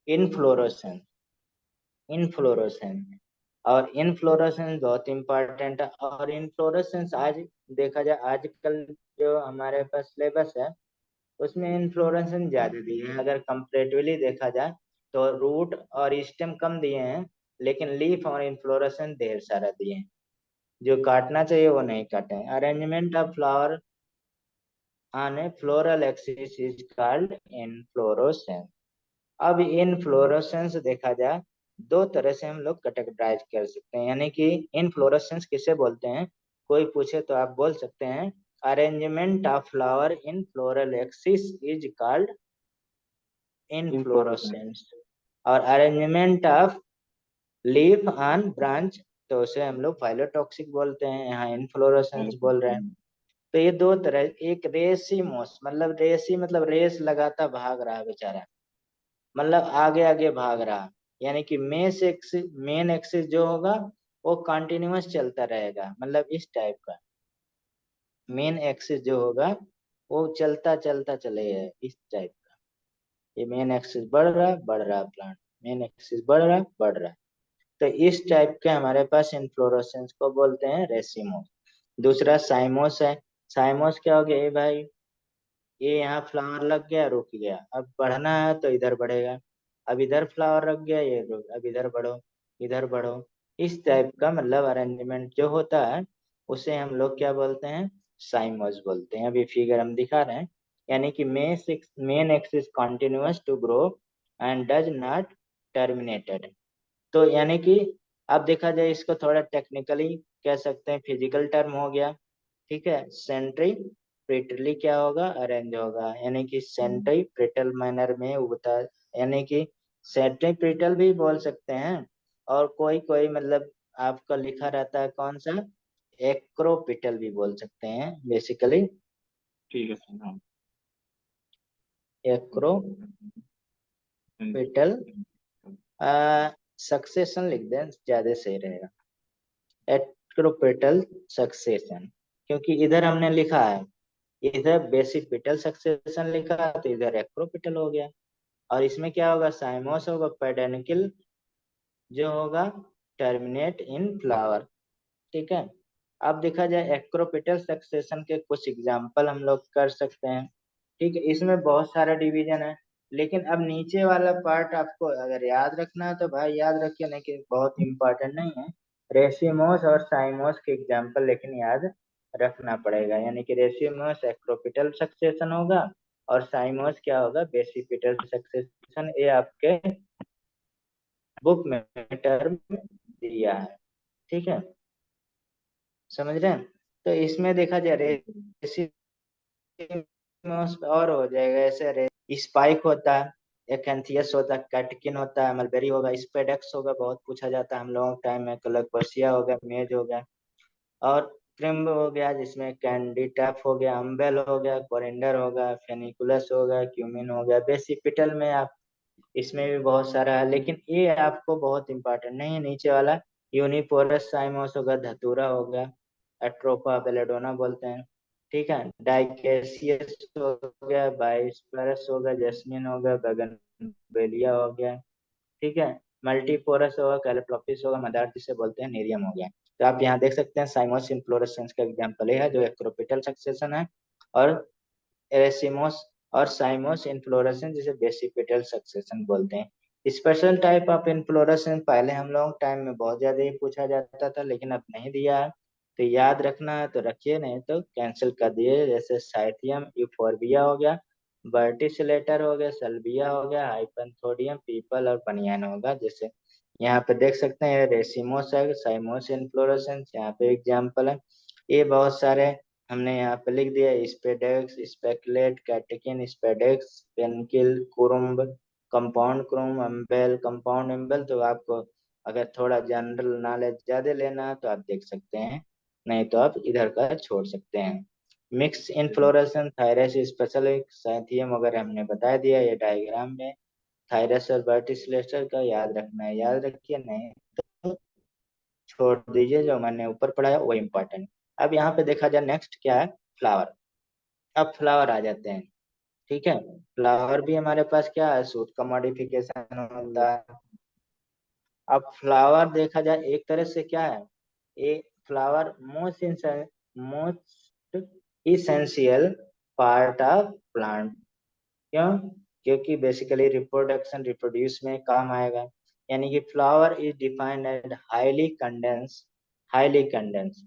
इनफ्लोरेसेंस, इनफ्लोरेसेंस। और इनफ्लोरेसेंस बहुत इंपॉर्टेंट है। और इनफ्लोरेसेंस आज देखा जाए आजकल जो हमारे पास सिलेबस है उसमें इनफ्लोरेसेंस ज्यादा दिए हैं, अगर कंपेरेटिवली देखा जाए तो रूट और स्टेम कम दिए हैं, लेकिन लीफ और इनफ्लोरेसेंस ढेर सारा दिए हैं। जो काटना चाहिए वो नहीं काटे हैं। Arrangement of flower on A floral axis is called inflorescence. अब इन फ्लोरेसेंस देखा जाए दो तरह से हम लोग कैटेगराइज कर सकते हैं, यानी कि इन फ्लोरेसेंस किसे बोलते हैं, कोई पूछे तो आप बोल सकते हैं arrangement of flower in floral axis is called inflorescence. और arrangement of leaf on branch तो उसे हम लोग फाइलोटॉक्सिक बोलते हैं, यहाँ इनफ्लोरेसेंस बोल रहे हैं। तो ये दो तरह, एक रेसिमोस मतलब रेसी मतलब रेस लगाता भाग रहा बेचारा, मतलब आगे आगे भाग रहा, यानी कि मेन एक्सिस जो होगा वो कंटिन्यूअस चलता रहेगा, मतलब इस टाइप का मेन एक्सिस जो होगा वो चलता चलता चलेगा इस टाइप का। ये मेन एक्सिस बढ़ रहा प्लांट, मेन एक्सिस बढ़ रहा बढ़ रहा। तो इस टाइप के हमारे पास इन्फ्लोरेसेंस को बोलते हैं रेसिमोस। दूसरा साइमोस है। साइमोस क्या हो गया ये भाई, ये यहाँ फ्लावर लग गया रुक गया, अब बढ़ना है तो इधर बढ़ेगा। अब इधर फ्लावर लग गया ये रुक, अब इधर बढ़ो, इधर बढ़ो। इस टाइप का मतलब अरेंजमेंट जो होता है उसे हम लोग क्या बोलते हैं, साइमस बोलते हैं। अभी फिगर हम दिखा रहे हैं, यानी कि main axis continuous to grow and does not terminated. तो यानी कि अब देखा जाए इसको थोड़ा टेक्निकली कह सकते हैं, फिजिकल टर्म हो गया, ठीक है। सेंट्री प्रिटली क्या होगा, अरेंज होगा, यानी कि सेंट्री प्रिटल मैनर में उगता है, यानी कि सेंट्री प्रिटल भी बोल सकते हैं। और कोई कोई मतलब आपका लिखा रहता है कौन सा, एक्रोपिटल भी बोल सकते हैं बेसिकली। ठीक है सर। हाँ। एक्रोपिटल सक्सेशन लिख दें, ज्यादा सही रहेगा। एक्रोपिटल सक्सेशन, क्योंकि इधर हमने लिखा है, इधर बेसिपिटल सक्सेशन लिखा है तो इधर एक्रोपिटल हो गया। और इसमें क्या होगा, साइमोस होगा, पेडेनिकल जो होगा टर्मिनेट इन फ्लावर। ठीक है। अब देखा जाए एक्रोपिटल सक्सेशन के कुछ एग्जाम्पल हम लोग कर सकते हैं। ठीक है, इसमें बहुत सारा डिवीजन है, लेकिन अब नीचे वाला पार्ट आपको अगर याद रखना है तो भाई याद रखिए, नहीं कि बहुत इंपॉर्टेंट नहीं है। रेसिमोस और साइमोस के एग्जाम्पल लेकिन याद रखना पड़ेगा, यानी कि रेसिमोस एक्रोपिटल सक्सेशन होगा और साइमोस क्या होगा, बेसिपिटल सक्सेशन। ये आपके बुक में टर्म दिया है। ठीक है, समझ रहे हैं। तो इसमें देखा जाए रेसिमोस और हो जाएगा ऐसे, स्पाइक होता है, एकेंथियस होता है, कैटकिन होता है, मलबेरी होगा, स्पेडेक्स होगा, बहुत पूछा जाता है हम लोगों के टाइम में, कलकपोसिया होगा, मेज हो गया, और क्रिम्ब हो गया जिसमें कैंडीटैप हो गया, अम्बेल हो गया, कोरिंडर होगा, फेनिकुलस हो गया, क्यूमिन हो गया। बेसिपिटल में आप इसमें भी बहुत सारा है, लेकिन ये आपको बहुत इंपॉर्टेंट नहीं है। नीचे वाला यूनिपोरस साइमोस होगा, धतूरा हो गया, एट्रोपा बेलेडोना बोलते हैं। ठीक है, डाइकेसियस हो गया, बाइस्परस हो गया, जैस्मिन हो गया, बगनवेलिया हो गया। ठीक है, मल्टीपोरस होगा, कैलिप्लोपिस होगा, मदार जिसे बोलते हैं, नेरियम हो गया। तो आप यहाँ देख सकते हैं साइमोस इन्फ्लोरेसेंस का एग्जाम्पल है जो एक्रोपिटल सक्सेशन है, और एरेसिमोस और साइमोस इन्फ्लोरेसेंस जिसे बेसिपिटल सक्सेशन बोलते हैं। स्पेशल टाइप ऑफ इन्फ्लोरेसेंस पहले हम लोग टाइम में बहुत ज्यादा ही पूछा जाता था, लेकिन अब नहीं दिया है, तो याद रखना है तो रखिए, नहीं तो कैंसिल कर दिए। जैसे साइथियम यूफोरबिया हो गया, वर्टिसिलेटर हो गया, सल्विया हो गया, हाइपनथोडियम, पीपल और बनियान होगा। जैसे यहाँ पे देख सकते हैं रेसिमोस है, साइमोस इन्फ्लोरेसेंस यहाँ पे एग्जाम्पल है। ये बहुत सारे हमने यहाँ पे लिख दिया, spadix, spikelet, catkin, spadix, panicle, corymb, compound corymb, umbel, compound umbel. तो आपको अगर थोड़ा जनरल नॉलेज ज्यादा लेना है तो आप देख सकते हैं, नहीं तो आप इधर का छोड़ सकते हैं। मिक्स इनफ्लोरेसेंस, थायरस स्पेशल, साइथियम वगैरह हमने बता दिया ये डायग्राम में। थायरस और वर्टिसिलेटर का याद रखना है, याद रखिए, नहीं तो छोड़ दीजिए, जो मैंने ऊपर पढ़ाया वो इम्पोर्टेंट। अब यहाँ पे देखा जाए नेक्स्ट क्या है, फ्लावर। अब फ्लावर आ जाते हैं। ठीक है, फ्लावर भी हमारे पास क्या है, सूट का मॉडिफिकेशन होता है। अब फ्लावर देखा जाए एक तरह से क्या है, एक flower most essential part of plant. क्यों? क्योंकि बेसिकली रिप्रोडक्शन रिप्रोड्यूस में काम आएगा। यानी कि flower is defined as highly condense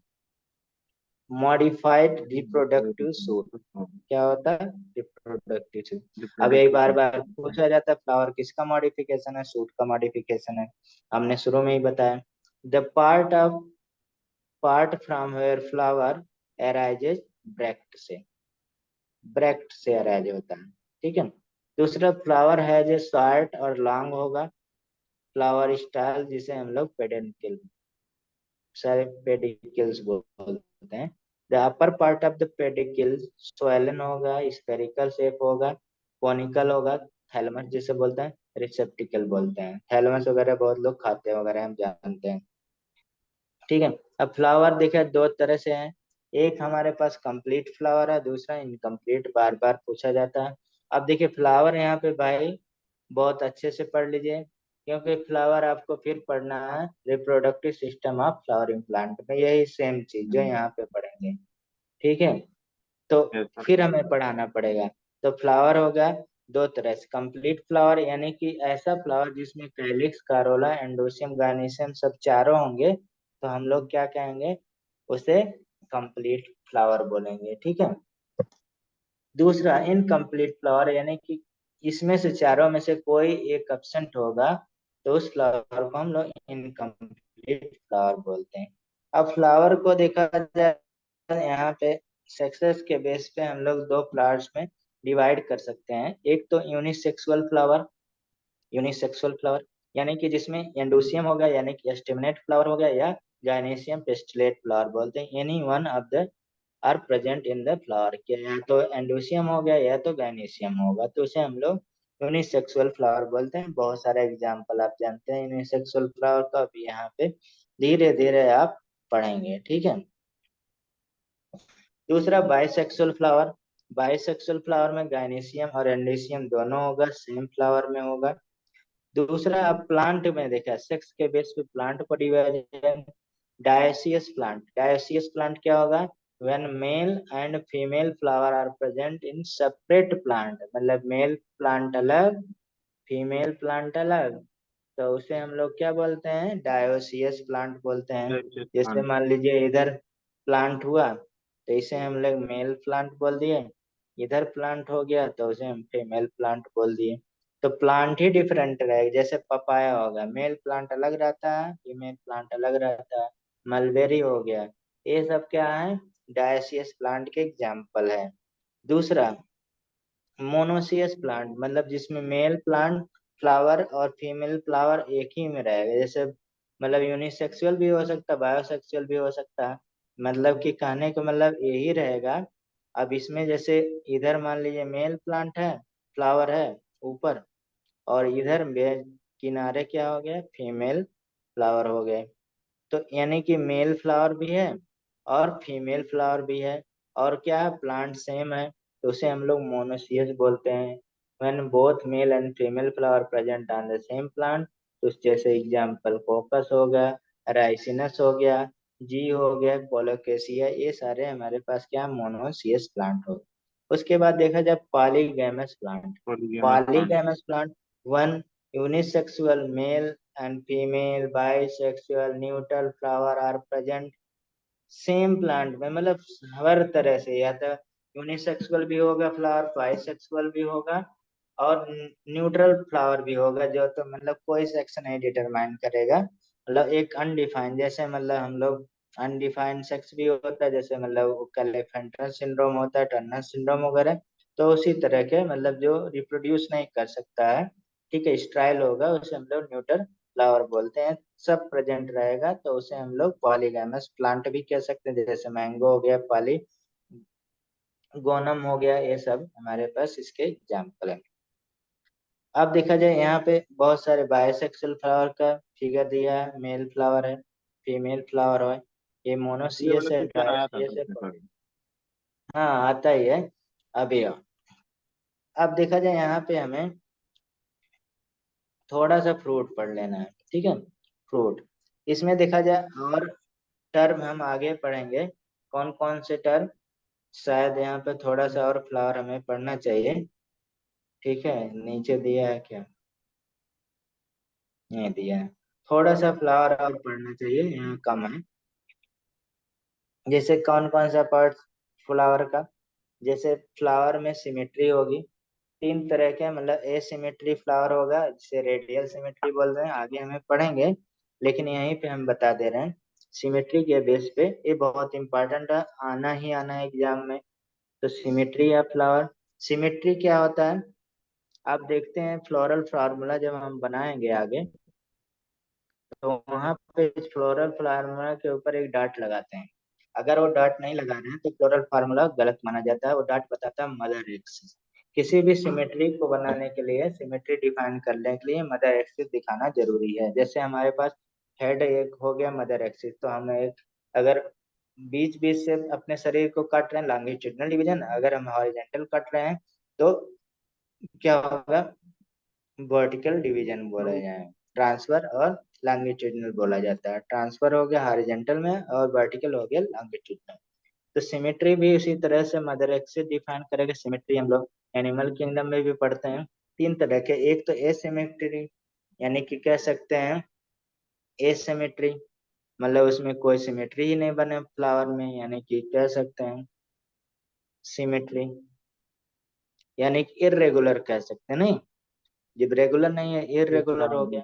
modified reproductive shoot. क्या होता है, रिप्रोडक्टिव सूट। अब एक बार बार पूछा जाता है फ्लावर किसका मॉडिफिकेशन है, सूट का मॉडिफिकेशन है। हमने शुरू में ही बताया, the part from where flower arises, bract से, ब्रैक्ट से अराइज होता है। ठीक है, दूसरा फ्लावर है जो शॉर्ट और लॉन्ग होगा, फ्लावर स्टाइल जिसे हम लोग पेडेंकिल, सारे पेडिकल्स बोलते हैं। The upper part of the pedicels swollen होगा, स्फेरिकल शेप होगा, कोनिकल होगा, थैलमस जिसे बोलते हैं, रिसेप्टिकल बोलते हैं। थैलमस वगैरह बहुत लोग खाते हैं वगैरह, हम जानते हैं। ठीक है, अब फ्लावर देखे दो तरह से हैं, एक हमारे पास कंप्लीट फ्लावर है, दूसरा इनकम्प्लीट, बार बार पूछा जाता है। अब देखिए फ्लावर यहाँ पे भाई बहुत अच्छे से पढ़ लीजिए, क्योंकि फ्लावर आपको फिर पढ़ना है reproductive system of flowering plant में, यही सेम चीज जो यहाँ पे पढ़ेंगे। ठीक है, तो फिर हमें पढ़ाना पड़ेगा। तो फ्लावर होगा दो तरह से, कंप्लीट फ्लावर यानी कि ऐसा फ्लावर जिसमें कैलिक्स, कारोला, एंडोसियम, गार्निशियम सब चारों होंगे, तो हम लोग क्या कहेंगे, उसे कंप्लीट फ्लावर बोलेंगे। ठीक है, दूसरा इनकम्प्लीट फ्लावर यानी कि इसमें से चारों में से कोई एक एब्सेंट होगा, तो उस फ्लावर को हम लोग इनकम्प्लीट फ्लावर बोलते हैं। अब फ्लावर को देखा जाए यहाँ पे सेक्सेस के बेस पे हम लोग दो फ्लावर्स में डिवाइड कर सकते हैं। एक तो यूनिसेक्सुअल फ्लावर, यूनिसेक्सुअल फ्लावर यानी कि जिसमें एंडोसियम हो गया, यानी कि स्टेमिनेट फ्लावर हो गया, या गायनेसियम पेस्टिलेट फ्लावर बोलते हैं, any one of the are present in the flower, क्या या तो एंडोसियम हो गया या तो गाइनीशियम होगा, तो उसे हम लोग यूनिसेक्सुअल फ्लावर बोलते हैं। बहुत सारे एग्जाम्पल आप जानते हैं यूनिसेक्सुअल फ्लावर का, अभी यहाँ पे धीरे धीरे आप पढ़ेंगे, ठीक है। दूसरा बाइसेक्सुअल फ्लावर। बाइसेक्सुअल फ्लावर में गाइनीशियम और एंडोसियम दोनों होगा, सेम फ्लावर में होगा। दूसरा अब प्लांट में देखा, सेक्स के बेस पे प्लांट को डिवाइड। डायोसियस प्लांट, डायोसियस प्लांट क्या होगा, when male and female flower are present in separate plant, मतलब मेल प्लांट अलग फीमेल प्लांट अलग, तो उसे हम लोग क्या बोलते हैं, डायोसियस प्लांट बोलते हैं। Yes, जैसे plant. मान लीजिए इधर प्लांट हुआ तो इसे हम लोग मेल प्लांट बोल दिए, इधर प्लांट हो गया तो उसे हम फीमेल प्लांट बोल दिए। तो प्लांट ही डिफरेंट रहेगा, जैसे पपाया होगा, मेल प्लांट अलग रहता है, फीमेल प्लांट अलग रहता है। मलबेरी हो गया, ये सब क्या है, डायोसियस प्लांट के एग्जाम्पल है। दूसरा मोनोसियस प्लांट, मतलब जिसमें मेल प्लांट फ्लावर और फीमेल फ्लावर एक ही में रहेगा, जैसे मतलब यूनिसेक्सुअल भी हो सकता है, बायोसेक्सुअल भी हो सकता है, मतलब कि कहने का मतलब यही रहेगा। अब इसमें जैसे इधर मान लीजिए मेल प्लांट है, फ्लावर है ऊपर, और इधर किनारे क्या हो गया, फीमेल फ्लावर हो गए, तो यानी कि मेल फ्लावर भी है और फीमेल फ्लावर भी है, और क्या है, प्लांट सेम है, तो उसे हम लोग मोनोसियस बोलते हैं। When both male and female flower present on the same plant, तो जैसे एग्जांपल कोकस हो गया, राइसिनस हो गया, जी हो गया, कोलोकेसिया, ये सारे हमारे पास क्या मोनोसियस प्लांट हो। उसके बाद देखा जाए polygamous plant. Polygamous plant. Polygamous plant, one unisexual male and female bisexual neutral flower are present same plant में, मतलब हर तरह से, या तो यूनिसेक्सुअल भी होगा फ्लावर, बाइसेक्सुअल भी होगा, और न्यूट्रल फ्लावर भी होगा, जो तो मतलब कोई सेक्स नहीं डिटरमाइन करेगा, मतलब एक अनडिफाइंड, जैसे मतलब हम लोग अनडिफाइंड सेक्स भी होता है, जैसे मतलब कैलेफेंट्रल सिंड्रोम होता है, टर्नर सिंड्रोम वगैरह, तो उसी तरह के मतलब जो रिप्रोड्यूस नहीं कर सकता है, ठीक है, स्ट्राइल होगा, उसे हम लोग न्यूट्रल फ्लावर बोलते हैं। सब प्रेजेंट रहेगा तो उसे हम लोग पॉलीगैमस प्लांट भी कह सकते हैं, जैसे मैंगो हो गया, पॉलीगोनम हो गया, ये सब हमारे पास इसके एग्जाम्पल है। अब देखा जाए यहाँ पे बहुत सारे बायोसेक्सुअल फ्लावर का फिगर दिया है, मेल फ्लावर है, फीमेल फ्लावर है, ये ये मोनोसियस वाला है, पिक्चर आया था डायोसियस है, सबसे पहले। हाँ आता ही है अभी। अब देखा जाए यहाँ पे हमें थोड़ा सा फ्रूट पढ़ लेना है, ठीक है, फ्रूट। इसमें देखा जाए और टर्म हम आगे पढ़ेंगे, कौन कौन से टर्म, शायद यहाँ पे थोड़ा सा और फ्लावर हमें पढ़ना चाहिए, ठीक है, नीचे दिया है क्या, ये दिया है, थोड़ा सा फ्लावर और पढ़ना चाहिए, यहाँ कम है। जैसे कौन कौन सा पार्ट फ्लावर का, जैसे फ्लावर में सिमेट्री होगी, तीन तरह के, मतलब एसिमेट्री फ्लावर होगा जिसे रेडियल सिमेट्री बोल रहे हैं, आगे हमें पढ़ेंगे, लेकिन यहीं पे हम बता दे रहे हैं सिमेट्री के बेस पे, ये बहुत इंपॉर्टेंट है, आना ही आना है एग्जाम में। तो सिमेट्री या फ्लावर, सिमेट्री क्या होता है, आप देखते हैं फ्लोरल फार्मूला जब हम बनाएंगे आगे, तो वहां पे फ्लोरल फार्मूला के ऊपर एक डॉट लगाते हैं, अगर वो डॉट नहीं लगा रहे हैं तो फ्लोरल फार्मूला गलत माना जाता है, वो डॉट बताता है मदर एक्सिस। किसी भी सिमेट्री को बनाने के लिए, सिमेट्री डिफाइन करने के लिए मदर एक्सिस दिखाना जरूरी है। जैसे हमारे पास हेड एक हो गया मदर एक्सिस, तो हम एक अगर बीच बीच से अपने शरीर को काट रहे हैं, लॉन्गिट्यूडिनल डिवीजन, अगर हम हॉरिजॉन्टल काट रहे हैं तो क्या होगा, वर्टिकल डिवीजन बोला जाए, ट्रांसफर और लॉन्गिट्यूडिनल बोला जाता है, ट्रांसफर हो गया हॉरिजॉन्टल में और वर्टिकल हो गया लॉन्गिट्यूडिनल। तो सिमेट्री भी उसी तरह से मदर एक्सिस डिफाइन करेगा। सिमेट्री हम लोग एनिमल किंगडम में भी पढ़ते हैं, तीन तरह के, एक तो एसिमेट्री, यानी कि कह सकते हैं एसिमेट्री, मतलब उसमें कोई सिमेट्री ही नहीं बने फ्लावर में, यानी कि कह सकते हैं सिमेट्री, यानी कि इरेगुलर कह सकते हैं, नहीं, जब रेगुलर नहीं है इरेगुलर हो गया,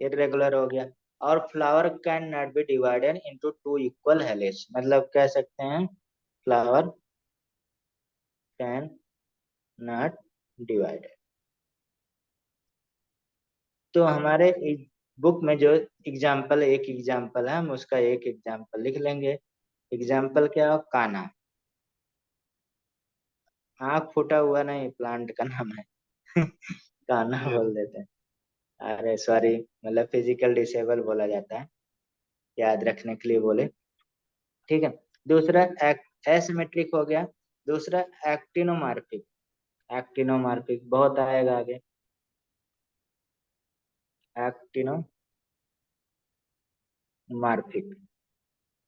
इरेगुलर हो गया। और flower can not be divided into two equal helix, मतलब कह सकते हैं फ्लावर कैन नॉट डिवाइडेड। तो हमारे बुक में जो एग्जाम्पल, एक एग्जाम्पल है, हम उसका एक एग्जाम्पल लिख लेंगे। एग्जाम्पल क्या हो, काना। आँख फूटा हुआ नहीं, प्लांट का नाम है। काना ये बोल देते हैं। अरे सॉरी, मतलब फिजिकल डिसेबल बोला जाता है, याद रखने के लिए बोले। ठीक है। दूसरा एसिमेट्रिक हो गया। दूसरा एक्टिनोमार्फिक। एक्टिनोमार्फिक बहुत आएगा आगे। एक्टिनोमार्फिक।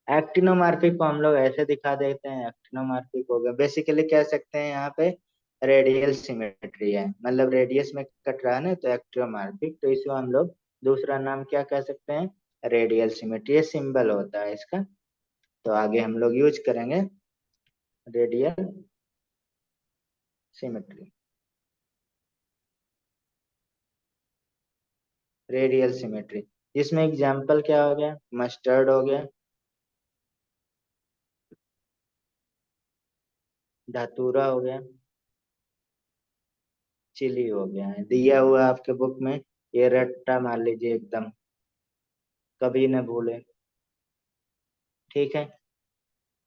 एक्टिनोमार्फिक को हम लोग ऐसे दिखा देते हैं, एक्टिनोमार्फिक हो गया, बेसिकली कह सकते हैं यहाँ पे रेडियल सिमेट्री है, मतलब रेडियस में कट रहा है ना, तो एक्टिनोमार्फिक, तो इसको हम लोग दूसरा नाम क्या कह सकते हैं, रेडियल सिमेट्री। ये सिंबल होता है इसका, तो आगे हम लोग यूज करेंगे रेडियल सिमेट्री। रेडियल सिमेट्री, जिसमें एग्जाम्पल क्या हो गया, मस्टर्ड हो गया, धतूरा हो गया, चिली हो गया है, दिया हुआ आपके बुक में। ये रट्टा मान लीजिए एकदम, कभी न भूले। ठीक है।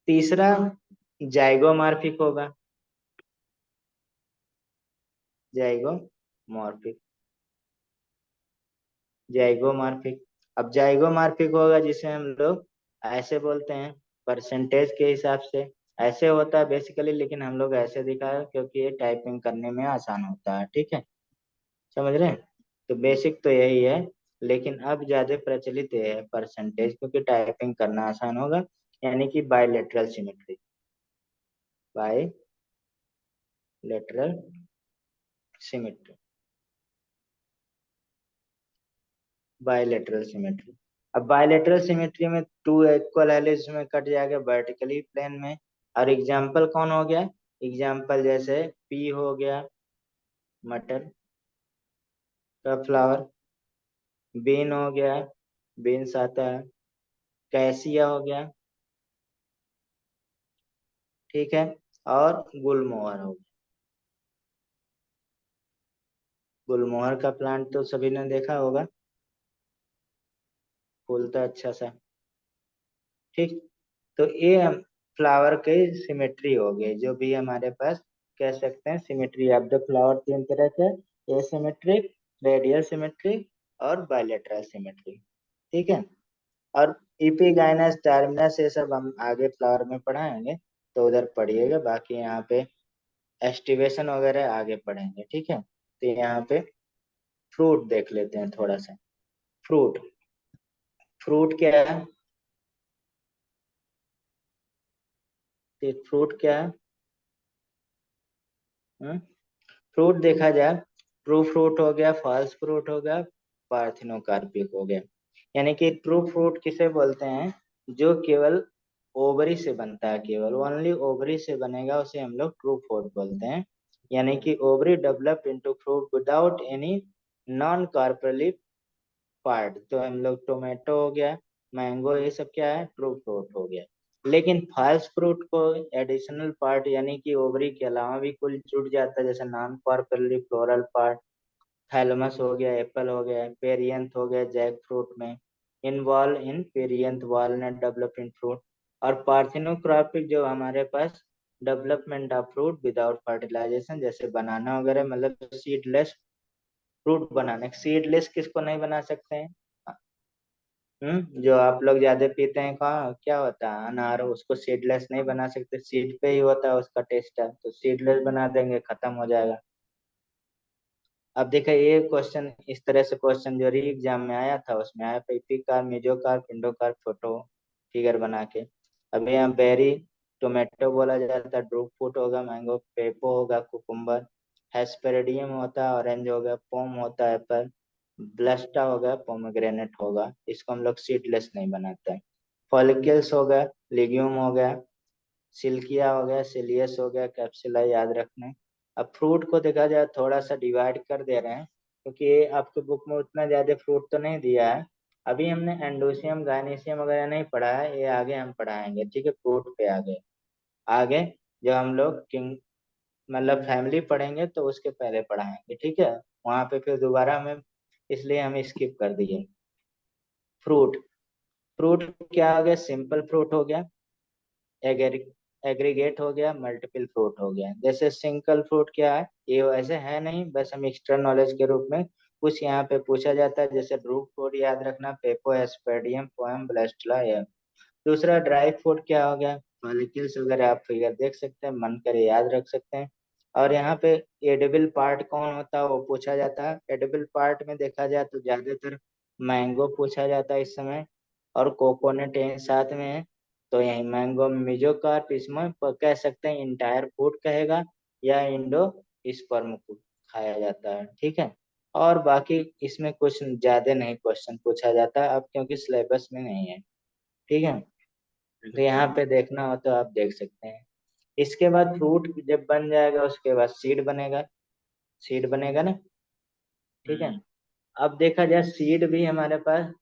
तीसरा जाइगोमॉर्फिक होगा। जाइगोमॉर्फिक। जाइगोमॉर्फिक। अब जाइगोमॉर्फिक होगा जिसे हम लोग ऐसे बोलते हैं, परसेंटेज के हिसाब से ऐसे होता है बेसिकली, लेकिन हम लोग ऐसे दिखाया क्योंकि ये टाइपिंग करने में आसान होता है। ठीक है, समझ रहे हैं। तो बेसिक तो यही है, लेकिन अब ज्यादा प्रचलित ये है परसेंटेज, क्योंकि टाइपिंग करना आसान होगा। यानी कि bilateral symmetry. Bilateral symmetry. Bilateral symmetry. अब बायलेटरल सिमेट्री में टू इक्वल हेलिक्स में कट जाएगा वर्टिकली प्लेन में। और एग्जाम्पल कौन हो गया, एग्जाम्पल जैसे पी हो गया, मटर का फ्लावर, बीन हो गया, बीन्स आता है, कैसिया हो गया। ठीक है। और गुलमोहर हो गया। गुलमोहर का प्लांट तो सभी ने देखा होगा, फूलता अच्छा सा। ठीक। तो ये फ्लावर के सिमेट्री हो गई, जो भी हमारे पास कह सकते हैं सिमेट्री ऑफ द फ्लावर, तीन तरह के, एसिमेट्रिक, रेडियल सिमेट्रिक और बायलेटरल सिमेट्री। ठीक है। और इपिगाइनस, टर्मिनस, ये सब हम आगे फ्लावर में पढ़ाएंगे, तो उधर पढ़िएगा। बाकी यहाँ पे एस्टिवेशन वगैरह आगे पढ़ेंगे। ठीक है। तो यहाँ पे फ्रूट देख लेते हैं थोड़ा सा। फ्रूट। फ्रूट क्या है, फ्रूट क्या है, फ्रूट देखा जाए, ट्रू फ्रूट हो गया, फॉल्स फ्रूट हो गया, पार्थिनोकार्पिक हो गया। यानी कि ट्रू फ्रूट किसे बोलते हैं, जो केवल ओवरी से बनता है, केवल ओनली ओवरी से बनेगा, उसे हम लोग ट्रू फ्रूट बोलते हैं। यानी कि ovary develop into fruit without any non carpellic part. तो हम लोग टोमेटो हो गया, मैंगो, ये सब क्या है, ट्रू फ्रूट हो गया। लेकिन फॉल्स फ्रूट को एडिशनल पार्ट, यानी कि ओवरी के अलावा भी कुछ जुड़ जाता है, जैसे non carpellic floral part, thalamus हो गया, एप्पल हो गया, पेरियंथ हो गया जैक फ्रूट में, involve in perianth walnut developing fruit. और पार्थिनोक्रॉपिक जो हमारे पास development of fruit without fertilization, जैसे बनाना वगैरह, मतलब सीडलेस फ्रूट बनाने। सीडलेस किसको नहीं बना सकते हैं, जो आप लोग ज्यादा पीते हैं, कहाँ क्या होता है, अनार, उसको सीडलेस नहीं बना सकते, सीड पे ही होता है उसका टेस्ट है, तो सीडलेस बना देंगे, खत्म हो जाएगा। अब देखिए ये क्वेश्चन, इस तरह से क्वेश्चन जो री एग्जाम में आया था, उसमें आया पेपिकार, मेजोकार, पिंडोकार, फोटो फिगर बना के। अब यहाँ बेरी, टोमेटो बोला जाता है, ड्रूप फ्रूट होगा, मैंगो, पेपो होगा, कुकुम्बर, हेस्पेरिडियम होता है, ऑरेंज होगा, पोम होता है एप्पल, ब्लस्टा होगा, पोमेग्रेनेट होगा। इसको हम लोग सीडलेस नहीं बनाते हैं। फॉलिकल्स हो गया, लिग्यूम हो गया, सिल्किया हो गया, सिलियस हो गया, कैप्सुला, याद रखना। अब फ्रूट को देखा जाए, थोड़ा सा डिवाइड कर दे रहे हैं, क्योंकि ये आपके बुक में उतना ज्यादा फ्रूट तो नहीं दिया है। अभी हमने एंडोसियम, गायनीसियम वगैरह नहीं पढ़ा है, ये आगे हम पढ़ाएंगे। ठीक है, फ्रूट पे आगे, आगे जब हम लोग किंग, मतलब फैमिली पढ़ेंगे तो उसके पहले पढ़ाएंगे। ठीक है, वहां पे फिर दोबारा हमें, इसलिए हम स्किप कर दिए। फ्रूट, फ्रूट क्या हो गया, सिंपल फ्रूट हो गया, एग्रीगेट हो गया, मल्टीपल फ्रूट हो गया। जैसे सिंगल फ्रूट क्या है, ये वैसे है नहीं, बस हम एक्स्ट्रा नॉलेज के रूप में कुछ यहाँ पे पूछा जाता है। जैसे रूट फ्रूट याद रखना, पेपो, एस्पेडियम, पोएम, ब्लास्टुला। दूसरा ड्राई फ्रूट क्या हो गया, फॉलिकल्स वगैरह, आप फिगर देख सकते हैं, मन करे याद रख सकते हैं। और यहाँ पे एडिबल पार्ट कौन होता है वो पूछा जाता है। एडिबल पार्ट में देखा जाए तो ज्यादातर मैंगो पूछा जाता है इस समय, और कोकोनट यही साथ में है। तो यही मैंगो मिजोकार्प, इसमें कह सकते हैं इंटायर फ्रूट कहेगा, या इंडो स्पर्म को खाया जाता है, ठीक है। और बाकी इसमें कुछ ज्यादा नहीं क्वेश्चन पूछा जाता अब, क्योंकि सिलेबस में नहीं है, ठीक है। तो यहाँ पे देखना हो तो आप देख सकते हैं। इसके बाद फ्रूट जब बन जाएगा उसके बाद सीड बनेगा, सीड बनेगा ना, ठीक है। हम्म। अब देखा जाए सीड भी हमारे पास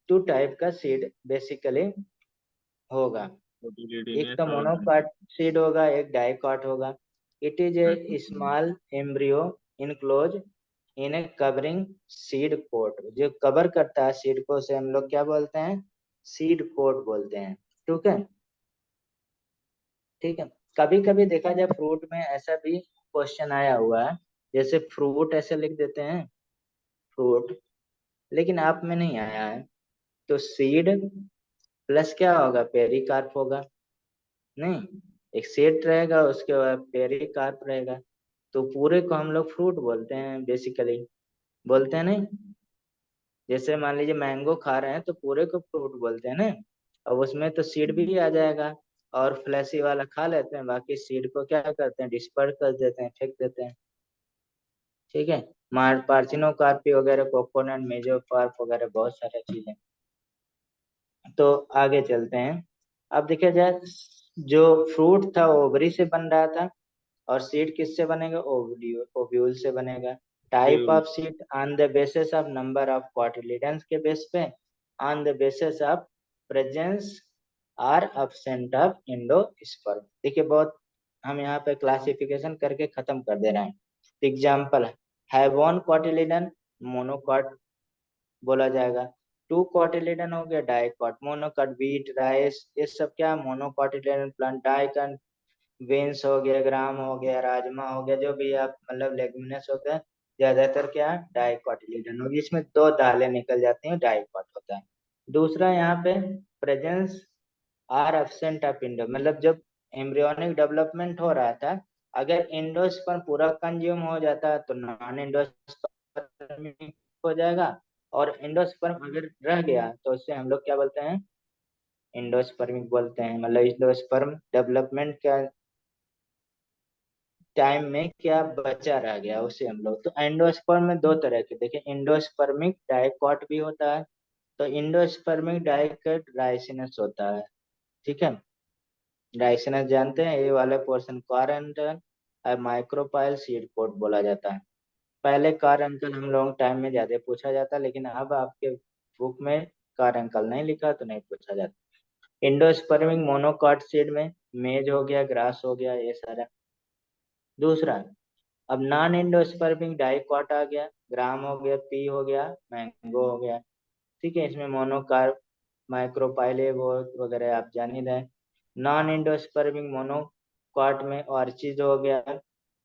टू टाइप का सीड बेसिकली होगा। एक तो कोटिलिडीनेस और मोनोकॉट सीड होगा, एक डाइकॉट होगा। It is a hmm, small embryo enclose in a covering seed coat. जो कवर करता है सीड को, से हम लोग क्या बोलते हैं, सीड कोट बोलते हैं, ठीक है, ठीक है। कभी कभी देखा जाए फ्रूट में ऐसा भी क्वेश्चन आया हुआ है, जैसे फ्रूट ऐसे लिख देते हैं, फ्रूट, लेकिन आप में नहीं आया है। तो सीड प्लस क्या होगा, पेरिकार्प होगा, नहीं, एक सीड रहेगा उसके बाद पेरिकार्प रहेगा। तो पूरे को हम लोग फ्रूट बोलते हैं बेसिकली, बोलते हैं नहीं। जैसे मान लीजिए मैंगो खा रहे हैं तो पूरे को फ्रूट बोलते हैं ना, अब उसमें तो सीड भी आ जाएगा। और फ्लैशी वाला खा लेते हैं, बाकी सीड को क्या करते हैं, डिस्पर्स कर देते हैं, फेंक देते हैं, ठीक है। मार पार्चिनोकार्पी वगैरह, कोकोनट, मेजोकार्प वगैरह बहुत सारे चीजें। तो आगे चलते हैं। अब देखा जाए, जो फ्रूट था वो ओवरी से बन रहा था, और सीड किससे बनेगा, ओव्यूल से बनेगा। टाइप फ्यूल। Of seed on the basis of number of cotyledons के बेस पे, on the basis of presence or absent of endosperm. देखिए बहुत हम यहाँ पे क्लासिफिकेशन करके खत्म कर दे रहे हैं। Example, have one cotyledon, monocot बोला जाएगा। टू कॉटिलिडन हो गया डाइकॉट, मोनोकॉट, व्हीट, राइस, ये सब क्या मोनोकॉटिलिडन प्लांट। डाइकन, बीन्स हो गया, ग्राम हो गया, राजमा हो गया, जो भी आप मतलब लेग्यूमिनस हो गया, ज्यादातर क्या डाइकॉटिलिडन होगी, इसमें दो दालें निकल जाती हैं, डाइकॉट होता है। दूसरा यहाँ पे presence or absent of endo, मतलब जब एम्ब्रियोनिक डेवलपमेंट हो रहा था, अगर इंडोस्पर्म पूरा कंज्यूम हो जाता तो नॉन इंडोस्पर्मिक हो जाएगा, और इंडोस्पर्म अगर रह गया तो उससे हम लोग क्या बोलते हैं, इंडोस्पर्मिक बोलते हैं। मतलब इंडोस्पर्म डेवलपमेंट का टाइम में क्या बचा रह गया उसे हम लोग। तो एंडोस्पर्म में दो तरह के देखें, इंडोस्पर्मिक डाइकॉट भी होता है, तो इंडोस्पर्मिक डाइकॉट राइसिनस होता है, ठीक है। राइसिनस जानते हैं, ये वाले पोर्शन कारेंटल और माइक्रोपाइल सीड कोट बोला जाता है। पहले कारेंटल हम लोग टाइम में ज्यादा पूछा जाता, लेकिन अब आपके बुक में कारेंटल नहीं लिखा तो नहीं पूछा जाता। इंडोस्पर्मिक मोनोकॉट सीड में मेज हो गया, ग्रास हो गया, ये सारा। दूसरा, अब नॉन एंडोस्पर्मिक डाइकॉट आ गया, ग्राम हो गया, पी हो गया, मैंगो हो गया, ठीक है। इसमें मोनोकार्प, माइक्रोपाइले वो वगैरह आप जान ही रहे। नॉन एंडोस्पर्मिक मोनोकॉट में ऑर्चिड हो गया,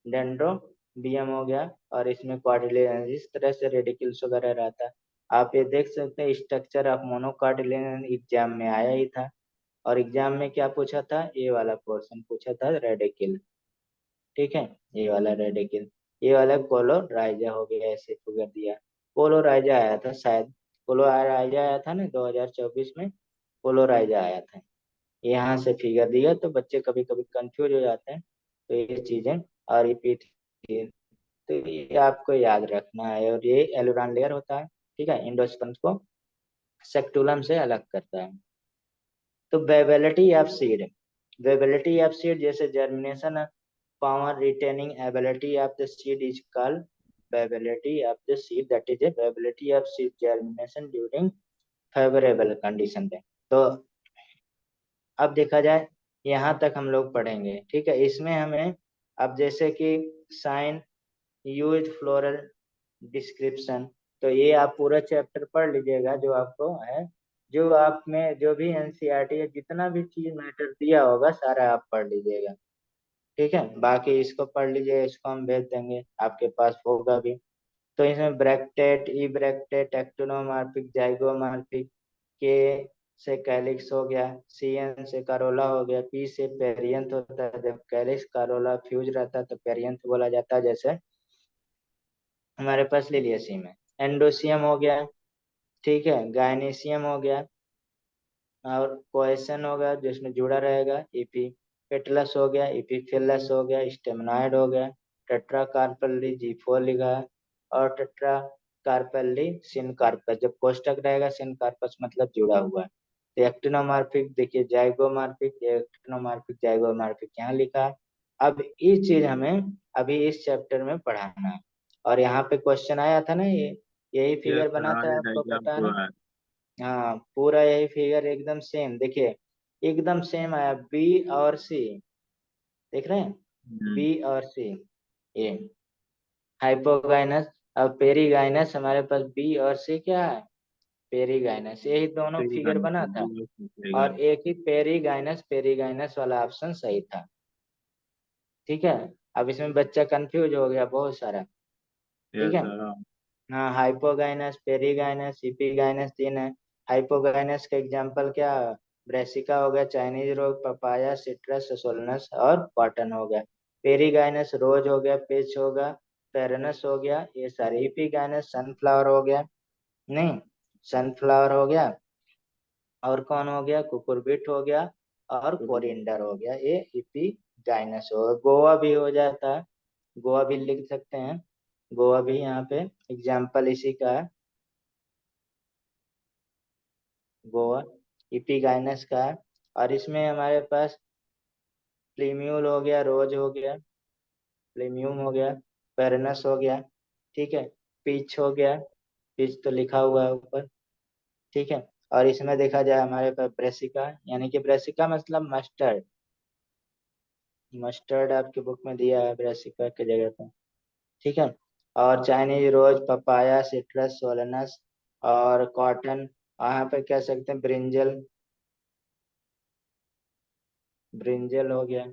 डेंड्रोबियम हो गया, और इसमें कॉटिलिडन, इस तरह से रेडिकल्स वगैरह रहता है। आप ये देख सकते हैं स्ट्रक्चर ऑफ मोनोकॉटिलिडन एग्जाम में आया ही था। और एग्जाम में क्या पूछा था, ये वाला पोर्शन पूछा था, रेडिकल, ठीक है। ये वाला रेडिकल, ये वाला कोलोराइजा हो गया, ऐसे फिगर दिया। कोलोराइजा आया था शायद, कोलोराइजा आया था ना 2024 में, कोलोराइजा आया था। यहाँ से फिगर दिया, तो बच्चे कभी कभी कंफ्यूज हो जाते हैं, तो ये चीजें और रिपीट, तो ये आपको याद रखना है। और ये एलुरान लेयर होता है, ठीक है, इंडोस्पर्म को सेक्टुलम से अलग करता है। तो viability of seed, viability of seed जैसे germination power retaining ability of the seed is called viability of the seed, that is a viability of seed germination during favorable condition पे। तो अब देखा जाए, यहाँ तक हम लोग पढ़ेंगे, ठीक है। इसमें हमें अब जैसे कि साइन, यूज फ्लोरल डिस्क्रिप्शन, तो ये आप पूरा चैप्टर पढ़ लीजिएगा जो आपको है, जो आप में जो भी एनसीईआरटी है जितना भी चीज मैटर दिया होगा सारा आप पढ़ लीजिएगा। ठीक है, बाकी इसको पढ़ लीजिए, इसको हम भेज देंगे, आपके पास होगा भी। तो इसमें ब्रैक्टेट, ई ब्रैक्टेट, एक्टिनोमॉर्फिक, जाइगोमॉर्फिक, के से कैलिक्स हो गया, सी एन से कारोला हो गया, पी से पेरियंथ होता है, जब कैलिक्स कारोला फ्यूज रहता है तो पेरियंथ बोला जाता है। जैसे हमारे पास लिलियसी में एंडोसियम हो गया, ठीक है, गायनेसियम हो गया, और कोएसन हो गया जिसमें जुड़ा रहेगा, इपी पेटलस हो गया, इपीफिलस हो गया, स्टेमनाइड हो गया, टेट्रा कार्पल्ली जी4 लिखा है, और टेट्रा कार्पल्ली सिनकार्पस, जब कोष्टक रहेगा सिनकार्पस मतलब जुड़ा हुआ है। तो एक्टिनोमॉर्फिक देखिए, जाइगोमॉर्फिक, एक्टिनोमॉर्फिक, जाइगोमॉर्फिक यहाँ लिखा है। अब ये चीज हमें अभी इस चैप्टर में पढ़ाना है। और यहाँ पे क्वेश्चन आया था ना, ये यही यस फिगर सर, बना था, आज आपको एग्जाम पता है को ना। है। हाँ पूरा यही फिगर एकदम सेम, देखिए एकदम सेम आया, बी और सी, देख रहे हैं, हम्म, बी और सी, ये हाइपोगाइनस। अब पेरीगाइनस हमारे पास बी और सी क्या है, पेरीगाइनस, यही दोनों सही फिगर गाना बना सर, था। सही और गाना। एक ही पेरीगाइनस, पेरीगाइनस वाला ऑप्शन सही था। ठीक है, अब इसमें बच्चा कंफ्यूज हो गया बहुत सारा। ठीक यस है, सर, हाँ। हाँ हाइपोगाइनस, पेरीगाइनस, इपीगाइनस तीन है। हाइपोगाइनस का एग्जांपल क्या, ब्रेसिका हो गया, चाइनीज रोज, पपाया, सिट्रस, सोलनस और कॉटन हो गया। पेरीगाइनस रोज हो गया, पेच होगा, पेरनस हो गया, ये सारे। इपीगाइनस सनफ्लावर हो गया, नहीं, सनफ्लावर हो गया, और कौन हो गया, कुकुरबिट हो गया, और कोरिएंडर हो गया, ये इपीगाइनस हो गया। गोवा भी हो जाता है, गोवा भी लिख सकते हैं, गोवा भी यहाँ पे एग्जाम्पल इसी का है, गोवा इपीगाइनस का है। और इसमें हमारे पास प्लीम्यूल हो गया, रोज हो गया, प्लीम्यूम हो गया, पेरनस हो गया, ठीक है, पीच हो गया, पीच तो लिखा हुआ है ऊपर, ठीक है। और इसमें देखा जाए हमारे पास ब्रेसिका, यानी कि ब्रेसिका मतलब मस्टर्ड, मस्टर्ड आपकी बुक में दिया है ब्रेसिका की जगह पे, ठीक है। और चाइनीज रोज, पपाया, सिट्रस, सोलनस और कॉटन, यहाँ पे कह सकते हैं ब्रिंजल, ब्रिंजल हो गया,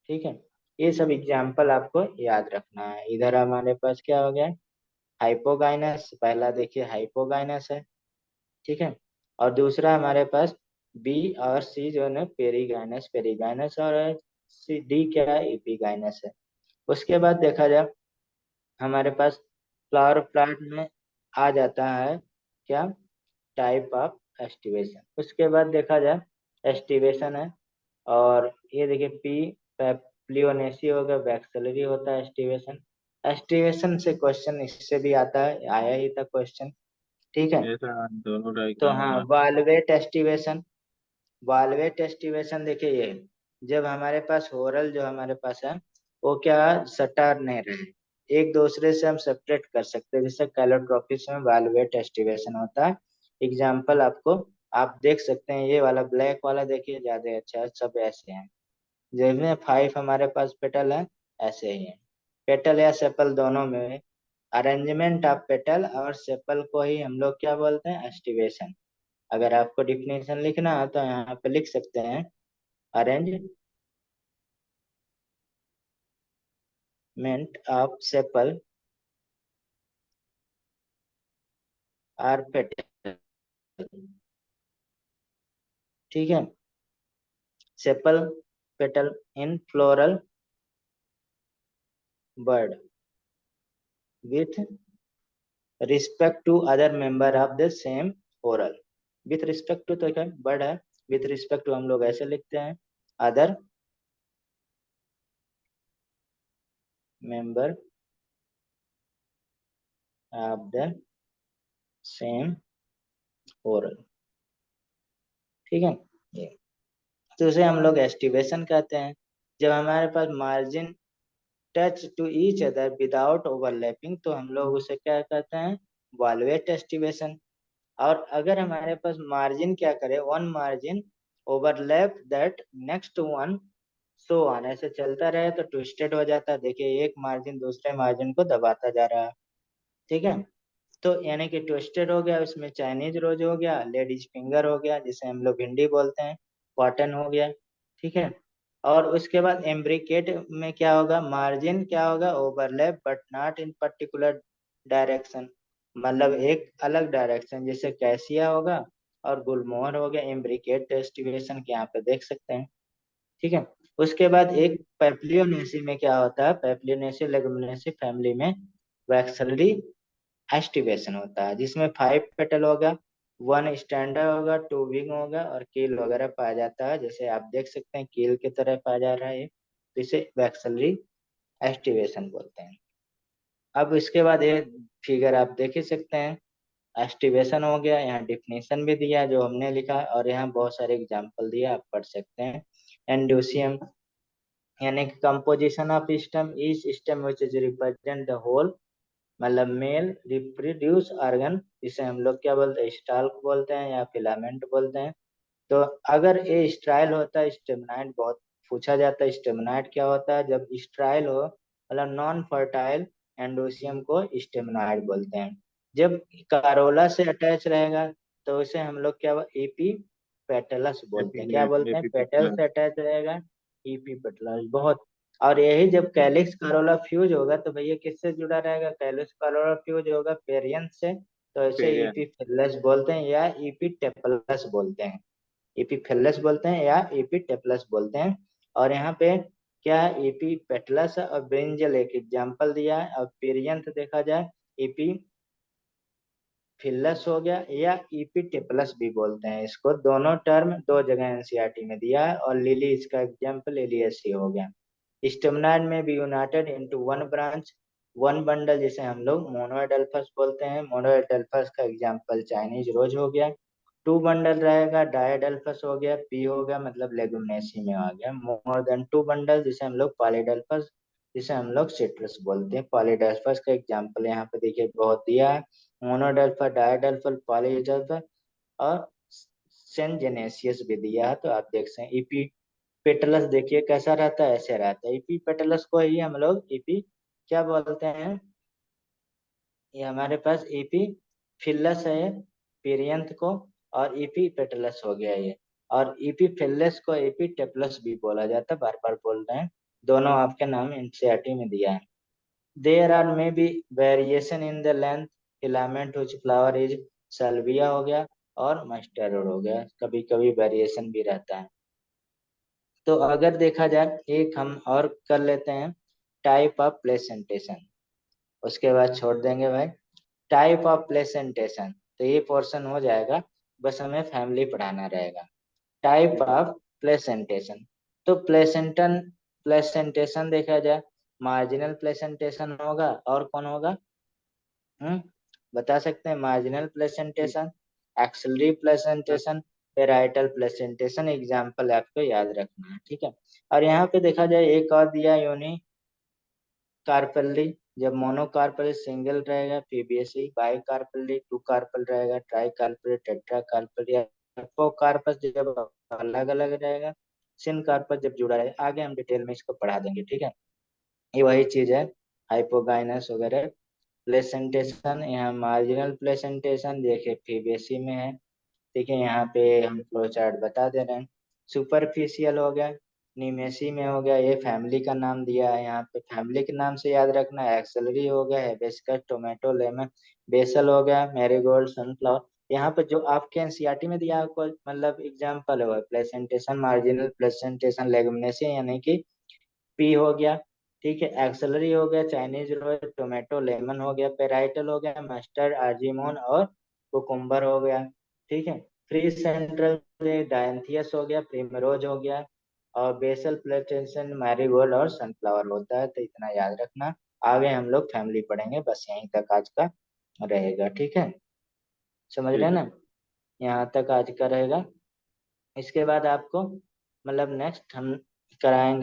ठीक है। ये सब एग्जाम्पल आपको याद रखना है। इधर हमारे पास क्या हो गया, हाइपोगाइनस, पहला देखिए हाइपोगाइनस है, ठीक है। और दूसरा हमारे पास बी और सी जो है ना पेरीगाइनस, पेरीगाइनस, और सी डी क्या है, एपीगाइनस है। उसके बाद देखा जाए हमारे पास फ्लावर प्लांट में आ जाता है क्या, टाइप ऑफ एस्टिवेशन। उसके बाद देखा जाए एस्टिवेशन है, और ये देखिए पी पैप्लियोनेसी होगा, वैक्सलरी होता है एस्टिवेशन। एस्टिवेशन से क्वेश्चन इससे भी आता है, आया ही था क्वेश्चन, ठीक है। ये सर दोनों का तो एग्जाम हाँ हुआ। वाल्वेट एस्टिवेशन, वाल्वेट एस्टिवेशन देखिए ये, जब हमारे पास ओरल जो हमारे पास है वो क्या सटा नहीं रहे, एक दूसरे से हम सेपरेट कर सकते हैं, जैसे कैलोट्रोपिस में वाल्वेट एस्टिवेशन होता है। एग्जाम्पल आपको आप देख सकते हैं, ये वाला ब्लैक वाला देखिए ज्यादा अच्छा है, सब ऐसे हैं, जिसमें 5 हमारे पास पेटल है, ऐसे ही है। पेटल या सेपल दोनों में अरेंजमेंट ऑफ पेटल और सेपल को ही हम लोग क्या बोलते हैं, एस्टिवेशन। अगर आपको डिफिनेशन लिखना है तो यहाँ पे लिख सकते हैं, अरेंजमेंट ऑफ सेपल और पेटल, ठीक है, sepal petal in floral bud with respect to other member of the same whorl. With respect to तो क्या बर्ड है, विथ रिस्पेक्ट टू हम लोग ऐसे लिखते हैं, other member of the same oral, ठीक है। ये तो उसे हम लोग एस्टिवेशन कहते हैं। जब हमारे पास margin touch to each other without overlapping तो हम लोग उसे क्या कहते हैं, वॉल्वेट एस्टिवेशन। और अगर हमारे पास मार्जिन क्या करे, one margin overlap that next one, so on, ऐसे चलता रहे तो ट्विस्टेड हो जाता है, देखिए एक मार्जिन दूसरे मार्जिन को दबाता जा रहा है, ठीक है। तो यानी कि ट्विस्टेड हो गया, उसमें चाइनीज रोज हो गया, लेडीज फिंगर हो गया जिसे हम लोग भिंडी बोलते हैं, कॉटन हो गया, ठीक है। और उसके बाद एम्ब्रिकेट में क्या होगा, मार्जिन क्या होगा, overlap but not in particular direction, मतलब एक अलग डायरेक्शन, जैसे कैसिया होगा और गुलमोहर हो गया, एम्ब्रिकेट टेस्टिवेशन के यहाँ पे देख सकते हैं, ठीक है। उसके बाद एक पेप्लियोनेसी में क्या होता है, पेप्लियोनेसी लेगुमिनेसी फैमिली में वैक्सलरी एस्टिवेशन होता है, जिसमें 5 पेटल होगा, 1 स्टैंडर होगा, 2 विंग होगा और कील वगैरह पाया जाता है, जैसे आप देख सकते हैं कील की तरह पाया जा रहा है ये, तो इसे वैक्सलरी एस्टिवेशन बोलते हैं। अब इसके बाद ये फिगर आप देख ही सकते हैं, एस्टिवेशन हो गया, यहाँ डिफिनेशन भी दिया है जो हमने लिखा, और यहाँ बहुत सारे एग्जाम्पल दिया, आप पढ़ सकते हैं। एंडोसियम यानी कि composition of stem, is stem which is represent the whole, मतलब मेल रिप्रोड्यूस ऑर्गन, जिसे हम लोग क्या बोलते हैं, स्टाल्क बोलते हैं या फिलामेंट बोलते हैं। तो अगर ये स्ट्राइल होता है, स्टेमनाइड बहुत पूछा जाता है, स्टेमनाइड क्या होता है, जब स्ट्राइल हो मतलब नॉन फर्टाइल एंडोसियम को स्टेमनाइड बोलते हैं। जब कारोला से अटैच रहेगा तो उसे हम लोग क्या, एपी पेटलस बोलते हैं, क्या बोलते हैं, पेटल से अटैच रहेगा, ईपी पेटलस, बहुत। और यही जब कैलिक्स करोला फ्यूज होगा तो भैया किससे जुड़ा रहेगा, कैलिक्स करोला फ्यूज होगा पेरियंथ से, तो इसे पेरियन। ईपीफिलस बोलते हैं या ईपीटेपलस बोलते हैं, ईपीफिलस बोलते हैं या ईपीटेपलस बोलते हैं। और यहाँ पे क्या है, ईपीपेटलस और ब्रिंजल एक एग्जाम्पल दिया है, और पेरियंथ देखा जाए ईपी फिल्लस हो गया या ईपीटेपलस भी बोलते हैं इसको, दोनों टर्म दो जगह एनसीईआरटी में दिया है, और लिली इसका एग्जाम्पल एलियसी हो गया। स्टेमनाइड में भी United into one branch, one bundle, जिसे हम लोग मोनोएडल्फस बोलते हैं, मोनोएडल्फस का एग्जाम्पल चाइनीज रोज हो गया। 2 बंडल रहेगा, डायडल्फस हो गया, पी हो गया मतलब लेगुमिनेसी में आ गया। मोर देन 2 बंडल जिसे हम लोग पॉलीडल्फस, जिसे हम लोग सिट्रस बोलते हैं, पॉलीडल्फस का एग्जाम्पल यहाँ पे देखिए बहुत दिया है, मोनोडल्फा, डायडल्फल, पॉलीडल्फा और सेनजेनेसियस भी दिया है, तो आप देख सकते हैं। ईपी पेटलस देखिए कैसा रहता है, ऐसे रहता है, ईपी पेटलस को ही हम लोग ईपी क्या बोलते हैं, ये हमारे पास ईपी फिलस है पेरियंथ को, और ईपी पेटलस हो गया ये, और ईपी फिलस को ईपी टेपलस भी बोला जाता है, बार बार बोल रहे हैं, दोनों आपके नाम एनसीईआरटी में दिया है। There are may be variation in the length filament which flower is, Salvia हो गया और मस्टर्ड हो गया, कभी कभी वेरिएशन भी रहता है। तो अगर देखा जाए एक हम और कर लेते हैं, टाइप ऑफ प्लेसेंटेशन, उसके बाद छोड़ देंगे भाई। टाइप ऑफ प्लेसेंटेशन, तो ये पोर्शन हो जाएगा, बस हमें फैमिली पढ़ाना रहेगा। टाइप ऑफ प्लेसेंटेशन, तो प्लेसेंटेशन देखा जाए, मार्जिनल प्लेसेंटेशन होगा और कौन होगा, हम्म बता सकते हैं, marginal placentation, axillary placentation, parietal placentation, example आपको याद रखना है, ठीक है। और यहाँ पे देखा जाए एक और दिया यूनि कार्पेली, जब मोनोकार्पल सिंगल रहेगा पीबीएसई, बाई कार्पली 2 कार्पल रहेगा, ट्राई कार्पल, टेट्रा कार्पल, या कार्पस जब अलग अलग रहेगा, सिन कार्पस जब जुड़ा रहेगा, आगे हम डिटेल में इसको पढ़ा देंगे, ठीक है। ये वही चीज है, हाइपोगाइनस वगैरह। प्लेसेंटेशन, यहाँ मार्जिनल प्लेसेंटेशन देखिए पीबीएसई में है, ठीक है, यहाँ पे हम फ्लो चार्ट बता दे रहे हैं। सुपरफिशियल हो गया, निमेसी में हो गया, ये फैमिली का नाम दिया है, यहाँ पे फैमिली के नाम से याद रखना है, एक्सेलरी हो गया, हिबिस्कस, टोमेटो, लेमन, बेसल हो गया, मैरीगोल्ड, सनफ्लावर। यहाँ पे जो आपके एनसीईआरटी में दिया है आपको मतलब एग्जाम्पल है प्लेसेंटेशन, मार्जिनल प्लेसेंटेशन, लेगुमिनेसी यानी कि पी हो गया, ठीक है, एक्सेलरी हो गया, चाइनीज रोज, टोमेटो, लेमन हो गया, पेराइटल हो गया, मस्टर्ड, आर्जिमोन और कुकुम्बर हो गया, ठीक है। फ्री सेंट्रल डायंथियस हो गया, प्रिमरोज हो गया, और बेसल प्लेटेंशन, मैरीगोल्ड और सनफ्लावर होता है, तो इतना याद रखना। आगे हम लोग फैमिली पढ़ेंगे, बस यहीं तक आज का रहेगा, ठीक है, समझ रहे हैं ठीक है। ना, यहाँ तक आज का रहेगा। इसके बाद आपको मतलब नेक्स्ट हम कराएंगे